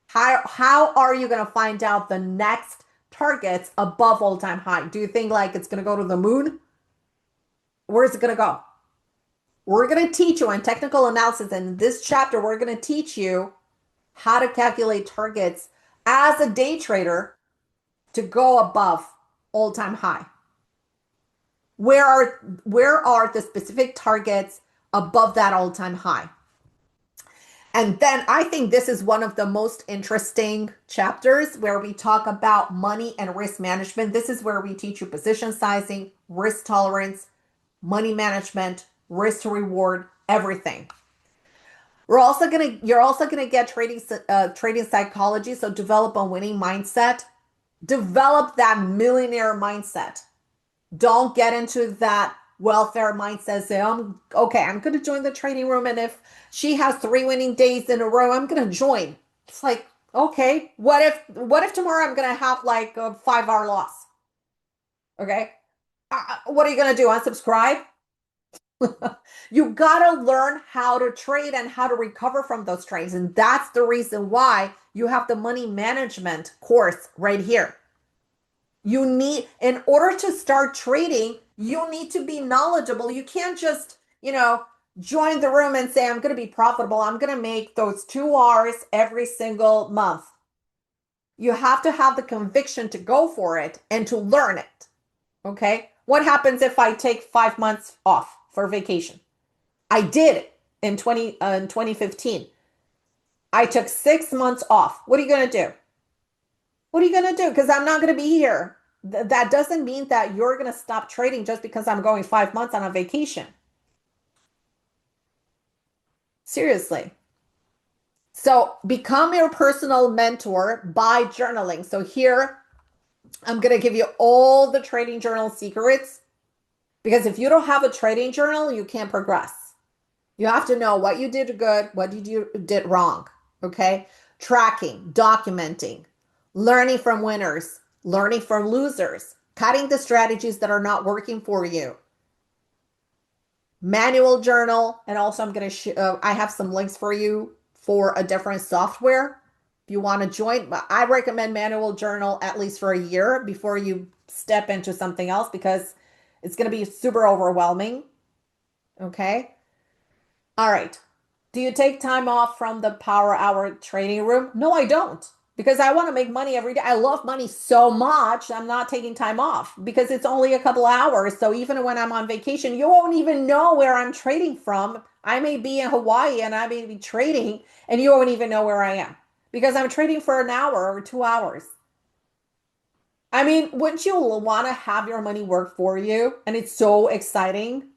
How are you going to find out the next targets above all-time high? Do you think like it's going to go to the moon? Where is it going to go? We're going to teach you in technical analysis. In this chapter, we're going to teach you how to calculate targets as a day trader to go above all-time high. Where are the specific targets above that all-time high? And then I think this is one of the most interesting chapters where we talk about money and risk management. This is where we teach you position sizing, risk tolerance, money management, risk to reward, everything. You're also gonna get trading psychology. So develop a winning mindset. Develop that millionaire mindset. Don't get into that welfare mindset. Say, I'm okay, I'm going to join the trading room. And if she has 3 winning days in a row, I'm going to join. It's like, okay, what if tomorrow I'm going to have like a 5 hour loss? Okay. What are you going to do? Unsubscribe? You got to learn how to trade and how to recover from those trades. And that's the reason why you have the money management course right here. You need, in order to start trading, you need to be knowledgeable. You can't just, join the room and say, I'm going to be profitable. I'm going to make those 2 hours every single month. You have to have the conviction to go for it and to learn it. Okay. What happens if I take 5 months off for vacation? I did in 2015. I took 6 months off. What are you going to do? What are you going to do? Because I'm not going to be here. That doesn't mean that you're going to stop trading just because I'm going 5 months on a vacation. Seriously. So become your personal mentor by journaling. So here, I'm going to give you all the trading journal secrets, because if you don't have a trading journal, you can't progress. You have to know what you did good, what you did wrong. Okay. Tracking, documenting, learning from winners, learning from losers, cutting the strategies that are not working for you. Manual journal. And also I'm going to, I have some links for you for a different software. If you want to join, I recommend manual journal at least for a year before you step into something else, because it's going to be super overwhelming. Okay. All right. Do you take time off from the power hour trading room? No, I don't. Because I want to make money every day. I love money so much. I'm not taking time off because it's only a couple hours. So even when I'm on vacation, you won't even know where I'm trading from. I may be in Hawaii and I may be trading and you won't even know where I am because I'm trading for an hour or 2 hours. I mean, wouldn't you want to have your money work for you? And it's so exciting.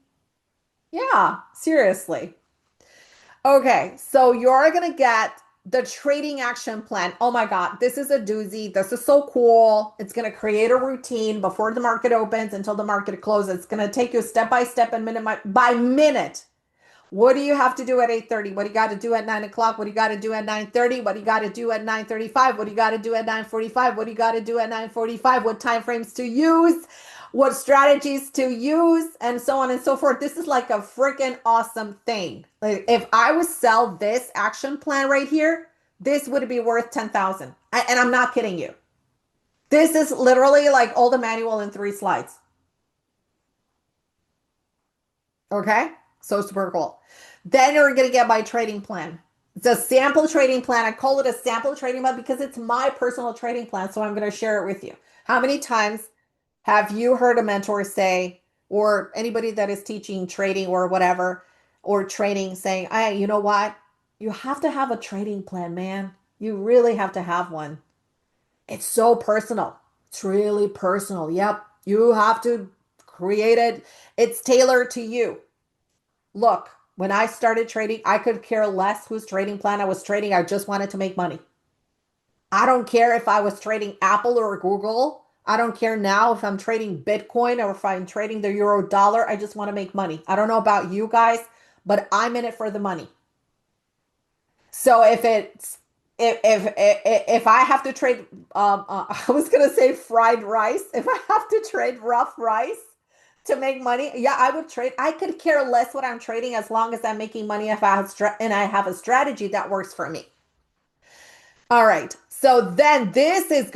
Yeah, seriously. Okay, so you're gonna get the trading action plan. Oh my God, this is a doozy. This is so cool. It's gonna create a routine before the market opens until the market closes. It's gonna take you step by step and minute by minute. What do you have to do at 8:30? What do you got to do at 9 o'clock? What do you got to do at 9:30? What do you got to do at 9:35? What do you got to do at 9:45? What do you got to do at 9:45? What time frames to use? What strategies to use? And so on and so forth. This is like a freaking awesome thing. Like if I would sell this action plan right here, this would be worth 10,000. And I'm not kidding you. This is literally like all the manual in 3 slides. Okay? So super cool. Then you're going to get my trading plan. It's a sample trading plan. I call it a sample trading plan because it's my personal trading plan. So I'm going to share it with you. How many times have you heard a mentor say, or anybody that is teaching trading or whatever, or training saying, hey, you know what? You have to have a trading plan, man. You really have to have one. It's so personal. It's really personal. Yep. You have to create it. It's tailored to you. Look, when I started trading, I could care less whose trading plan I was trading. I just wanted to make money. I don't care if I was trading Apple or Google. I don't care now if I'm trading Bitcoin or if I'm trading the euro dollar. I just want to make money. I don't know about you guys, but I'm in it for the money. So if I have to trade I was gonna say fried rice. If I have to trade rough rice to make money, yeah, I would trade. I could care less what I'm trading as long as I'm making money if I have and I have a strategy that works for me. All right. So then this is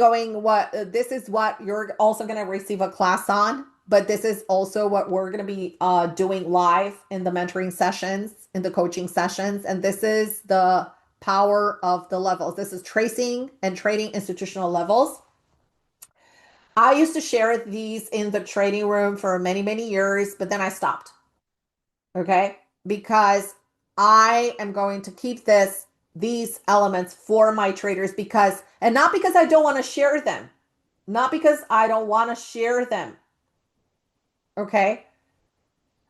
what you're also going to receive a class on, but this is also what we're going to be doing live in the mentoring sessions, in the coaching sessions. And this is the power of the levels. This is tracing and trading institutional levels. I used to share these in the trading room for many, many years, but then I stopped. Okay. Because I am going to keep these elements for my traders and not because I don't want to share them, not because I don't want to share them. Okay.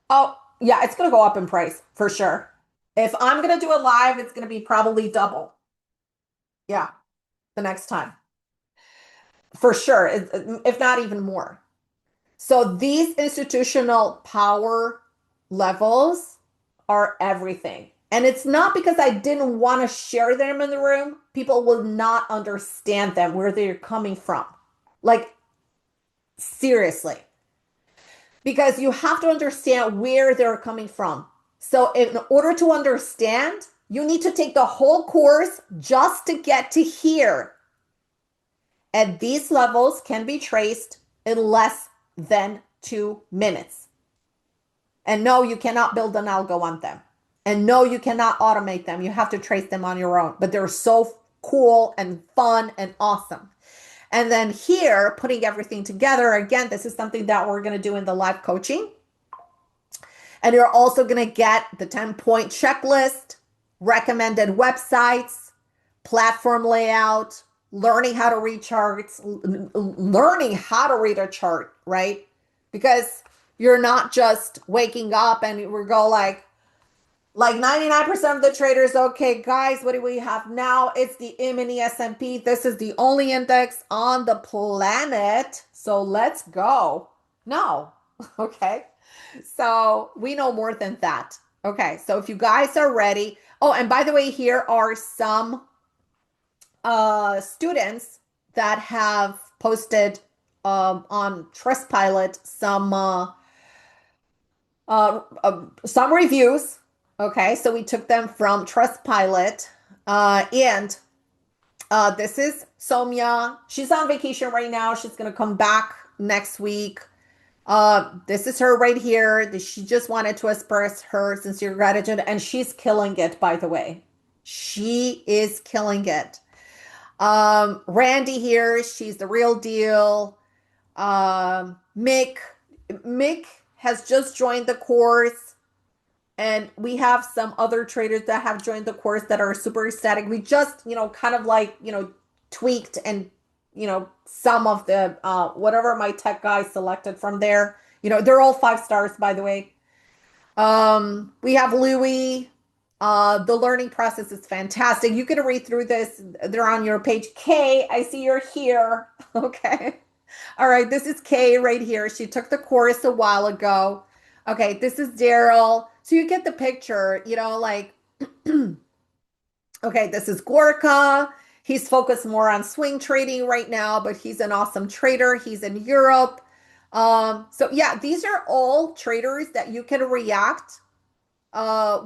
Oh, yeah, it's going to go up in price for sure. If I'm going to do it live, it's going to be probably double. Yeah, the next time for sure, if not even more. So these institutional power levels are everything. And it's not because I didn't want to share them in the room. People will not understand them, where they're coming from. Like, seriously. Because you have to understand where they're coming from. So, in order to understand, you need to take the whole course just to get to here. And these levels can be traced in less than 2 minutes. And no, you cannot build an algo on them. And no, you cannot automate them. You have to trace them on your own. But they're so cool and fun and awesome. And then here, putting everything together, again, this is something that we're going to do in the live coaching. And you're also going to get the 10-point checklist, recommended websites, platform layout, learning how to read charts, learning how to read a chart, right? Because you're not just waking up and we go like 99% of the traders, okay, guys, what do we have now? It's the M&E S&P. This is the only index on the planet. So let's go. No. Okay. So we know more than that. Okay. So if you guys are ready. Oh, and by the way, here are some students that have posted on Trustpilot some reviews. Okay, so we took them from Trustpilot, and this is Somya. She's on vacation right now. She's gonna come back next week. This is her right here. She just wanted to express her sincere gratitude, and she's killing it, by the way. She is killing it. Randy here, she's the real deal. Mick has just joined the course, and we have some other traders that have joined the course that are super ecstatic. We just, kind of tweaked and, some of the whatever my tech guys selected from there. They're all 5 stars, by the way. We have Louis. The learning process is fantastic. You can read through this. They're on your page. Kay, I see you're here. Okay. All right. This is Kay right here. She took the course a while ago. Okay. This is Daryl. So you get the picture, okay, this is Gorka. He's focused more on swing trading right now, but he's an awesome trader. He's in Europe. So yeah, these are all traders that you can react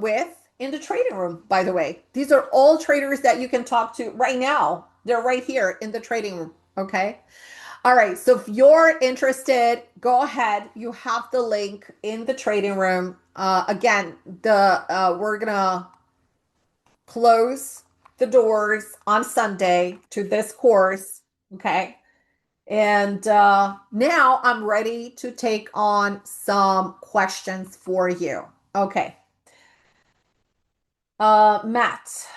with in the trading room, by the way. These are all traders that you can talk to right now. They're right here in the trading room. Okay. All right. So if you're interested, go ahead. You have the link in the trading room. Again, we're gonna close the doors on Sunday to this course. Okay. And now I'm ready to take on some questions for you. Okay. Matt.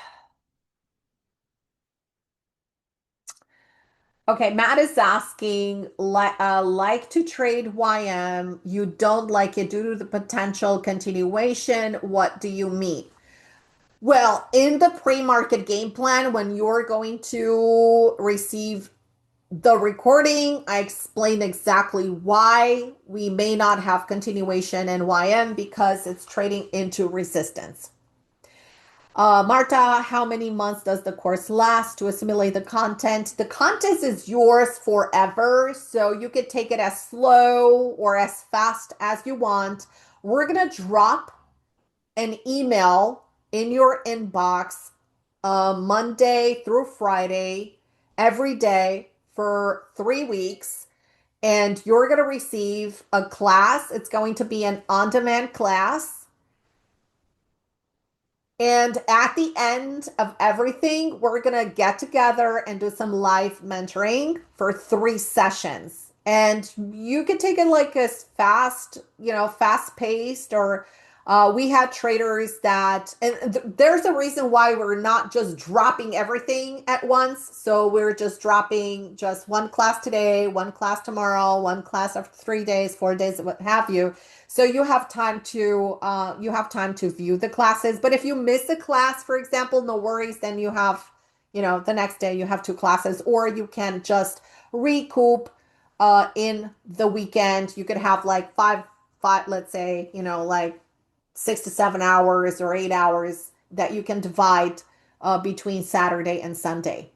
Okay, Matt is asking, like to trade YM, you don't like it due to the potential continuation. What do you mean? Well, in the pre-market game plan, when you're going to receive the recording, I explained exactly why we may not have continuation in YM because it's trading into resistance. Marta, how many months does the course last to assimilate the content? The content is yours forever, so you could take it as slow or as fast as you want. We're going to drop an email in your inbox Monday through Friday every day for 3 weeks. And you're going to receive a class. It's going to be an on demand class. And at the end of everything, we're going to get together and do some live mentoring for 3 sessions. And you can take it like a fast, fast paced, or we had traders that, and there's a reason why we're not just dropping everything at once. So we're just dropping just one class today, one class tomorrow, one class after 3 days, 4 days, what have you. So you have time to view the classes. But if you miss a class, for example, no worries. Then you have, the next day you have 2 classes, or you can just recoup in the weekend. You could have like five, let's say, like 6 to 7 hours or 8 hours that you can divide between Saturday and Sunday.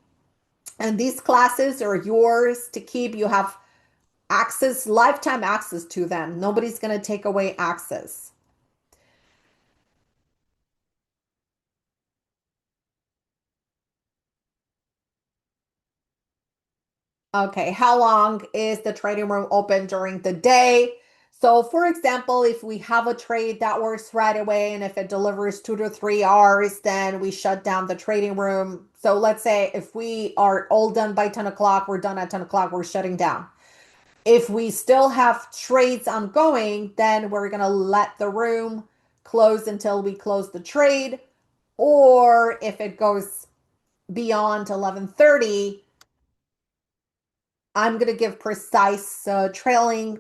And these classes are yours to keep. You have access, lifetime access to them. Nobody's going to take away access. Okay, how long is the trading room open during the day? So, for example, if we have a trade that works right away and if it delivers 2 to 3 hours, then we shut down the trading room. So, let's say if we are all done by 10 o'clock, we're done at 10 o'clock, we're shutting down. If we still have trades ongoing, then we're going to let the room close until we close the trade. Or if it goes beyond 11:30, I'm going to give precise trailing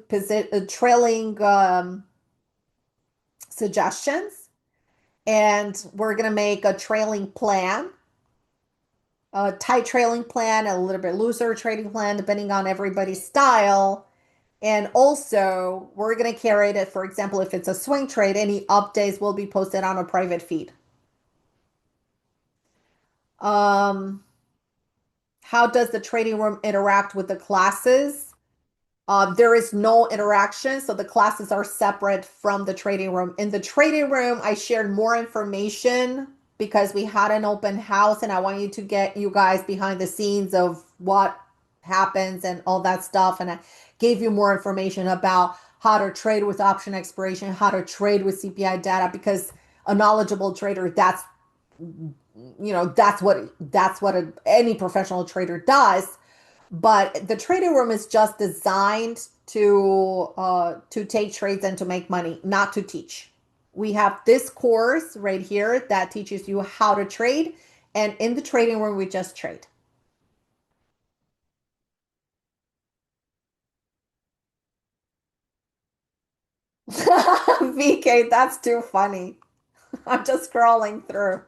suggestions, and we're going to make a trailing plan, a tight trailing plan, a little bit looser trading plan, depending on everybody's style. And also, we're going to carry it. For example, if it's a swing trade, any updates will be posted on a private feed. Um, how does the trading room interact with the classes? There is no interaction, so the classes are separate from the trading room. In the trading room, I shared more information because we had an open house, and I want you to get you guys behind the scenes of what happens and all that stuff. And I gave you more information about how to trade with option expiration, how to trade with CPI data, because a knowledgeable trader, that's what any professional trader does. But the trading room is just designed to take trades and to make money, not to teach. We have this course right here that teaches you how to trade, and in the trading room we just trade. VK, that's too funny. I'm just scrolling through.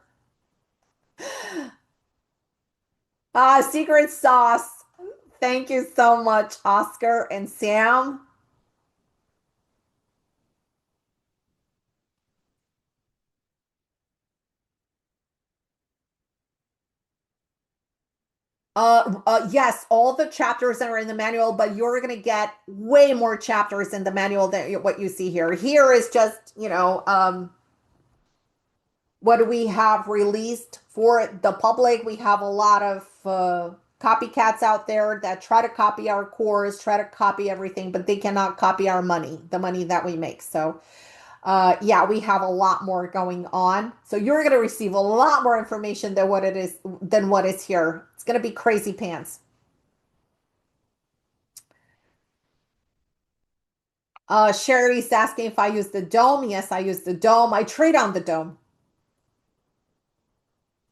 Secret sauce. Thank you so much, Oscar and Sam. Yes, all the chapters are in the manual, but you're going to get way more chapters in the manual than what you see here. Here is just, what do we have released for the public? We have a lot of copycats out there that try to copy our course, try to copy everything, but they cannot copy our money, the money that we make. So, yeah, we have a lot more going on. So you're going to receive a lot more information than what is here. It's going to be crazy pants. Sherry's asking if I use the dome. Yes, I use the dome. I trade on the dome.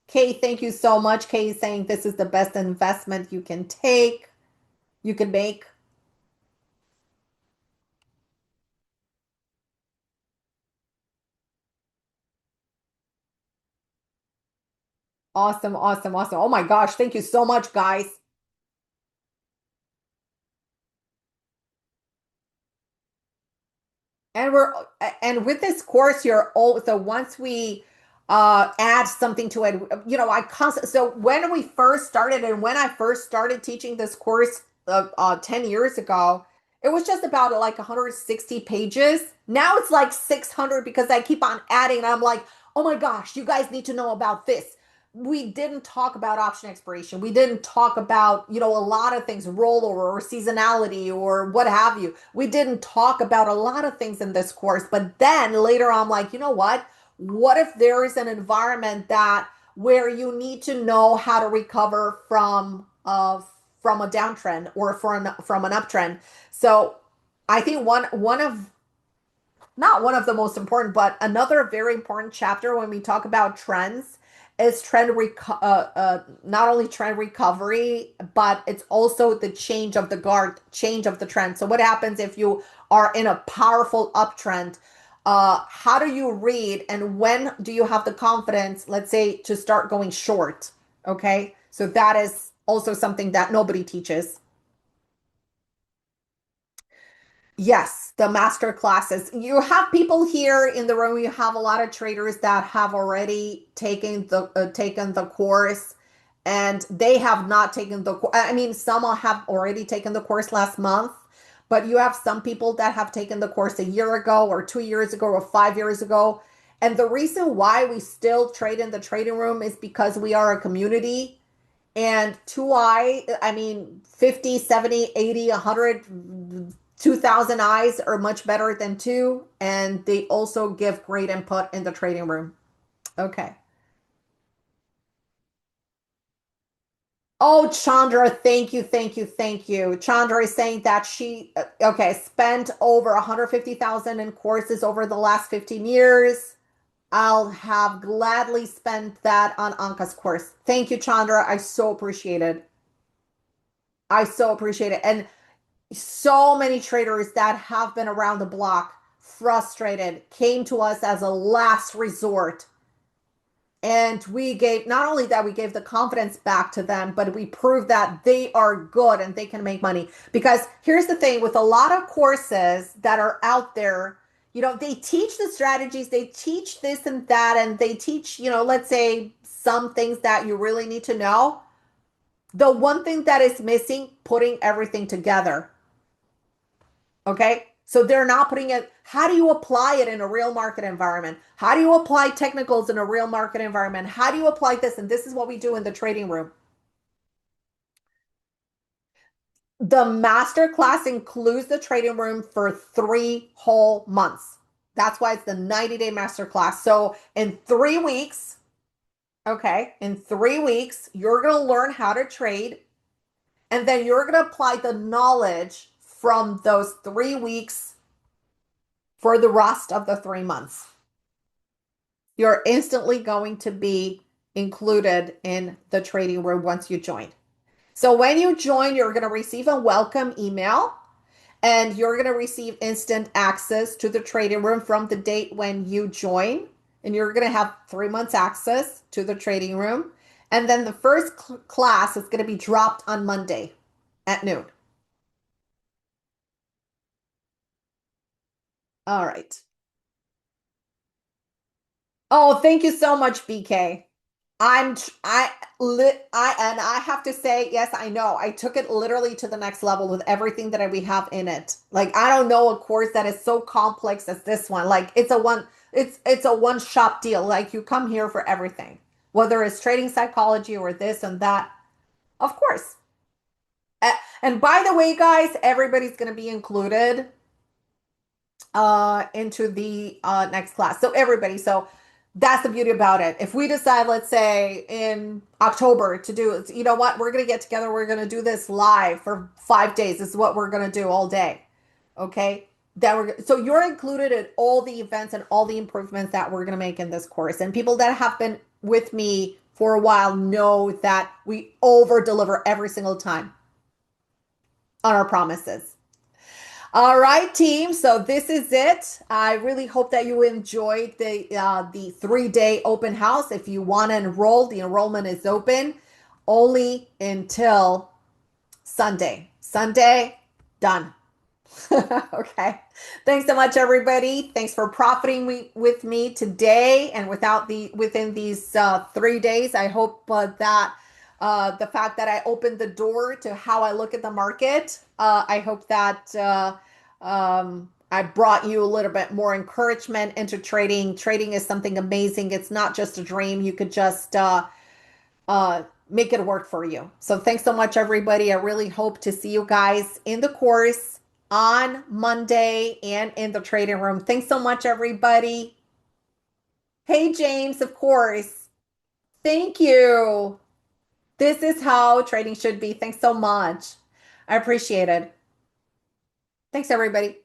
Kay, thank you so much. Kay is saying this is the best investment you can make. Awesome, awesome, awesome. Oh my gosh, thank you so much, guys. And we're and with this course, you're all so once we add something to it, I constantly so when we first started and when I first started teaching this course 10 years ago, it was just about like 160 pages. Now it's like 600 because I keep on adding, and I'm like, oh my gosh, you guys need to know about this. We didn't talk about option expiration. We didn't talk about, a lot of things, rollover or seasonality or what have you. We didn't talk about a lot of things in this course. But then later on, I'm like, you know what? What if there is an environment that where you need to know how to recover from a downtrend or from an uptrend? So I think one of not one of the most important, but another very important chapter when we talk about trends is not only trend recovery, but it's also the change of the guard, change of the trend. So what happens if you are in a powerful uptrend? How do you read and when do you have the confidence, let's say, to start going short? Okay, so that is also something that nobody teaches. Yes, the master classes. You have people here in the room. You have a lot of traders that have already taken the course, and they have not taken the course. I mean, some have already taken the course last month, but you have some people that have taken the course a year ago, or 2 years ago, or 5 years ago. And the reason why we still trade in the trading room is because we are a community. And I mean, 50, 70, 80, 100, 2,000 eyes are much better than two. And they also give great input in the trading room. Okay. Oh, Chandra, thank you, thank you, thank you. Chandra is saying that she, okay, spent over 150,000 in courses over the last 15 years. I'll have gladly spent that on Anka's course. Thank you, Chandra. I so appreciate it. I so appreciate it. And so many traders that have been around the block, frustrated, came to us as a last resort. And we gave, not only that, we gave the confidence back to them, but we proved that they are good and they can make money. Because here's the thing with a lot of courses that are out there, they teach the strategies, they teach this and that, and they teach, let's say some things that you really need to know. The one thing that is missing, putting everything together. Okay. So they're not putting it. How do you apply it in a real market environment? How do you apply technicals in a real market environment? How do you apply this? And this is what we do in the trading room. The master class includes the trading room for 3 whole months. That's why it's the 90-day master class. So in 3 weeks, okay, in 3 weeks, you're going to learn how to trade. And then you're going to apply the knowledge from those 3 weeks for the rest of the 3 months. You're instantly going to be included in the trading room once you join. So when you join, you're going to receive a welcome email and you're going to receive instant access to the trading room from the date when you join. And you're going to have 3 months access to the trading room. And then the first class is going to be dropped on Monday at noon. All right. Oh, thank you so much, BK. I'm tr- I and I have to say, yes, I know. I took it literally to the next level with everything that we have in it. Like I don't know a course that is so complex as this one. Like it's a one shop deal. Like you come here for everything. Whether it's trading psychology or this and that. Of course. And by the way, guys, everybody's going to be included into the next class. So everybody, so that's the beauty about it. If we decide, let's say in October to do, you know what, we're going to get together, we're going to do this live for 5 days. This is what we're going to do all day. Okay. So you're included in all the events and all the improvements that we're going to make in this course. And people that have been with me for a while know that we over deliver every single time on our promises. All right, team. So this is it. I really hope that you enjoyed the 3-day open house. If you want to enroll, the enrollment is open only until Sunday. Sunday, done. Okay. Thanks so much, everybody. Thanks for profiting with me today and within these 3 days. I hope that the fact that I opened the door to how I look at the market, I hope that I brought you a little bit more encouragement into trading. Trading is something amazing. It's not just a dream. You could just make it work for you. So thanks so much, everybody. I really hope to see you guys in the course on Monday and in the trading room. Thanks so much, everybody. Hey, James, of course. Thank you. This is how trading should be. Thanks so much. I appreciate it. Thanks, everybody.